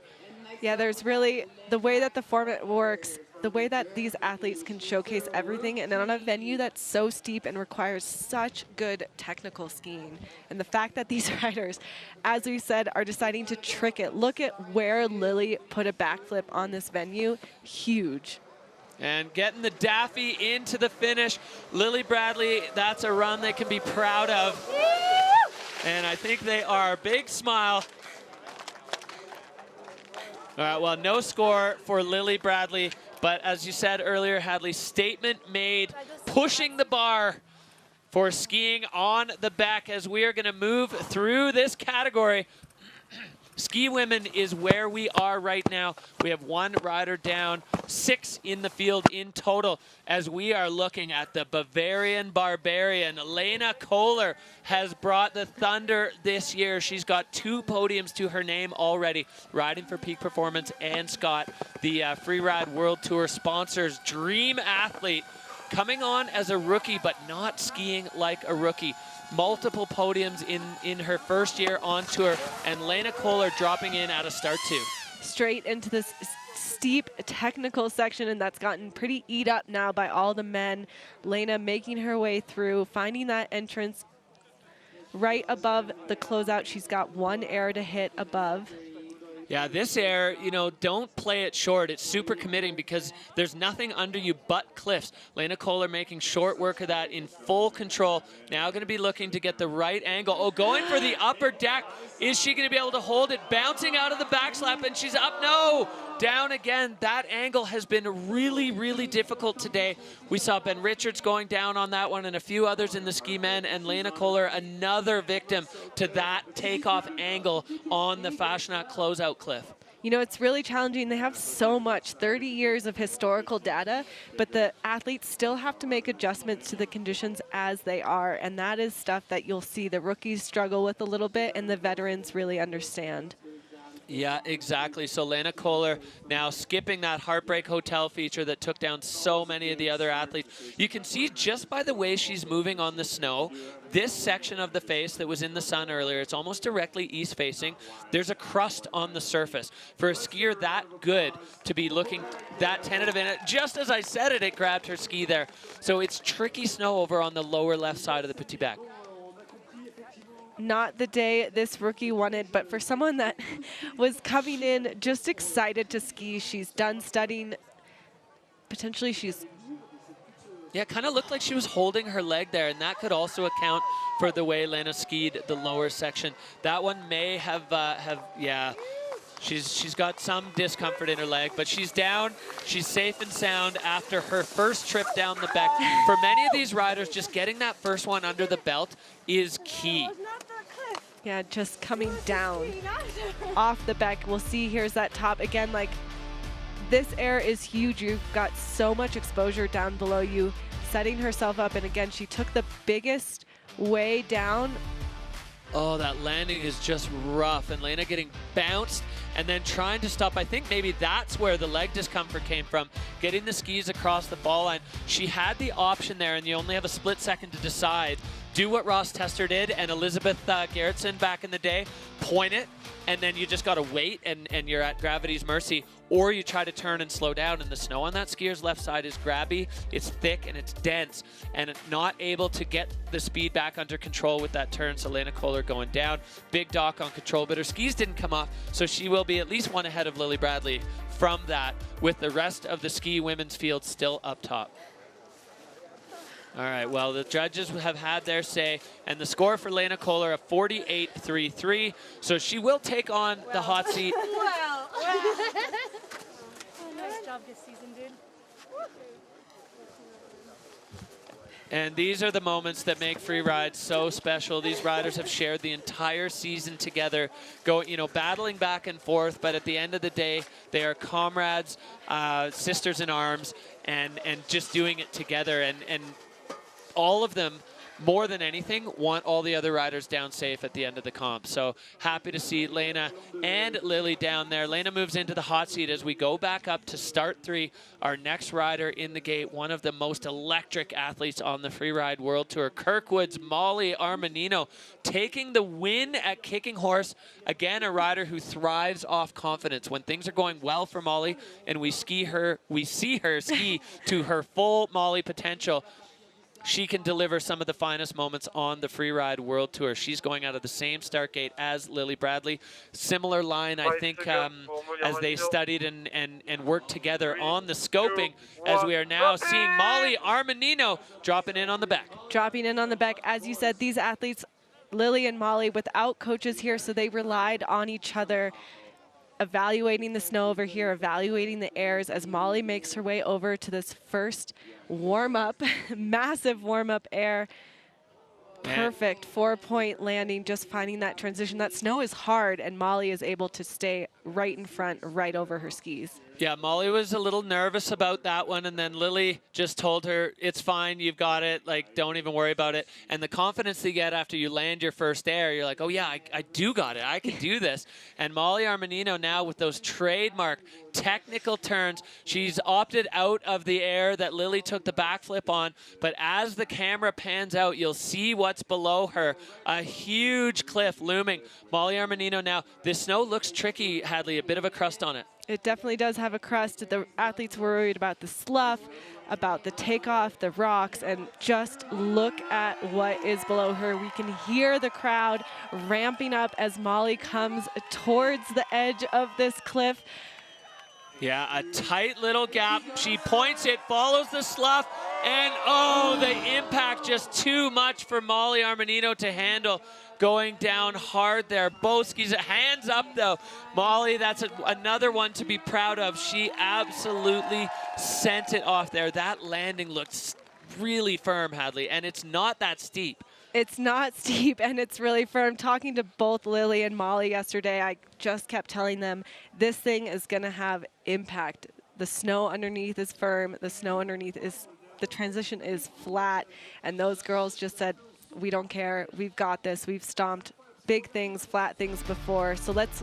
Yeah, there's really the way that the format works, the way that these athletes can showcase everything, and on a venue that's so steep and requires such good technical skiing. And the fact that these riders, as we said, are deciding to trick it. Look at where Lily put a backflip on this venue. Huge. And getting the Daffy into the finish. Lily Bradley, that's a run they can be proud of. And I think they are. Big smile. All right, well, no score for Lily Bradley. But as you said earlier, Hadley, statement made, pushing the bar for skiing on the back as we are going to move through this category. Ski women is where we are right now. We have 1 rider down, 6 in the field in total as we are looking at the Bavarian Barbarian. Lena Kohler has brought the thunder this year. She's got 2 podiums to her name already, riding for Peak Performance and Scott, the Freeride World Tour sponsors dream athlete, coming on as a rookie but not skiing like a rookie. Multiple podiums in her first year on tour, and Lena Kohler dropping in at a start 2. Straight into this steep technical section, and that's gotten pretty eat up now by all the men. Lena making her way through, finding that entrance right above the closeout. She's got one air to hit above. Yeah, this air, you know, don't play it short. It's super committing because there's nothing under you but cliffs. Lena Kohler making short work of that in full control. Now going to be looking to get the right angle. Oh, going for the upper deck. Is she going to be able to hold it? Bouncing out of the backslap, and she's up. No! Down again. That angle has been really, really difficult today. We saw Ben Richards going down on that one and a few others in the ski men, and Lena Kohler, another victim to that takeoff angle on the Fashionat closeout cliff. You know, it's really challenging. They have so much, 30 years of historical data, but the athletes still have to make adjustments to the conditions as they are, and that is stuff that you'll see the rookies struggle with a little bit and the veterans really understand. Yeah, exactly. So Lena Kohler now skipping that Heartbreak Hotel feature that took down so many of the other athletes. You can see just by the way she's moving on the snow, this section of the face that was in the sun earlier, it's almost directly east facing. There's a crust on the surface. For a skier that good to be looking that tentative in it, just as I said it, it grabbed her ski there. So it's tricky snow over on the lower left side of the petit bac. Not the day this rookie wanted, but for someone that was coming in just excited to ski, she's done studying. Potentially she's... Yeah, it kind of looked like she was holding her leg there, and that could also account for the way Lena skied the lower section. That one may have yeah, she's got some discomfort in her leg, but she's down. She's safe and sound after her first trip down the back. For many of these riders, just getting that first one under the belt is key. Yeah, just coming down off the back. We'll see, here's that top. Again, like, this air is huge. You've got so much exposure down below you, setting herself up. And again, she took the biggest way down. Oh, that landing is just rough. And Lena getting bounced and then trying to stop. I think maybe that's where the leg discomfort came from, getting the skis across the ball line. She had the option there, and you only have a split second to decide. Do what Ross Tester did and Elizabeth Gerritsen back in the day, point it, and then you just got to wait and you're at gravity's mercy. Or you try to turn and slow down, and the snow on that skier's left side is grabby, it's thick, and it's dense, and not able to get the speed back under control with that turn. So Lena Kohler going down. Big Doc on control, but her skis didn't come off, so she will be at least one ahead of Lily Bradley from that, with the rest of the ski women's field still up top. All right, well, the judges have had their say, and the score for Lena Kohler, a 48-3-3. So she will take on the hot seat. Nice job this season, dude. And these are the moments that make Freeride so special. These riders have shared the entire season together, battling back and forth, but at the end of the day, they are comrades, sisters in arms, and just doing it together. And all of them, more than anything, want all the other riders down safe at the end of the comp. So happy to see Lena and Lily down there. Lena moves into the hot seat as we go back up to start 3. Our next rider in the gate, one of the most electric athletes on the Freeride World Tour, Kirkwood's Molly Armanino, taking the win at Kicking Horse. Again, a rider who thrives off confidence. When things are going well for Molly and we see her ski to her full Molly potential, she can deliver some of the finest moments on the Freeride World Tour. She's going out of the same start gate as Lily Bradley. Similar line, I think, as they studied and worked together on the scoping, as we are now seeing Molly Armanino dropping in on the back. Dropping in on the back. As you said, these athletes, Lily and Molly, without coaches here, so they relied on each other, evaluating the snow over here, evaluating the airs as Molly makes her way over to this first warm-up, massive warm-up air. Perfect 4-point landing, just finding that transition. That snow is hard, and Molly is able to stay right in front, right over her skis. Yeah, Molly was a little nervous about that one, and then Lily just told her, it's fine, you've got it, like, don't even worry about it. And the confidence you get after you land your first air, you're like, oh yeah, I do got it, I can do this. And Molly Armanino now with those trademark technical turns, she's opted out of the air that Lily took the backflip on, but as the camera pans out, you'll see what's below her, a huge cliff looming. Molly Armanino now, this snow looks tricky, Hadley, a bit of a crust on it. It definitely does have a crust. The athletes were worried about the slough, about the takeoff, the rocks, and just look at what is below her. We can hear the crowd ramping up as Molly comes towards the edge of this cliff. Yeah, a tight little gap. She points it, follows the slough, and oh, the impact just too much for Molly Armanino to handle. Going down hard there. Both skis, hands up though. Molly, that's another one to be proud of. She absolutely sent it off there. That landing looked really firm, Hadley, and it's not that steep. It's not steep, and it's really firm. Talking to both Lily and Molly yesterday, I just kept telling them this thing is going to have impact. The snow underneath is firm. The snow underneath is, the transition is flat, and those girls just said, we don't care. We've got this. We've stomped big things, flat things before. So let's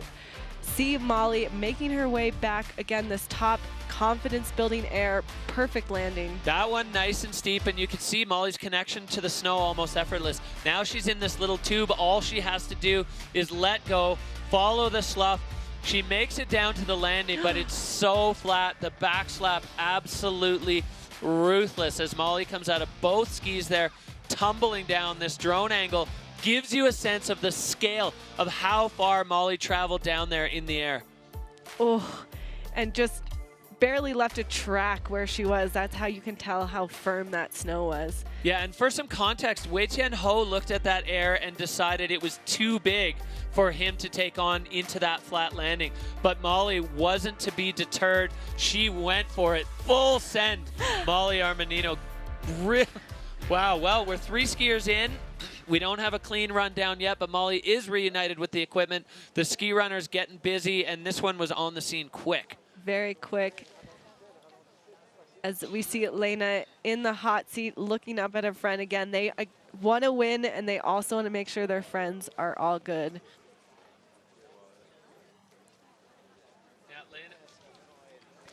see Molly making her way back. Again, this top confidence-building air, perfect landing. That one nice and steep, and you can see Molly's connection to the snow almost effortless. Now she's in this little tube. All she has to do is let go, follow the slough. She makes it down to the landing, but it's so flat. The back slap absolutely ruthless as Molly comes out of both skis there, tumbling down. This drone angle gives you a sense of the scale of how far Molly traveled down there in the air. Oh, and just barely left a track where she was. That's how you can tell how firm that snow was. Yeah, and for some context, Wei Tian Ho looked at that air and decided it was too big for him to take on into that flat landing. But Molly wasn't to be deterred. She went for it. Full send. Molly Armanino. Wow, well, we're 3 skiers in. We don't have a clean rundown yet, but Molly is reunited with the equipment. The ski runners getting busy, and this one was on the scene quick. Very quick. As we see Lena in the hot seat looking up at her friend again. They want to win, and they also want to make sure their friends are all good.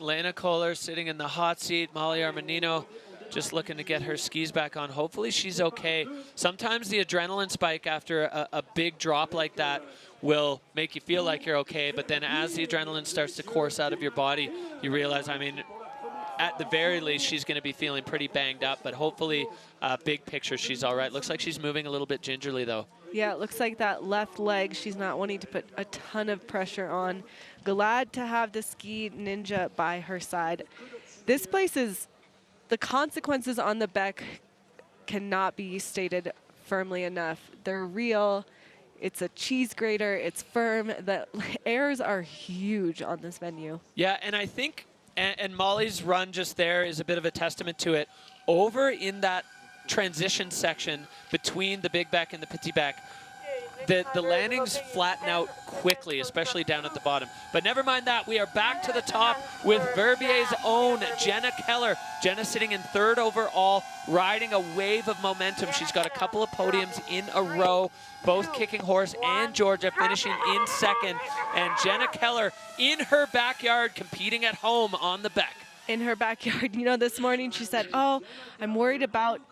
Lena Kohler sitting in the hot seat. Molly Armanino just looking to get her skis back on. Hopefully she's okay. Sometimes the adrenaline spike after a big drop like that will make you feel like you're okay, but then as the adrenaline starts to course out of your body, you realize, I mean, at the very least, she's going to be feeling pretty banged up, but hopefully, big picture, she's all right. Looks like she's moving a little bit gingerly, though. Yeah, it looks like that left leg, she's not wanting to put a ton of pressure on. Glad to have the ski ninja by her side. This place is, the consequences on the Beck cannot be stated firmly enough. They're real. It's a cheese grater. It's firm. The airs are huge on this venue. Yeah, and I think, and Molly's run just there is a bit of a testament to it. Over in that transition section between the Big Beck and the Petit Beck, the landings flatten out quickly, especially down at the bottom. But never mind that, we are back to the top with Verbier's own Jenna Keller. Jenna sitting in 3rd overall, riding a wave of momentum. She's got a couple of podiums in a row, both Kicking Horse and Georgia finishing in 2nd. And Jenna Keller in her backyard competing at home on the Beck. In her backyard, you know, this morning she said, oh, I'm worried about,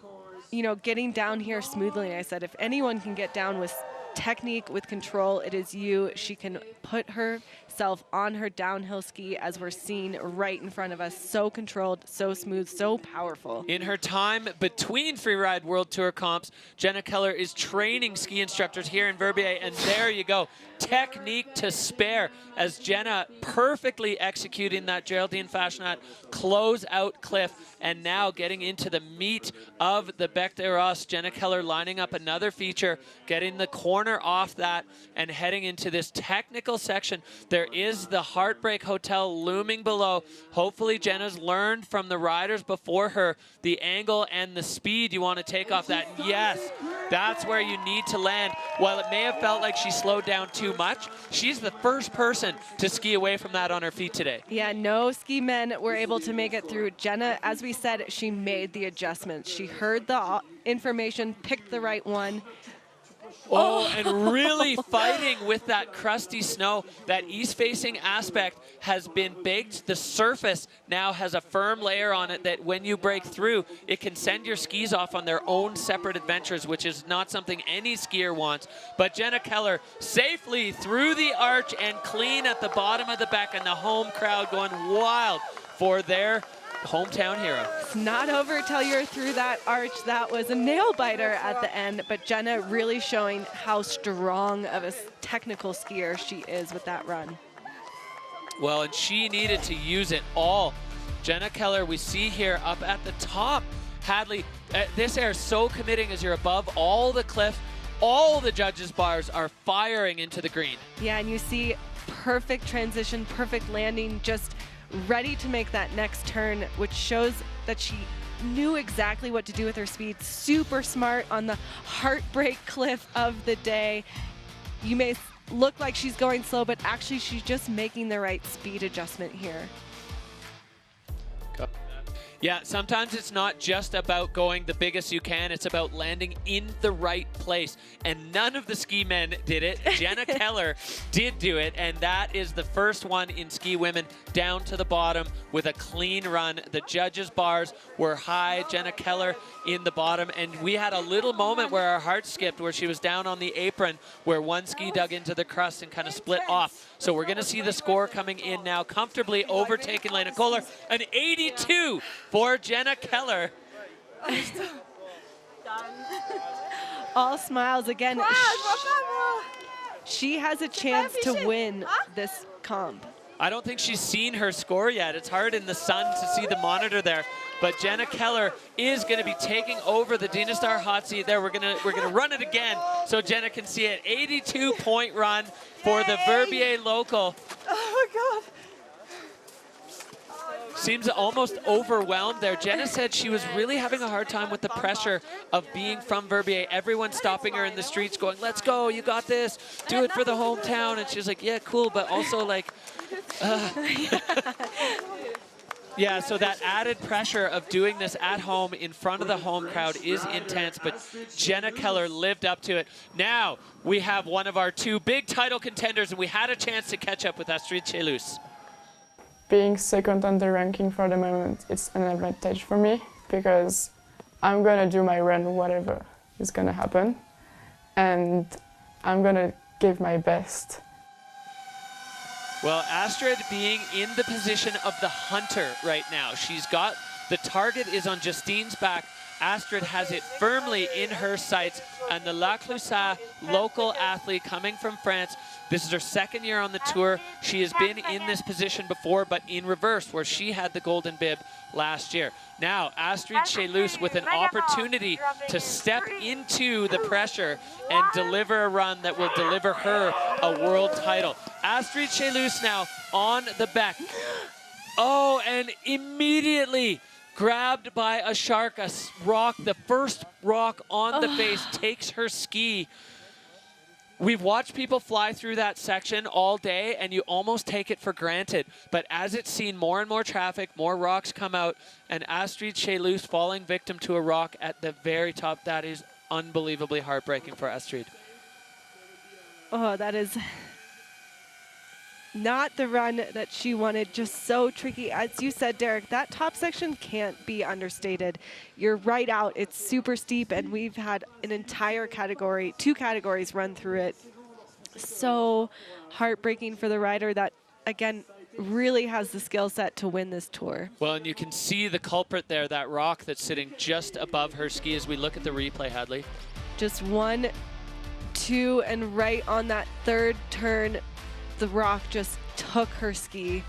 you know, getting down here smoothly. And I said, if anyone can get down with technique, with control, it is you. She can put herself on her downhill ski as we're seeing right in front of us. So controlled, so smooth, so powerful. In her time between Freeride World Tour comps, Jenna Keller is training ski instructors here in Verbier, and there you go. Technique to spare as Jenna perfectly executing that Geraldine Fashionat close out cliff, and now getting into the meat of the Bec des Roses. Jenna Keller lining up another feature, getting the corner off that and heading into this technical section. There is the Heartbreak Hotel looming below. Hopefully Jenna's learned from the riders before her the angle and the speed you want to take off that. Yes, that's where you need to land. While it may have felt like she slowed down too much, she's the first person to ski away from that on her feet today. Yeah, no ski men were able to make it through. Jenna, as we said, she made the adjustments. She heard the information, picked the right one, Oh, and really fighting with that crusty snow. That east-facing aspect has been baked. The surface now has a firm layer on it that when you break through, it can send your skis off on their own separate adventures, which is not something any skier wants. But Jenna Keller safely through the arch and clean at the bottom of the back, and the home crowd going wild for their hometown hero. It's not over till you're through that arch. That was a nail biter at the end, but Jenna really showing how strong of a technical skier she is with that run. Well, and she needed to use it all. Jenna Keller, we see here up at the top. Hadley, this air is so committing as you're above all the cliff. All the judges' bars are firing into the green. Yeah, and you see perfect transition, perfect landing, just ready to make that next turn, which shows that she knew exactly what to do with her speed. Super smart on the heartbreak cliff of the day. You may look like she's going slow, but actually she's just making the right speed adjustment here. Yeah, sometimes it's not just about going the biggest you can, it's about landing in the right place. And none of the ski men did it. Jenna Keller did do it, and that is the first one in ski women down to the bottom with a clean run. The judges' bars were high, Jenna Keller in the bottom, and we had a little moment where our heart skipped, where she was down on the apron, where one ski dug into the crust and kind of split off. So we're gonna see the score coming in now, comfortably overtaking Lena Kohler, an 82 for Jenna Keller. All smiles again. She has a chance to win this comp. I don't think she's seen her score yet. It's hard in the sun to see the monitor there, but Jenna Keller is going to be taking over the Dina Star hot seat there. We're gonna run it again so Jenna can see it. 82-point run for the Verbier local. Oh my God. Seems almost overwhelmed there. Jenna said she was really having a hard time with the pressure of being from Verbier. Everyone stopping her in the streets going, let's go, you got this, do it for the hometown. And she was like, yeah, cool, but also like, yeah, so that added pressure of doing this at home in front of the home crowd is intense, but Jenna Keller lived up to it. Now we have one of our two big title contenders, and we had a chance to catch up with Astrid Chelus. Being second on the ranking for the moment, it's an advantage for me because I'm gonna do my run whatever is gonna happen, and I'm gonna give my best. Well, Astrid being in the position of the hunter right now. She's got, the target is on Justine's back. Astrid has it firmly in her sights, and the La Clusaz local athlete coming from France, this is her second year on the tour. She has been in this position before, but in reverse, where she had the golden bib last year. Now, Astrid Chelus with an opportunity to step into the pressure and deliver a run that will deliver her a world title. Astrid Chelus now on the back. Oh, and immediately grabbed by a shark, a rock, the first rock on the face takes her ski. We've watched people fly through that section all day, and you almost take it for granted. But as it's seen more and more traffic, more rocks come out, and Astrid Chelus falling victim to a rock at the very top, that is unbelievably heartbreaking for Astrid. Oh, that is not the run that she wanted, just so tricky. As you said, Derek, that top section can't be understated. You're right out, it's super steep, and we've had an entire category, 2 categories run through it. So heartbreaking for the rider that, again, really has the skill set to win this tour. Well, and you can see the culprit there, that rock that's sitting just above her ski as we look at the replay, Hadley. Just 1, 2, and right on that third turn, the rock just took her ski.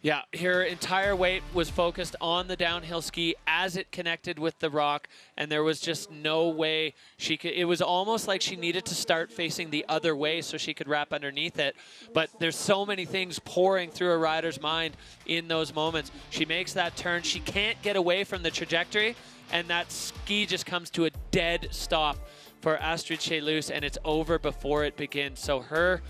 Yeah, her entire weight was focused on the downhill ski as it connected with the rock, and there was just no way she could. It was almost like she needed to start facing the other way so she could wrap underneath it. But there's so many things pouring through a rider's mind in those moments. She makes that turn. She can't get away from the trajectory, and that ski just comes to a dead stop for Astrid Chelus, and it's over before it begins. So her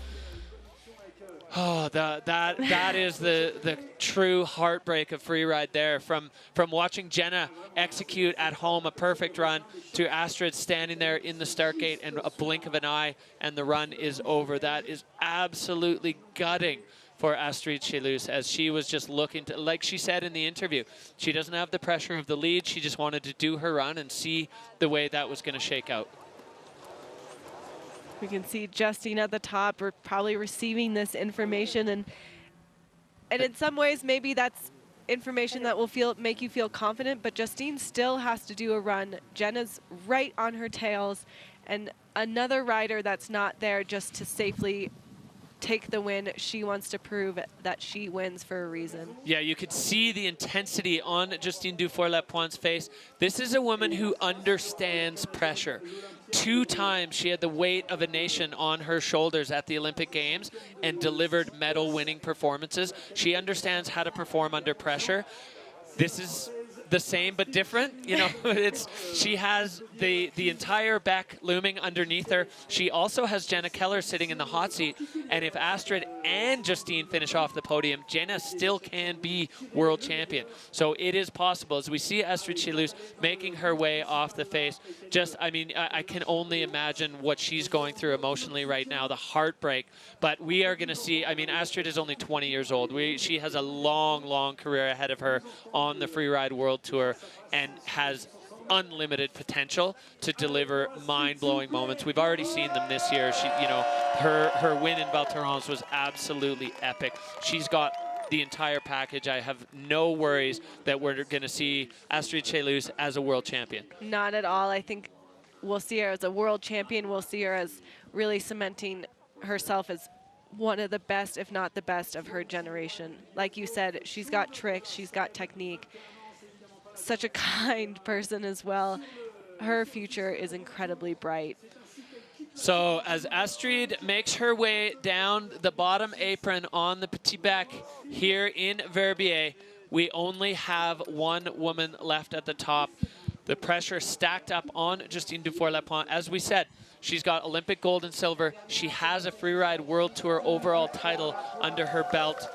Oh, that is the true heartbreak of Freeride there. From watching Jenna execute at home a perfect run to Astrid standing there in the start gate and a blink of an eye and the run is over. That is absolutely gutting for Astrid Chelus, as she was just looking to, like she said in the interview, she doesn't have the pressure of the lead. She just wanted to do her run and see the way that was going to shake out. We can see Justine at the top. We're probably receiving this information, and in some ways, maybe that's information that will make you feel confident, but Justine still has to do a run. Jenna's right on her tails, and another rider that's not there just to safely take the win. She wants to prove that she wins for a reason. Yeah, you could see the intensity on Justine Dufour-Lapointe's face. This is a woman who understands pressure. 2 times she had the weight of a nation on her shoulders at the Olympic Games and delivered medal-winning performances. She understands how to perform under pressure. This is the same but different, you know. She has the entire Beck looming underneath her. She also has Jenna Keller sitting in the hot seat, and if Astrid and Justine finish off the podium, Jenna still can be world champion. So it is possible, as we see Astrid Chelus making her way off the face. Just, I mean, I can only imagine what she's going through emotionally right now, the heartbreak. But we are going to see, I mean, Astrid is only 20 years old. She has a long, long career ahead of her on the Freeride World Tour and has unlimited potential to deliver mind-blowing moments. We've already seen them this year. She, you know, her win in Val Thorens was absolutely epic. She's got the entire package. I have no worries that we're going to see Astrid Chelus as a world champion. Not at all. I think we'll see her as a world champion. We'll see her as really cementing herself as one of the best, if not the best, of her generation. Like you said, she's got tricks, she's got technique. Such a kind person as well. Her future is incredibly bright. So as Astrid makes her way down the bottom apron on the Petit Bec here in Verbier, we only have one woman left at the top. The pressure stacked up on Justine Dufour-Lapointe. As we said, she's got Olympic gold and silver. She has a Freeride World Tour overall title under her belt.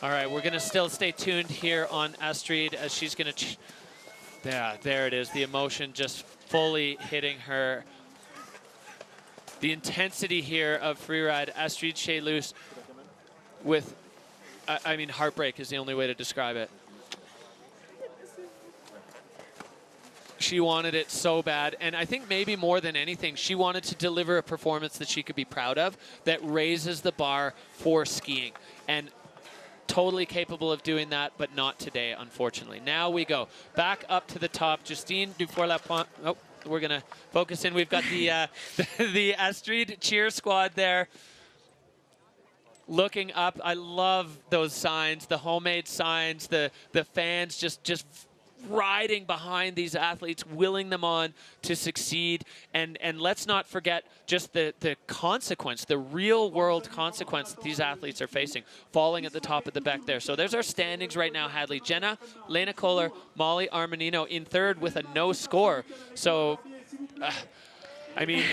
All right, we're going to still stay tuned here on Astrid as she's going to... Yeah, there it is. The emotion just fully hitting her. The intensity here of Freeride. Astrid Chelus with... I mean, heartbreak is the only way to describe it. She wanted it so bad, and I think maybe more than anything, she wanted to deliver a performance that she could be proud of, that raises the bar for skiing. And totally capable of doing that, but not today, unfortunately. Now we go back up to the top. Justine Dufour-Lapointe. Oh, we're going to focus in. We've got the the Astrid cheer squad there looking up. I love those signs, the homemade signs, the fans just riding behind these athletes, willing them on to succeed. And let's not forget just the consequence, the real world consequence that these athletes are facing, falling at the top of the Beck there. So there's our standings right now, Hadley. Jenna, Lena Kohler, Molly Armanino in third with a no score. So, I mean,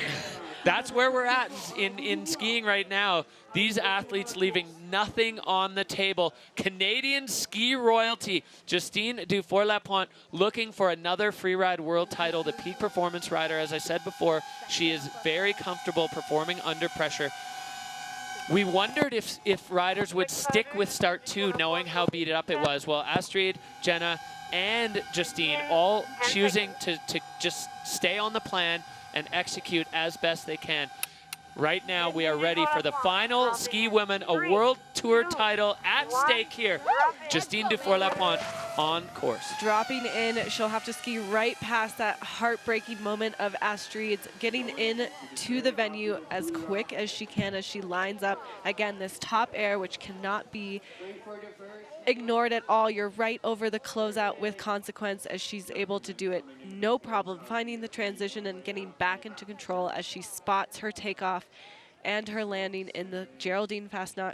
that's where we're at in skiing right now. These athletes leaving nothing on the table. Canadian ski royalty, Justine Dufour-Lapointe, looking for another Freeride World title. The peak performance rider, as I said before, she is very comfortable performing under pressure. We wondered if riders would stick with start 2, knowing how beat up it was. Well, Astrid, Jenna, and Justine all choosing to just stay on the plan and execute as best they can. Right now, we are ready for the final ski women, a World Tour title at stake here. Justine Dufour-Lapointe on course. Dropping in, she'll have to ski right past that heartbreaking moment of Astrid's getting in to the venue as quick as she can as she lines up. Again, this top air, which cannot be ignored at all. You're right over the closeout with consequence as she's able to do it. No problem finding the transition and getting back into control as she spots her takeoff and her landing in the Geraldine Fastnacht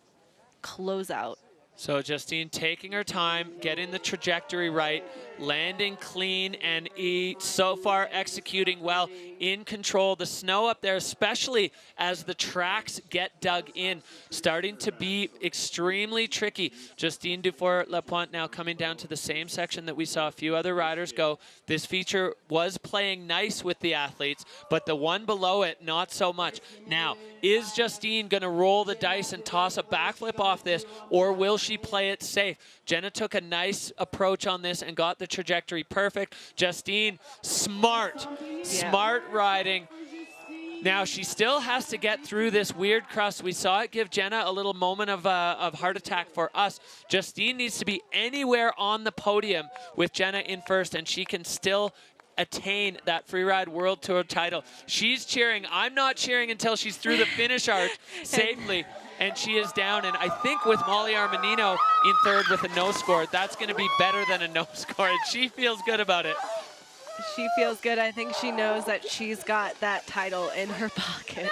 closeout. So Justine taking her time, getting the trajectory right, landing clean, and so far executing well, in control. The snow up there, especially as the tracks get dug in, starting to be extremely tricky. Justine Dufour-Lapointe now coming down to the same section that we saw a few other riders go. This feature was playing nice with the athletes, but the one below it, not so much. Now, is Justine going to roll the dice and toss a backflip off this, or will she play it safe? Jenna took a nice approach on this and got the trajectory perfect. Justine, smart riding. Now she still has to get through this weird crust. We saw it give Jenna a little moment of heart attack for us. Justine needs to be anywhere on the podium with Jenna in first, and she can still attain that Freeride World Tour title. She's cheering. I'm not cheering until she's through the finish arch safely. And she is down, and I think with Molly Armanino in third with a no score, that's going to be better than a no score, and she feels good about it. She feels good. I think she knows that she's got that title in her pocket.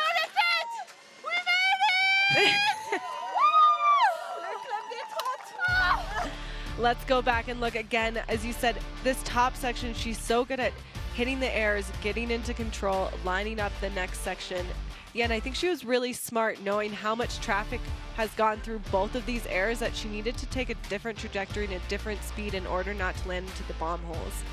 Let's go back and look again. As you said, this top section, she's so good at hitting the airs, getting into control, lining up the next section. Yeah, and I think she was really smart knowing how much traffic has gone through both of these airs that she needed to take a different trajectory and a different speed in order not to land into the bomb holes.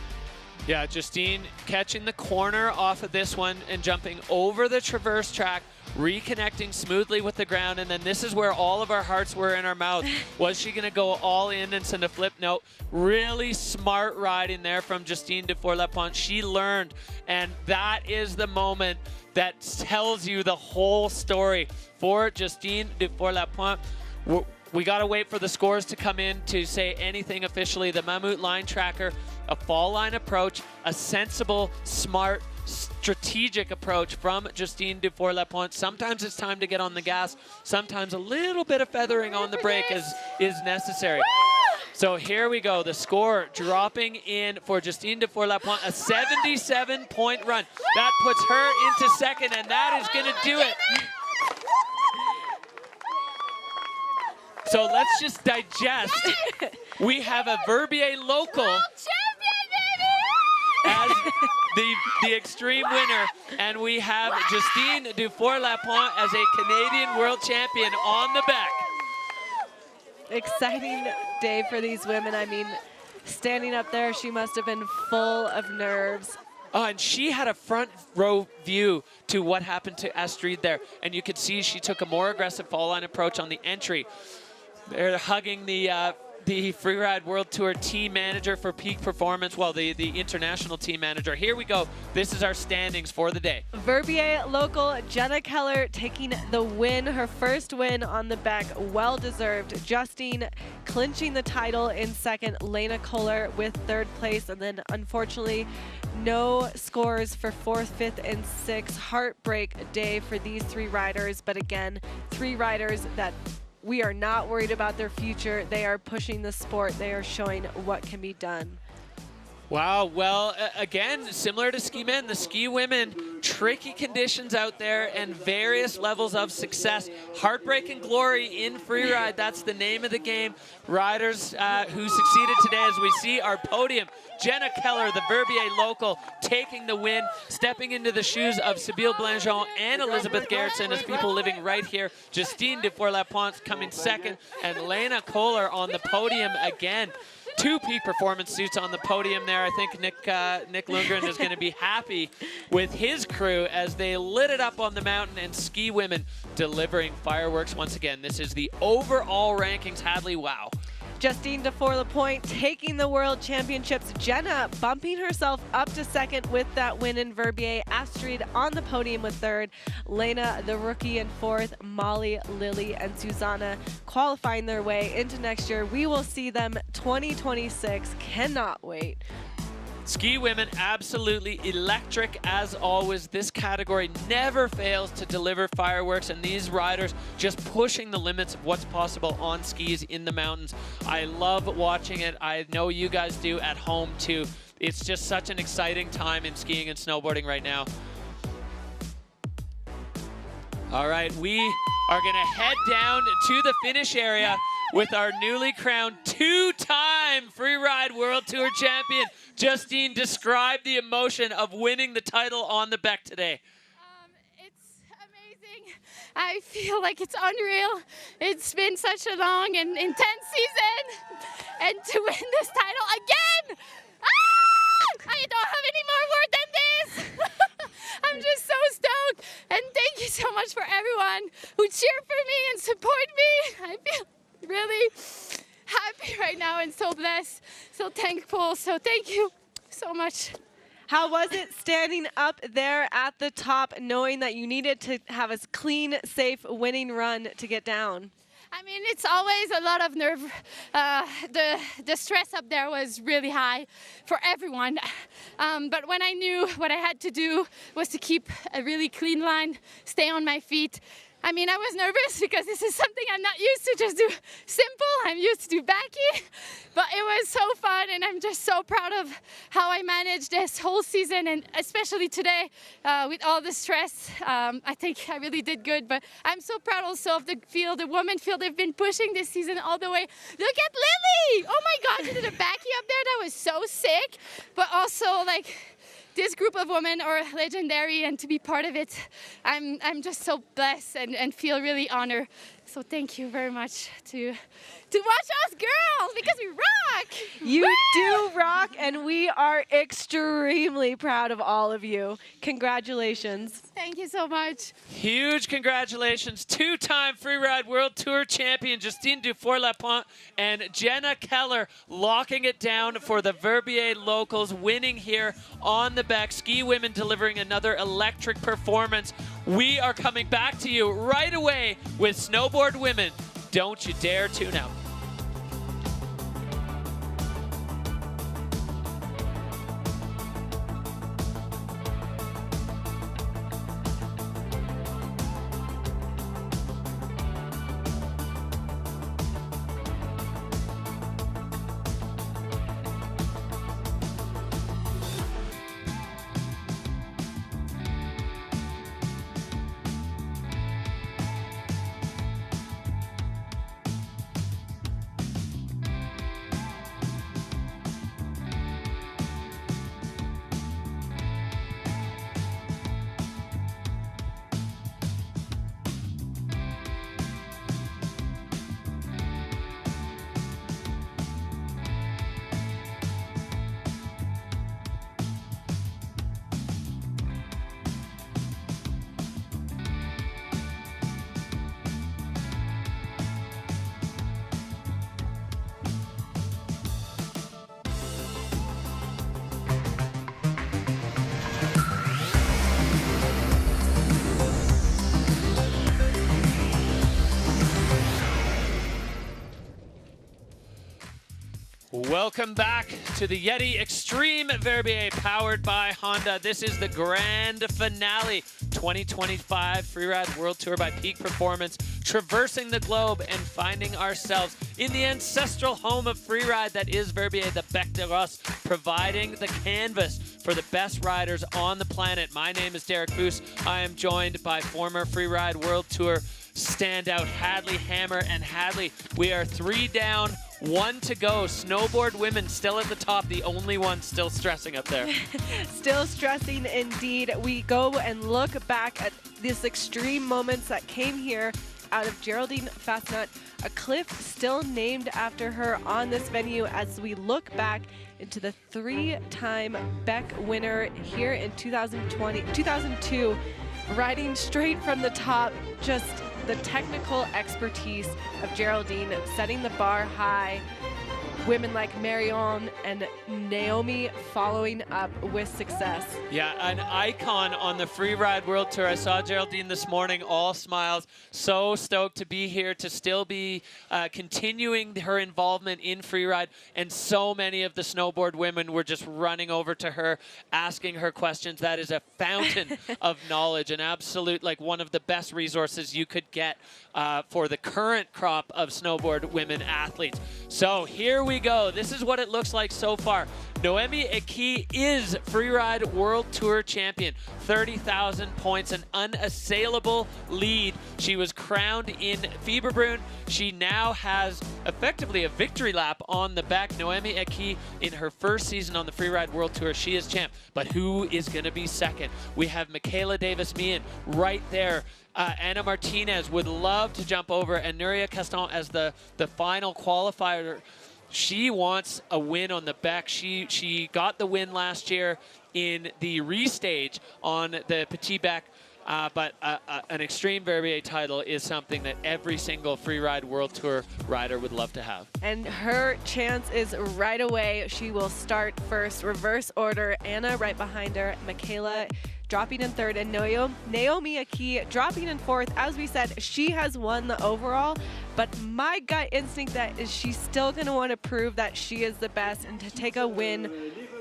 Yeah, Justine catching the corner off of this one and jumping over the traverse track, reconnecting smoothly with the ground, and then this is where all of our hearts were in our mouth. Was she going to go all in and send a flip? No. Really smart riding there from Justine Dufour-Lapointe. She learned, and that is the moment that tells you the whole story for Justine Dufour-Lapointe. We got to wait for the scores to come in to say anything officially. The MAMMUT line tracker, a fall line approach, a sensible, smart, strategic approach from Justine Dufour-Lapointe. Sometimes it's time to get on the gas. Sometimes a little bit of feathering on the brake is necessary. So here we go. The score dropping in for Justine Dufour-Lapointe, a 77-point run. That puts her into second, and that is going to do it. So let's just digest. We have a Verbier local as the extreme winner, and we have Justine Dufour-Lapointe as a Canadian world champion on the back. Exciting day for these women. I mean, standing up there, she must have been full of nerves. Oh, and she had a front row view to what happened to Astrid there, and you could see she took a more aggressive fall line approach on the entry. They're hugging the Freeride World Tour team manager for peak performance, well, the international team manager. Here we go. This is our standings for the day. Verbier local Jenna Keller taking the win, her first win on the back, well-deserved. Justine clinching the title in second, Lena Kohler with third place, and then unfortunately no scores for fourth, fifth, and sixth. Heartbreak day for these three riders, but again, three riders that we are not worried about their future. They are pushing the sport. They are showing what can be done. Wow, well, again, similar to ski men, the ski women, tricky conditions out there and various levels of success. Heartbreak and glory in freeride, that's the name of the game. Riders who succeeded today, as we see our podium. Jenna Keller, the Verbier local, taking the win, stepping into the shoes of Sybille Blangeon and Elizabeth Gerritsen as people living right here. Justine Dufour-Lapointe coming second, and Lena Kohler on the podium again. Two peak performance suits on the podium there. I think Nick Lundgren is going to be happy with his crew as they lit it up on the mountain, and ski women delivering fireworks once again. This is the overall rankings. Hadley, wow. Justine Dufour-Lapointe taking the World Championships. Jenna bumping herself up to second with that win in Verbier. Astrid on the podium with third. Lena, the rookie, in fourth. Molly, Lily, and Susanna qualifying their way into next year. We will see them 2026. Cannot wait. Ski women, absolutely electric as always. This category never fails to deliver fireworks, and these riders just pushing the limits of what's possible on skis in the mountains. I love watching it. I know you guys do at home too. It's just such an exciting time in skiing and snowboarding right now. All right, we are gonna head down to the finish area. with our newly crowned two-time Freeride World Tour champion. Justine, describe the emotion of winning the title on the Beck today. It's amazing. I feel like it's unreal. It's been such a long and intense season. And to win this title again! I don't have any more word than this. I'm just so stoked. And thank you so much for everyone who cheered for me and support me. I feel really happy right now and so blessed, so thankful. So thank you so much. How was it standing up there at the top, knowing that you needed to have a clean, safe, winning run to get down? I mean, it's always a lot of nerve. The stress up there was really high for everyone. But when I knew what I had to do was to keep a really clean line, stay on my feet. I mean, I was nervous because this is something I'm not used to, just do simple. I'm used to do backy. But it was so fun, and I'm just so proud of how I managed this whole season, and especially today with all the stress. I think I really did good, but I'm so proud also of the field, the women field. They've been pushing this season all the way. Look at Lily! Oh my God, she did a backy up there. That was so sick. But also, like, this group of women are legendary, and to be part of it, I'm just so blessed and feel really honored. So thank you very much to watch us girls, because we rock. You do rock, and we are extremely proud of all of you. Congratulations. Thank you so much. Huge congratulations. Two-time Freeride World Tour champion Justine Dufour-Lapointe and Jenna Keller locking it down for the Verbier locals, winning here on the Beck. Ski women delivering another electric performance. We are coming back to you right away with Snowboard women. Don't you dare tune out. Welcome back to the YETI Xtreme Verbier powered by Honda. This is the grand finale, 2025 Freeride World Tour by Peak Performance, traversing the globe and finding ourselves in the ancestral home of freeride that is Verbier, the Bec de Ross, providing the canvas for the best riders on the planet. My name is Derek Boos. I am joined by former Freeride World Tour standout Hadley Hammer and Hadley. We are 3 down, 1 to go. Snowboard women still at the top, the only one still stressing up there. Still stressing indeed. We go and look back at these extreme moments that came here out of Geraldine Fasnot, a cliff still named after her on this venue, as we look back into the 3-time Beck winner here in 2002, riding straight from the top. Just the technical expertise of Geraldine, setting the bar high. Women like Marion and Naomi following up with success. Yeah, an icon on the Freeride World Tour. I saw Geraldine this morning, all smiles. So stoked to be here, to still be continuing her involvement in freeride. And so many of the snowboard women were just running over to her, asking her questions. That is a fountain of knowledge, an absolute, like, one of the best resources you could get for the current crop of snowboard women athletes. So here we we go. This is what it looks like so far. Noemi Eki is Freeride World Tour champion. 30,000 points, an unassailable lead. She was crowned in Fieberbrunn. She now has effectively a victory lap on the back. Noemi Eki in her first season on the Freeride World Tour, she is champ. But who is going to be second? We have Michaela Davis-Meehan right there. Anna Martinez would love to jump over, and Nuria Caston as the final qualifier. She wants a win on the back. She got the win last year in the restage on the Petit Bec, but an Xtreme Verbier title is something that every single Freeride World Tour rider would love to have. And her chance is right away. She will start first, reverse order. Anna right behind her, Michaela dropping in third, and Naomi Aki dropping in fourth. As we said, she has won the overall, but my gut instinct that is she's still going to want to prove that she is the best, and to take a win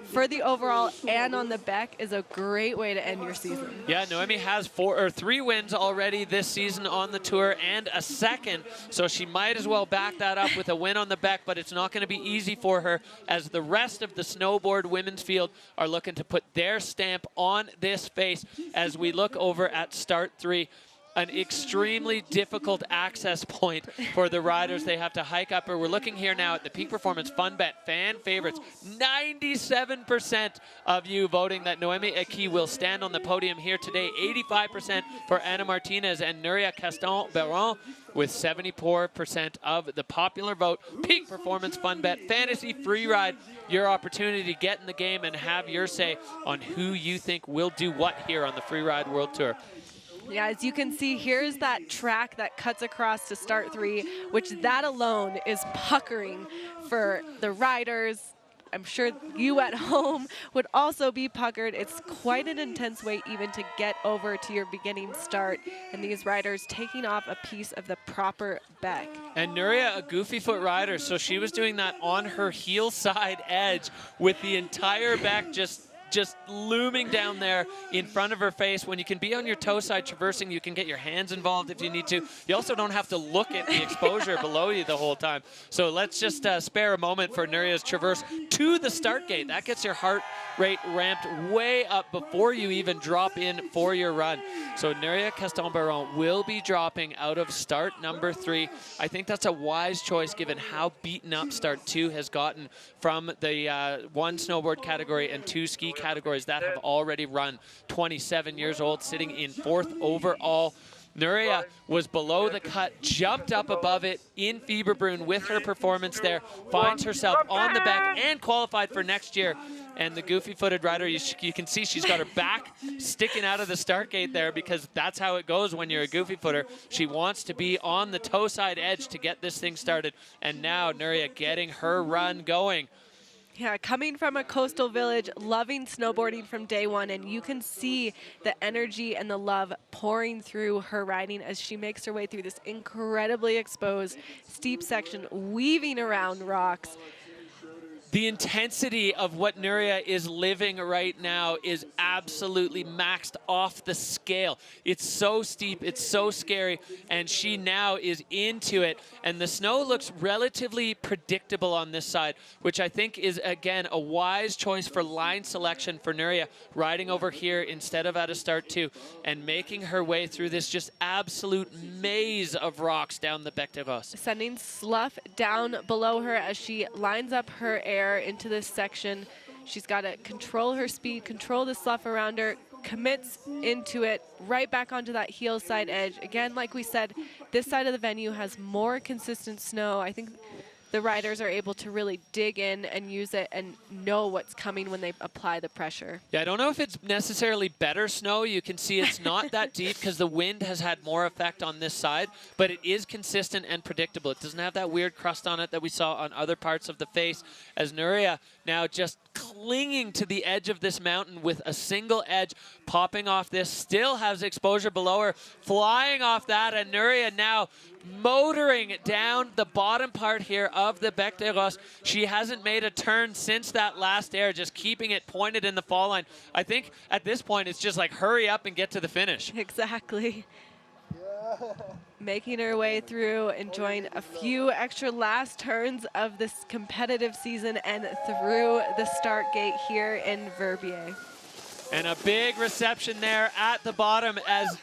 for the overall and on the back is a great way to end your season. Yeah, Noemi has 3 wins already this season on the tour and a second, so she might as well back that up with a win on the back, but it's not going to be easy for her as the rest of the snowboard women's field are looking to put their stamp on this face as we look over at start 3. An extremely difficult access point for the riders. They have to hike up. We're looking here now at the Peak Performance Fun Bet fan favorites. 97% of you voting that Noemi Eki will stand on the podium here today. 85% for Anna Martinez and Nuria Caston-Baron, with 74% of the popular vote. Peak Performance Fun Bet Fantasy Freeride, your opportunity to get in the game and have your say on who you think will do what here on the Freeride World Tour. Yeah, as you can see, here's that track that cuts across to start 3, which that alone is puckering for the riders. I'm sure you at home would also be puckered. It's quite an intense way even to get over to your beginning start, and these riders taking off a piece of the proper back. And Nuria, a goofy foot rider, so she was doing that on her heel side edge with the entire back just looming down there in front of her face. When you can be on your toe side traversing, you can get your hands involved if you need to. You also don't have to look at the exposure below you the whole time. So let's just spare a moment for Nuria's traverse to the start gate. That gets your heart rate ramped way up before you even drop in for your run. So Nuria Caston-Baron will be dropping out of start number 3. I think that's a wise choice given how beaten up start 2 has gotten from the 1 snowboard category and 2 ski categories that have already run. 27 years old, sitting in 4th overall. Nuria was below the cut, jumped up above it in Fieberbrunn with her performance there, finds herself on the back and qualified for next year. And the goofy-footed rider, you can see she's got her back sticking out of the start gate there, because that's how it goes when you're a goofy-footer. She wants to be on the toe side edge to get this thing started. And now Nuria getting her run going. Yeah, coming from a coastal village, loving snowboarding from day one, and you can see the energy and the love pouring through her riding as she makes her way through this incredibly exposed, steep section, weaving around rocks. The intensity of what Nuria is living right now is absolutely maxed off the scale. It's so steep, it's so scary, and she now is into it. And the snow looks relatively predictable on this side, which I think is, again, a wise choice for line selection for Nuria, riding over here instead of at a start 2 and making her way through this just absolute maze of rocks down the Bec de Rosse. Sending slough down below her as she lines up her air into this section. She's got to control her speed, control the slough around her, commits into it, right back onto that heel side edge. Again, like we said, this side of the venue has more consistent snow. I think the riders are able to really dig in and use it and know what's coming when they apply the pressure. Yeah, I don't know if it's necessarily better snow. You can see it's not that deep because the wind has had more effect on this side, but it is consistent and predictable. It doesn't have that weird crust on it that we saw on other parts of the face, as Nuria now just clinging to the edge of this mountain with a single edge popping off this, still has exposure below her, flying off that, and Nuria now motoring down the bottom part here of the Bec de Rosse. She hasn't made a turn since that last air, just keeping it pointed in the fall line. I think at this point it's just like hurry up and get to the finish. Exactly. Making her way through, enjoying a few extra last turns of this competitive season and through the start gate here in Verbier. And a big reception there at the bottom as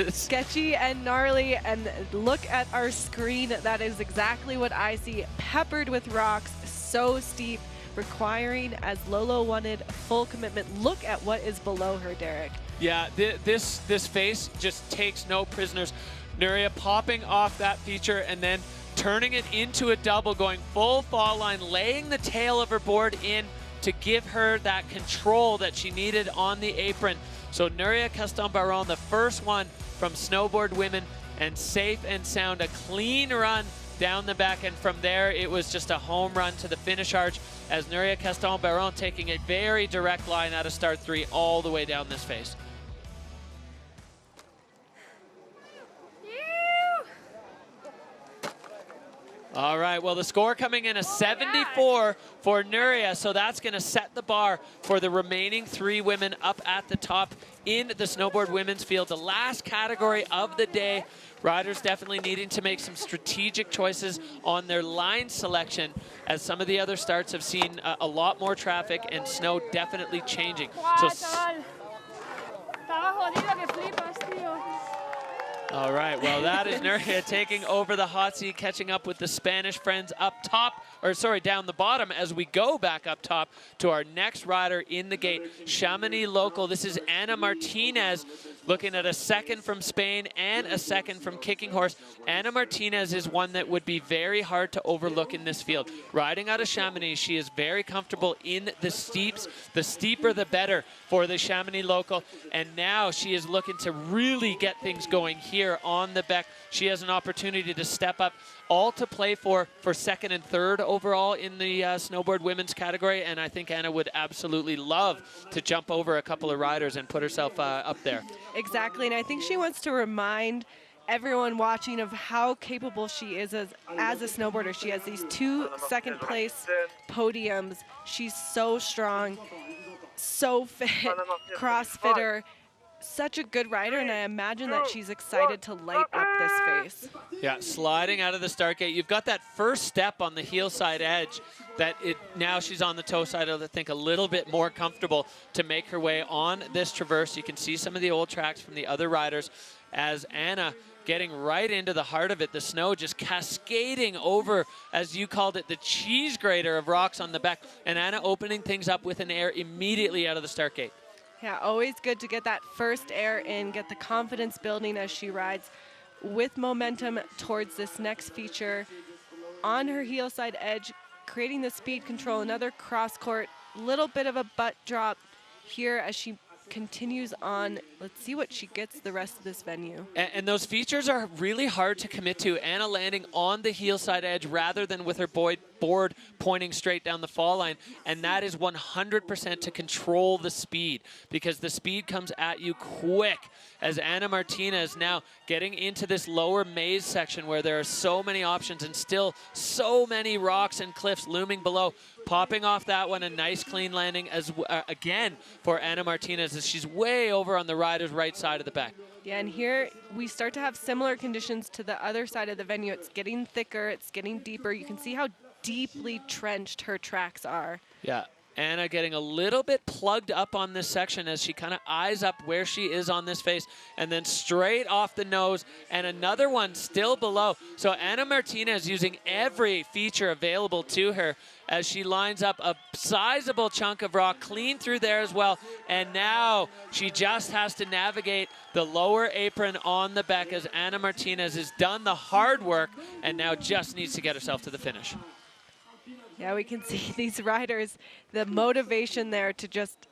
sketchy and gnarly, and look at our screen. That is exactly what I see, peppered with rocks, so steep, requiring, as Lolo wanted, full commitment. Look at what is below her, Derek. Yeah, this face just takes no prisoners. Nuria popping off that feature and then turning it into a double, going full fall line, laying the tail of her board in to give her that control that she needed on the apron. So Nuria Castan-Baron, the first one from Snowboard Women, and safe and sound, a clean run down the back, and from there it was just a home run to the finish arch as Nuria Castan-Baron taking a very direct line out of start 3 all the way down this face. All right, well, the score coming in a 74 for Nuria, so that's going to set the bar for the remaining 3 women up at the top in the snowboard women's field. The last category of the day, riders definitely needing to make some strategic choices on their line selection, as some of the other starts have seen a lot more traffic and snow definitely changing. So, all right, well, that is Nuria taking over the hot seat, catching up with the Spanish friends up top, or sorry, down the bottom, as we go back up top to our next rider in the gate, Chamonix local. This is Ana Martinez, looking at a second from Spain and a second from Kicking Horse. Ana Martinez is one that would be very hard to overlook in this field. Riding out of Chamonix, she is very comfortable in the steeps. The steeper, the better for the Chamonix local. And now she is looking to really get things going here on the Beck. She has an opportunity to step up, all to play for second and third overall in the snowboard women's category. And I think Anna would absolutely love to jump over a couple of riders and put herself up there. Exactly, and I think she wants to remind everyone watching of how capable she is as a snowboarder. She has these 2 second place podiums. She's so strong, so fit, CrossFitter, such a good rider, and I imagine that she's excited to light up this face. Yeah, sliding out of the start gate. You've got that first step on the heel side edge that now she's on the toe side, I think a little bit more comfortable to make her way on this traverse. You can see some of the old tracks from the other riders as Anna getting right into the heart of it. The snow just cascading over, as you called it, the cheese grater of rocks on the back, and Anna opening things up with an air immediately out of the start gate. Yeah, always good to get that first air in, get the confidence building as she rides with momentum towards this next feature. On her heel side edge, creating the speed control, another cross court, little bit of a butt drop here as she continues on. Let's see what she gets the rest of this venue. And those features are really hard to commit to. Anna landing on the heel side edge rather than with her board pointing straight down the fall line. And that is 100% to control the speed, because the speed comes at you quick as Ana Martinez now getting into this lower maze section where there are so many options and still so many rocks and cliffs looming below. Popping off that one, a nice clean landing as again for Ana Martinez as she's way over on the rider's right side of the back. Yeah, and here we start to have similar conditions to the other side of the venue. It's getting thicker, it's getting deeper. You can see how deeply trenched her tracks are. Yeah, Anna getting a little bit plugged up on this section as she kind of eyes up where she is on this face, and then straight off the nose, and another one still below. So Ana Martinez using every feature available to her as she lines up a sizable chunk of rock clean through there as well. And now she just has to navigate the lower apron on the back as Ana Martinez has done the hard work and now just needs to get herself to the finish. Yeah, we can see these riders, the motivation there to just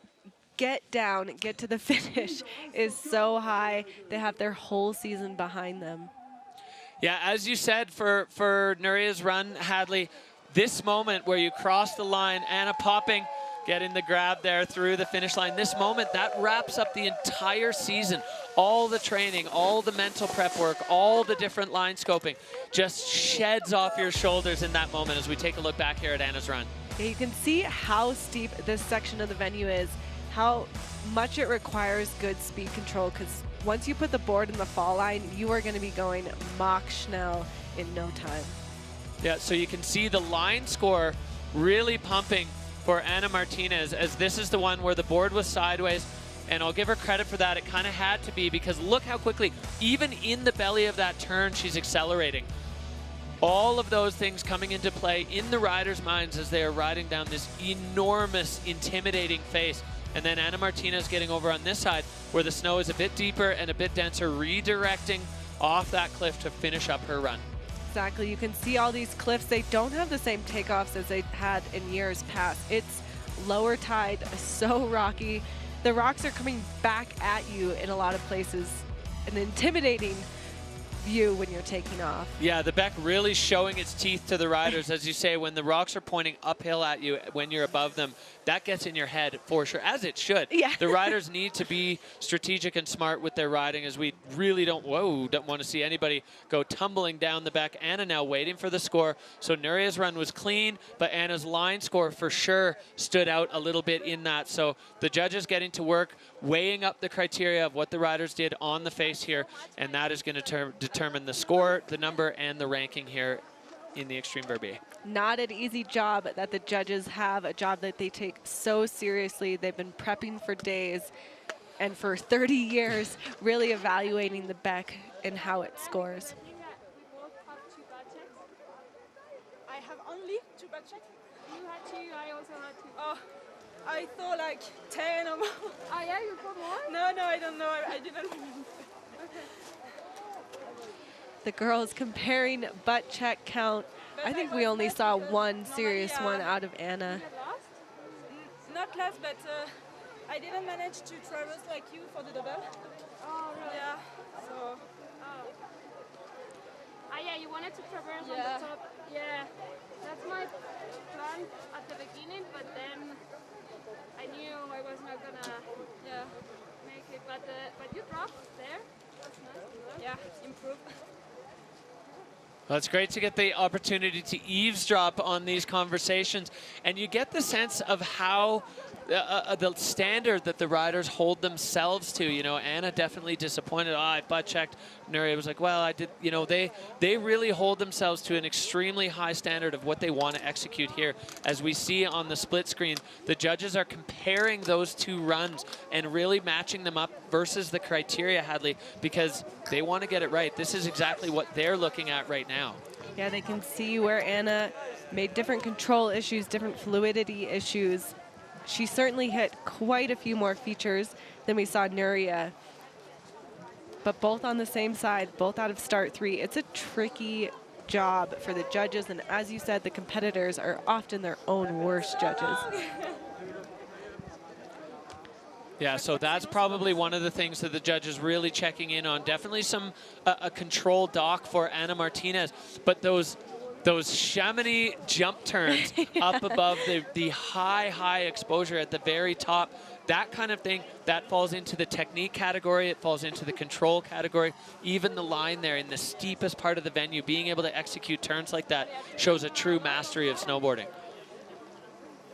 get down, get to the finish is so high. They have their whole season behind them. Yeah, as you said, for Nuria's run, Hadley, this moment where you cross the line, Anna popping, getting the grab there through the finish line. This moment, that wraps up the entire season. All the training, all the mental prep work, all the different line scoping just sheds off your shoulders in that moment as we take a look back here at Anna's run. Yeah, you can see how steep this section of the venue is, how much it requires good speed control, because once you put the board in the fall line, you are going to be going Mach Schnell in no time. Yeah, so you can see the line score really pumping for Anna Martinez, as this is the one where the board was sideways, and I'll give her credit for that. It kind of had to be, because look how quickly, even in the belly of that turn, she's accelerating. All of those things coming into play in the riders' minds as they are riding down this enormous, intimidating face. And then Anna Martinez getting over on this side where the snow is a bit deeper and a bit denser, redirecting off that cliff to finish up her run. Exactly. You can see all these cliffs. They don't have the same takeoffs as they had in years past. It's lower tide, so rocky. The rocks are coming back at you in a lot of places. An intimidating view when you're taking off. Yeah, the Beck really showing its teeth to the riders. As you say, when the rocks are pointing uphill at you when you're above them, that gets in your head for sure, as it should. Yeah. The riders need to be strategic and smart with their riding, as we really don't want to see anybody go tumbling down the Beck. Anna now waiting for the score. So Nuria's run was clean, but Anna's line score for sure stood out a little bit in that. So the judges getting to work, weighing up the criteria of what the riders did on the face here, and that is going to determine the score, the number, and the ranking here in the Xtreme Verbier. Not an easy job that the judges have, a job that they take so seriously. They've been prepping for days and for 30 years, really evaluating the Beck and how it scores. I have only 2 back checks. You had 2, I also had 2. Oh, I thought like 10 or more. Oh yeah, you put more? No, I don't know. I didn't remember. The girls comparing butt check count. I think we only saw one serious one out of Anna. Not last, but I didn't manage to traverse like you for the double. Oh, really? Yeah. So. Oh. Ah, yeah, you wanted to traverse on the top. Yeah. That's my plan at the beginning, but then I knew I was not gonna make it. But you dropped there. That's nice. Yeah, improve. Well, it's great to get the opportunity to eavesdrop on these conversations, and you get the sense of how the standard that the riders hold themselves to. You know, Anna definitely disappointed. Oh, I butt checked. Nuria was like, well, I did. You know, they really hold themselves to an extremely high standard of what they want to execute here. As we see on the split screen, the judges are comparing those two runs and really matching them up versus the criteria, Hadley, because they want to get it right. This is exactly what they're looking at right now. Yeah, they can see where Anna made different control issues, different fluidity issues. She certainly hit quite a few more features than we saw Nuria. But both on the same side, both out of start 3. It's a tricky job for the judges, and as you said, the competitors are often their own worst judges. Yeah, so that's probably one of the things that the judges really checking in on. Definitely a control dock for Anna Martinez, but those Chamonix jump turns up above the high exposure at the very top, that kind of thing, that falls into the technique category, it falls into the control category. Even the line there in the steepest part of the venue, being able to execute turns like that shows a true mastery of snowboarding.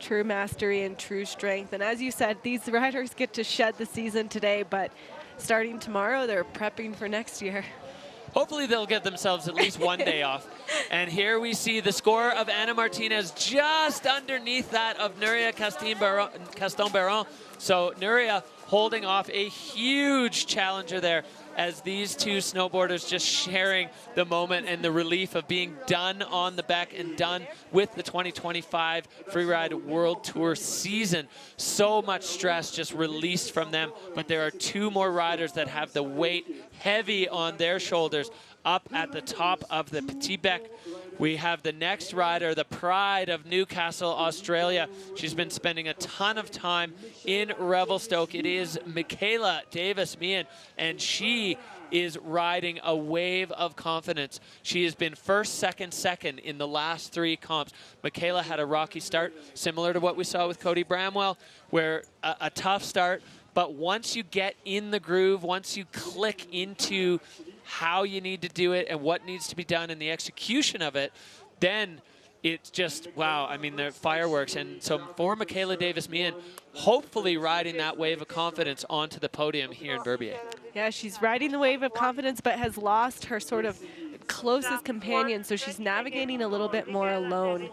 True mastery and true strength. And as you said, these riders get to shed the season today, but starting tomorrow, they're prepping for next year. Hopefully they'll get themselves at least one day off. And here we see the score of Anna Martinez just underneath that of Nuria Caston-Baron. So Nuria holding off a huge challenger there, as these two snowboarders just sharing the moment and the relief of being done on the Beck and done with the 2025 Freeride World Tour season. So much stress just released from them, but there are 2 more riders that have the weight heavy on their shoulders up at the top of the Petit Bec. We have the next rider, the pride of Newcastle, Australia. She's been spending a ton of time in Revelstoke. It is Michaela Davis-Meehan, and she is riding a wave of confidence. She has been first, second in the last 3 comps. Michaela had a rocky start, similar to what we saw with Cody Bramwell, where a tough start, but once you get in the groove, once you click into how you need to do it and what needs to be done in the execution of it, then it's just, wow, I mean, they're fireworks. And so for Michaela Davis-Meehan, hopefully riding that wave of confidence onto the podium here in Verbier. Yeah, she's riding the wave of confidence, but has lost her sort of closest companion, so she's navigating a little bit more alone.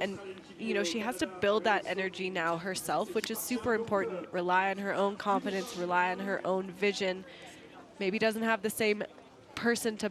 And, you know, she has to build that energy now herself, which is super important. Rely on her own confidence, rely on her own vision. Maybe doesn't have the same person to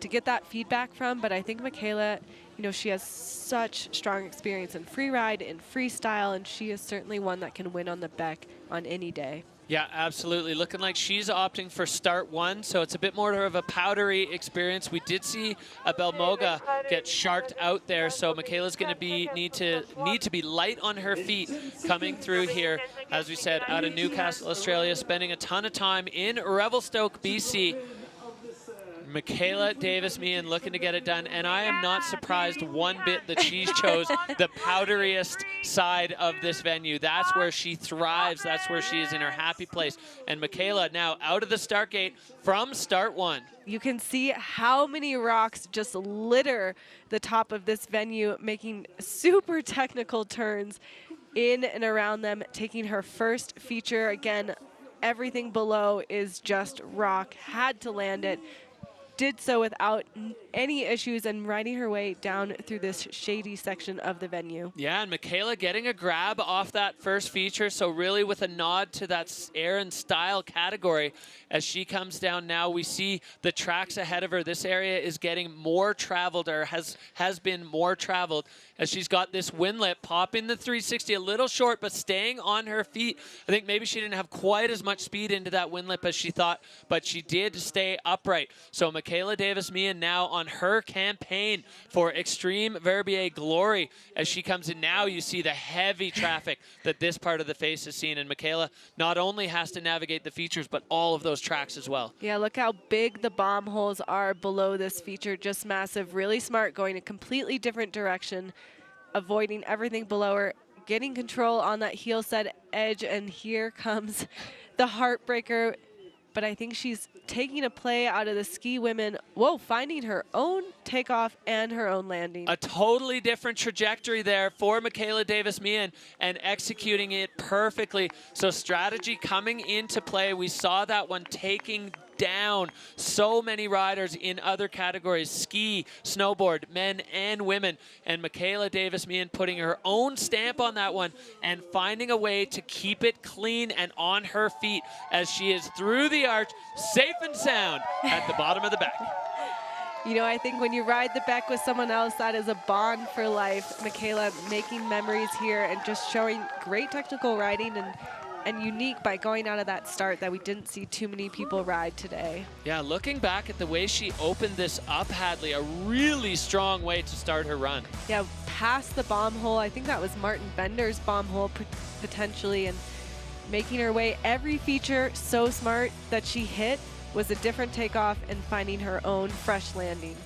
get that feedback from, but I think Michaela, you know, she has such strong experience in freeride and freestyle, and she is certainly one that can win on the Beck on any day. Yeah, absolutely. Looking like she's opting for start one, so it's a bit more of a powdery experience. We did see a Belmoga get sharked out there, so Michaela's going to need to be light on her feet coming through here. As we said, out of Newcastle, Australia, spending a ton of time in Revelstoke, BC. Michaela Davis-Meehan looking to get it done, and I am not surprised one bit that she chose the powderiest side of this venue. That's where she thrives. That's where she is in her happy place. And Michaela now out of the start gate from start one. You can see how many rocks just litter the top of this venue, making super technical turns in and around them, taking her first feature. Again, everything below is just rock. Had to land it. Did so without any issues and riding her way down through this shady section of the venue. Yeah, and Michaela getting a grab off that first feature, so really with a nod to that air and style category. As she comes down now, we see the tracks ahead of her. This area is getting more traveled, or has been more traveled, as she's got this windlip popping the 360 a little short, but staying on her feet. I think maybe she didn't have quite as much speed into that windlip as she thought, but she did stay upright. So Michaela Davis-Meehan now on her campaign for Xtreme Verbier glory. As she comes in now, you see the heavy traffic that this part of the face has seen, and Michaela not only has to navigate the features, but all of those tracks as well. Yeah, look how big the bomb holes are below this feature, just massive. Really smart, going a completely different direction, avoiding everything below her, getting control on that heel set edge, and here comes the heartbreaker. But I think she's taking a play out of the ski women. Whoa, finding her own takeoff and her own landing. A totally different trajectory there for Michaela Davis-Meehan and executing it perfectly. So strategy coming into play. We saw that one taking down so many riders in other categories, ski, snowboard, men and women, and Michaela Davis-Meehan putting her own stamp on that one and finding a way to keep it clean and on her feet as she is through the arch, safe and sound at the bottom of the Beck. You know, I think when you ride the Beck with someone else, that is a bond for life. Michaela making memories here and just showing great technical riding and unique by going out of that start that we didn't see too many people ride today. Yeah, looking back at the way she opened this up, Hadley, a really strong way to start her run. Yeah, past the bomb hole. I think that was Martin Bender's bomb hole potentially, and making her way every feature so smart that she hit was a different takeoff and finding her own fresh landing.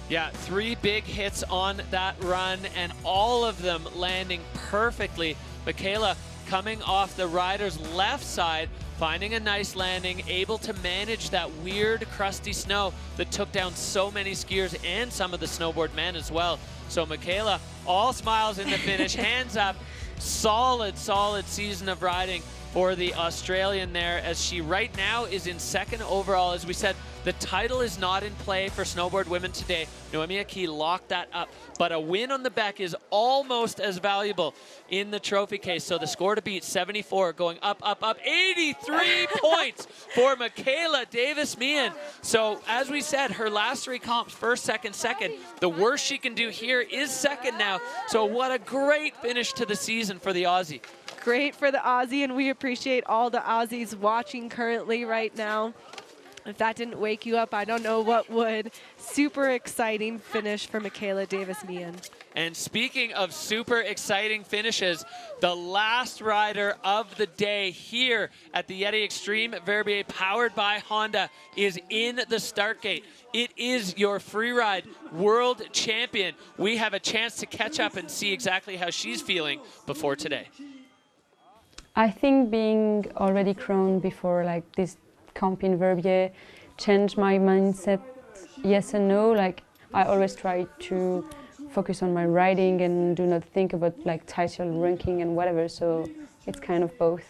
Yeah, 3 big hits on that run and all of them landing perfectly. Michaela coming off the rider's left side, finding a nice landing, able to manage that weird crusty snow that took down so many skiers and some of the snowboard men as well. So Michaela, all smiles in the finish, hands up, solid season of riding for the Australian there, as she right now is in 2nd overall. As we said, the title is not in play for snowboard women today. Noemi Aki locked that up, but a win on the Beck is almost as valuable in the trophy case. So the score to beat, 74, going up, 83 points for Michaela Davis-Meehan. So as we said, her last 3 comps, 1st, 2nd. The worst she can do here is 2nd now. So what a great finish to the season for the Aussie. Great for the Aussie, and we appreciate all the Aussies watching currently right now. If that didn't wake you up, I don't know what would. Super exciting finish for Michaela Davis-Meehan. And speaking of super exciting finishes, the last rider of the day here at the YETI Xtreme Verbier, powered by Honda, is in the start gate. It is your Freeride World Champion. We have a chance to catch up and see exactly how she's feeling before today. I think being already crowned before like this comp in Verbier changed my mindset, yes and no. Like I always try to focus on my riding and do not think about like title ranking and whatever. So it's kind of both.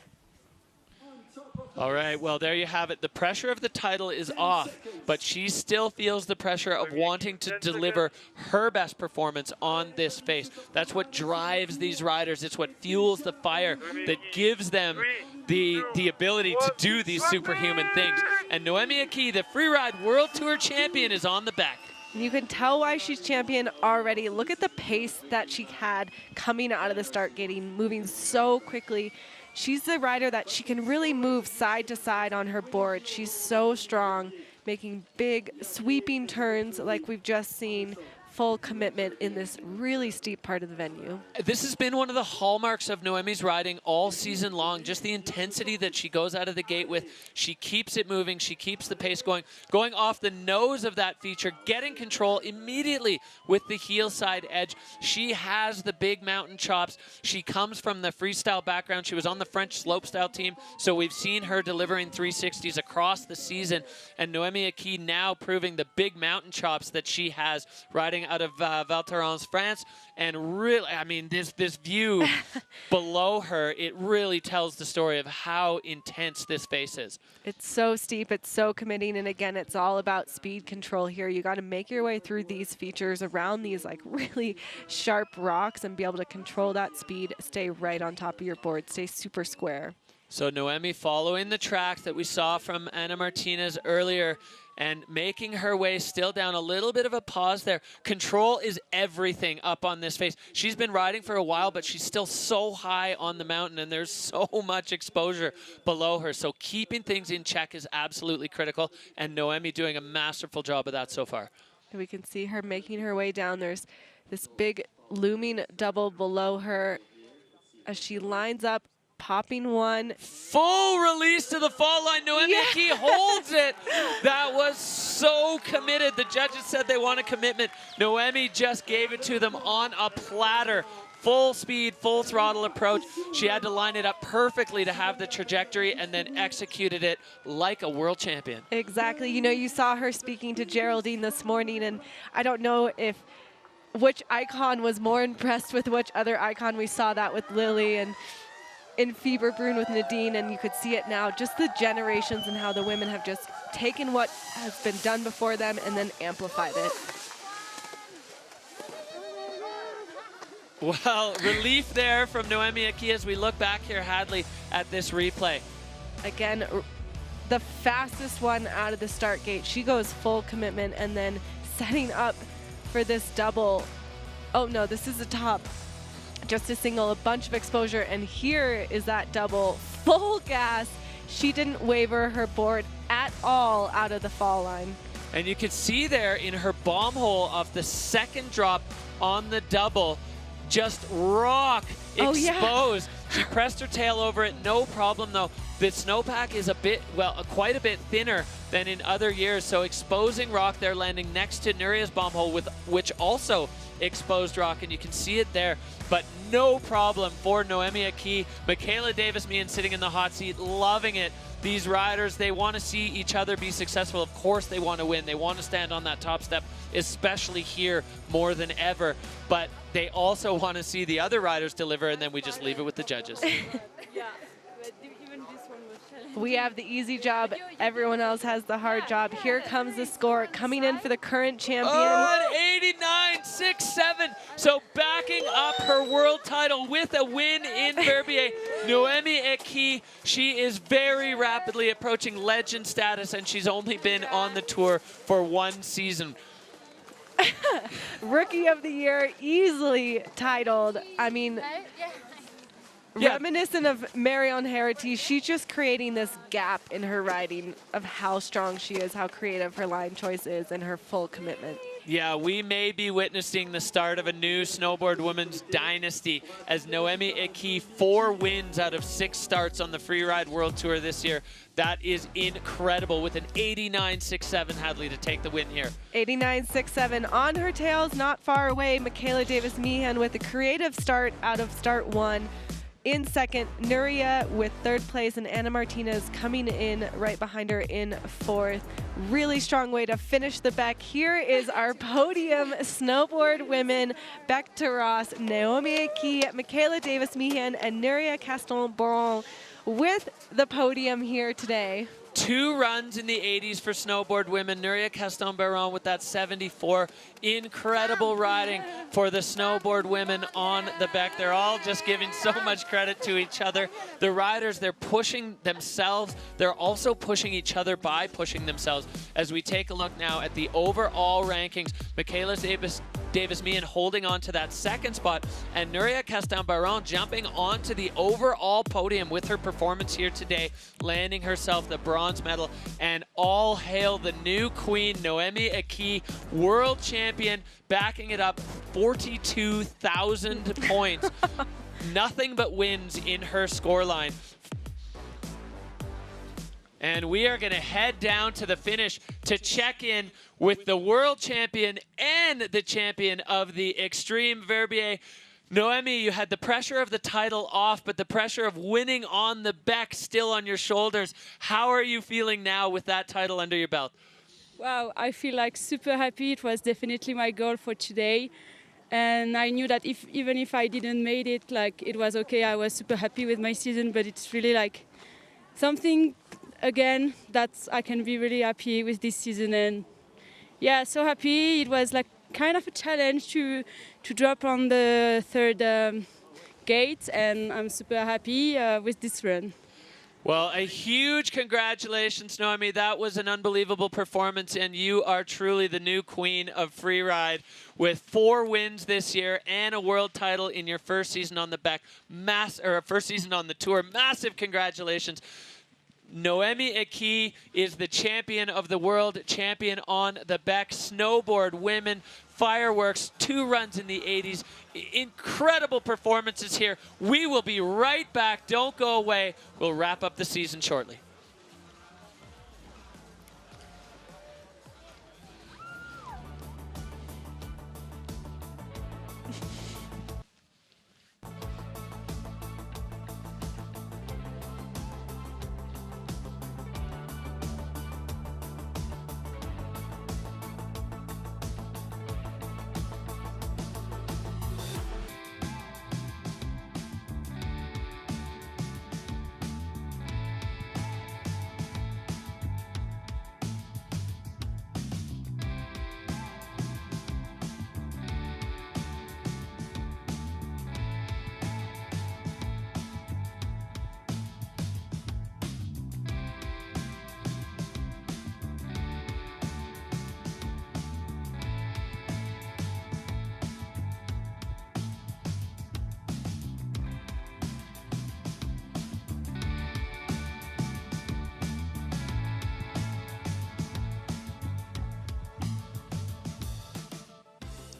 All right, well, there you have it. The pressure of the title is off, but she still feels the pressure of wanting to deliver her best performance on this face. That's what drives these riders. It's what fuels the fire that gives them the ability to do these superhuman things. And Noemi Aki, the Freeride World Tour champion, is on the back. You can tell why she's champion already. Look at the pace that she had coming out of the start gating, moving so quickly. She's the rider that she can really move side to side on her board. She's so strong, making big sweeping turns like we've just seen. Full commitment in this really steep part of the venue. This has been one of the hallmarks of Noemi's riding all season long, just the intensity that she goes out of the gate with. She keeps it moving, she keeps the pace going off the nose of that feature, getting control immediately with the heel side edge. She has the big mountain chops. She comes from the freestyle background. She was on the French slopestyle team, so we've seen her delivering 360s across the season, and Noemi Aki now proving the big mountain chops that she has riding out of Val Thorens, France. And really, I mean, this view below her, it really tells the story of how intense this face is. It's so steep, it's so committing, and again, it's all about speed control here. You got to make your way through these features around these like really sharp rocks and be able to control that speed, stay right on top of your board, stay super square. So Noemi following the tracks that we saw from Ana Martinez earlier and making her way still down, a little bit of a pause there. Control is everything up on this face. She's been riding for a while, but she's still so high on the mountain and there's so much exposure below her. So keeping things in check is absolutely critical, and Noemi doing a masterful job of that so far. We can see her making her way down. There's this big looming double below her as she lines up, popping one. Full release to the fall line. Noemi Aki holds it. That was so committed. The judges said they want a commitment. Noemi just gave it to them on a platter. Full speed, full throttle approach. She had to line it up perfectly to have the trajectory and then executed it like a world champion. Exactly. You know, you saw her speaking to Geraldine this morning, and I don't know if which icon was more impressed with which other icon. We saw that with Lily and in Fieberbrunn with Nadine, and you could see it now, just the generations and how the women have just taken what has been done before them and then amplified it. Well, relief there from Noemi Aki as we look back here, Hadley, at this replay. Again, the fastest one out of the start gate. She goes full commitment and then setting up for this double. Oh no, this is the top. Just a single, a bunch of exposure, and here is that double, full gas. She didn't waver her board at all out of the fall line. And you can see there in her bomb hole of the second drop on the double, just rock exposed. She pressed her tail over it, no problem though. The snowpack is a bit, well, quite a bit thinner than in other years, so exposing rock there, landing next to Nuria's bomb hole, which also exposed rock, and you can see it there, but no problem for Noemi Aki. Michaela Davis-Meehan sitting in the hot seat, loving it. These riders, they want to see each other be successful. Of course they want to win. They want to stand on that top step, especially here more than ever, but they also want to see the other riders deliver, and then we just leave it with the judges. We have the easy job. Everyone else has the hard job. Here comes the score coming in for the current champion. Oh, 89.67. So backing up her world title with a win in Verbier, Noemi Aki. She is very rapidly approaching legend status, and she's only been on the tour for one season. Rookie of the Year, easily titled. I mean, reminiscent of Marion Harity, she's just creating this gap in her riding of how strong she is, how creative her line choice is, and her full commitment. Yeah, we may be witnessing the start of a new snowboard women's dynasty as Noemi Aki, 4 wins out of 6 starts on the Freeride World Tour this year. That is incredible with an 89.67, Hadley, to take the win here. 89.67 on her tails, not far away. Michaela Davis-Meehan with a creative start out of start 1. in second, Nuria with third place, and Anna Martinez coming in right behind her in fourth. Really strong way to finish the Beck. Here is our podium snowboard women. Beck to Ross, Naomi Aki, Michaela Davis-Meehan, and Nuria Caston-Boron with the podium here today. 2 runs in the 80s for snowboard women. Nuria Caston-Baron with that 74. Incredible riding for the snowboard women on the Beck. They're all just giving so much credit to each other. The riders, they're pushing themselves. They're also pushing each other by pushing themselves. As we take a look now at the overall rankings, Michaela Davis-Meehan holding on to that second spot, and Nuria Caston-Baron jumping onto the overall podium with her performance here today, landing herself the bronze medal. And all hail the new queen, Naomi Aki, world champion, backing it up, 42,000 points. Nothing but wins in her scoreline. And we are going to head down to the finish to check in with the world champion and the champion of the Xtreme Verbier. Noemi, you had the pressure of the title off, but the pressure of winning on the Beck still on your shoulders. How are you feeling now with that title under your belt? Wow, I feel like super happy. It was definitely my goal for today. And I knew that even if I didn't make it, like, it was okay. I was super happy with my season, but it's really like something, again, that I can be really happy with this season. And yeah, so happy. It was like kind of a challenge to drop on the third gate, and I'm super happy with this run. Well, a huge congratulations, Noemi. That was an unbelievable performance, and you are truly the new queen of freeride with 4 wins this year and a world title in your first season on the Beck, first season on the tour. Massive congratulations. Noemi Aki is the champion of the world, champion on the Beck. Snowboard women, fireworks, 2 runs in the 80s. Incredible performances here. We will be right back. Don't go away. We'll wrap up the season shortly.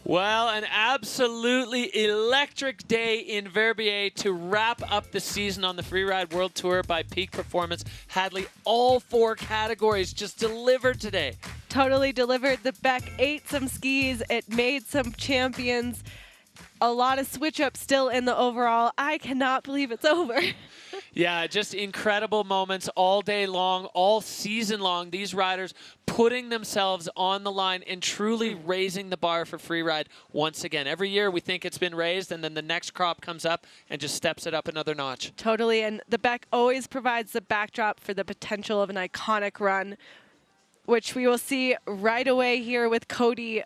Well, an absolutely electric day in Verbier to wrap up the season on the Freeride World Tour by Peak Performance. Hadley, all 4 categories just delivered today. Totally delivered. The Beck ate some skis. It made some champions. A lot of switch-ups still in the overall. I cannot believe it's over. Yeah, just incredible moments all day long, all season long. These riders putting themselves on the line and truly raising the bar for freeride once again. Every year we think it's been raised, and then the next crop comes up and just steps it up another notch. Totally, and the Beck always provides the backdrop for the potential of an iconic run, which we will see right away here with Cody.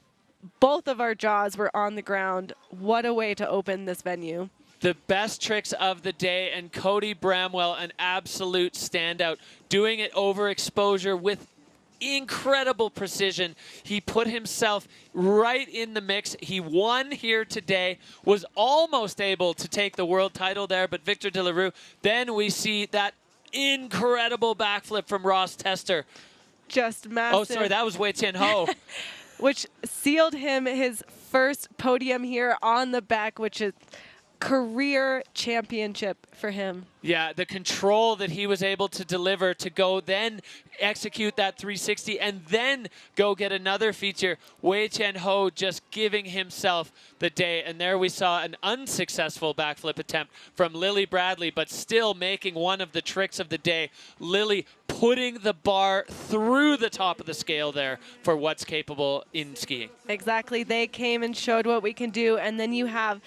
Both of our jaws were on the ground. What a way to open this venue. The best tricks of the day, and Cody Bramwell, an absolute standout, doing it over exposure with incredible precision. He put himself right in the mix. He won here today, was almost able to take the world title there, but Victor De La Rue. Then we see that incredible backflip from Ross Tester. Just massive. Oh, sorry, that was Wei Tian Ho. Which sealed him his first podium here on the Beck, which is career championship for him. Yeah, the control that he was able to deliver to go then execute that 360 and then go get another feature. Wei Chen Ho just giving himself the day. And there we saw an unsuccessful backflip attempt from Lily Bradley, but still making one of the tricks of the day. Lily putting the bar through the top of the scale there for what's capable in skiing. Exactly. They came and showed what we can do. And then you have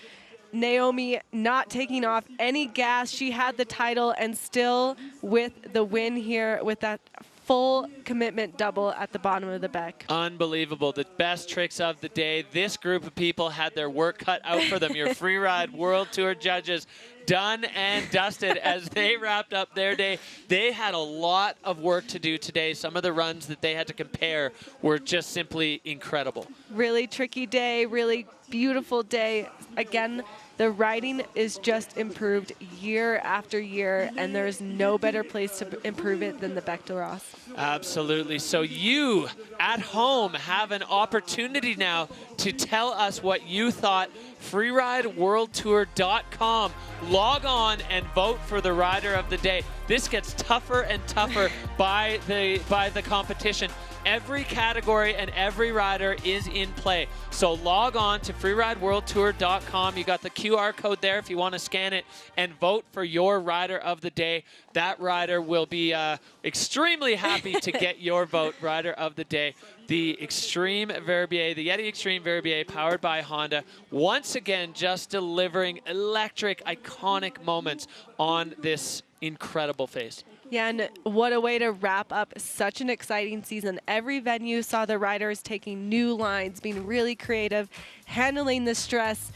Naomi not taking off any gas. She had the title and still with the win here with that full commitment double at the bottom of the Beck. Unbelievable. The best tricks of the day. This group of people had their work cut out for them. Your Freeride World Tour judges done and dusted as they wrapped up their day. They had a lot of work to do today. Some of the runs that they had to compare were just simply incredible. Really tricky day, really beautiful day. Again, the riding is just improved year after year, and there's no better place to improve it than the Bec de Ross. Absolutely. So you at home have an opportunity now to tell us what you thought. FreerideWorldTour.com. Log on and vote for the rider of the day. This gets tougher and tougher by the competition. Every category and every rider is in play. So log on to FreerideWorldTour.com. You got the QR code there if you want to scan it and vote for your rider of the day. That rider will be extremely happy to get your vote, rider of the day. The Xtreme Verbier, the YETI Xtreme Verbier powered by Honda, once again just delivering electric, iconic moments on this incredible face. Yeah, and what a way to wrap up such an exciting season. Every venue saw the riders taking new lines, being really creative, handling the stress.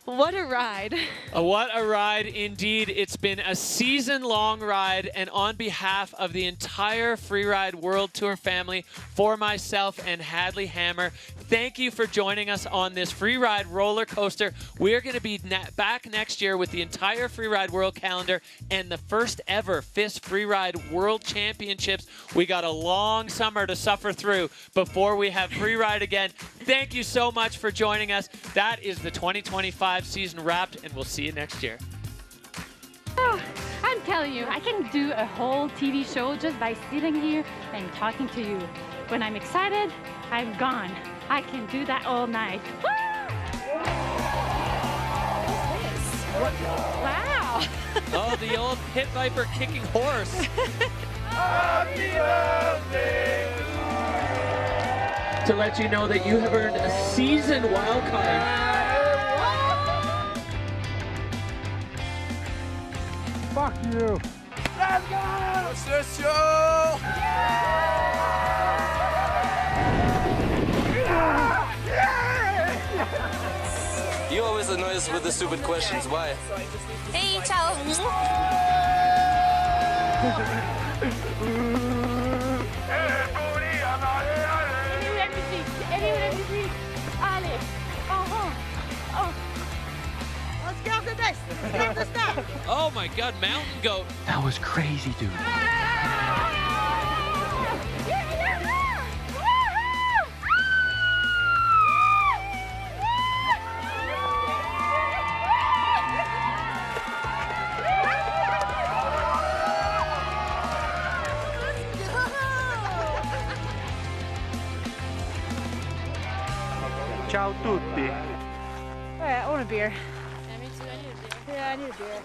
What a ride. What a ride indeed. It's been a season-long ride, and on behalf of the entire Freeride World Tour family, for myself and Hadley Hammer, thank you for joining us on this Freeride roller coaster. We're going to be back next year with the entire Freeride World calendar and the first ever FIS Freeride World Championships. We got a long summer to suffer through before we have Freeride again. Thank you so much for joining us. That is the 2025 season wrapped, and we'll see you next year. Oh, I'm telling you, I can do a whole TV show just by sitting here and talking to you. When I'm excited, I'm gone. I can do that all night. Wow! Oh, the old pit viper kicking horse. Happy birthday to let you know that you have earned a season wild card. Fuck you. Let's go! What's this show? You always annoy us with the stupid questions. Why? Hey, ciao. Allez. Let's get the next. Let's get the stuff. Oh my God, mountain goat. That was crazy, dude. Ciao tutti. All right, I want a beer. Yeah, me too. I need a beer. Yeah, I need a beer.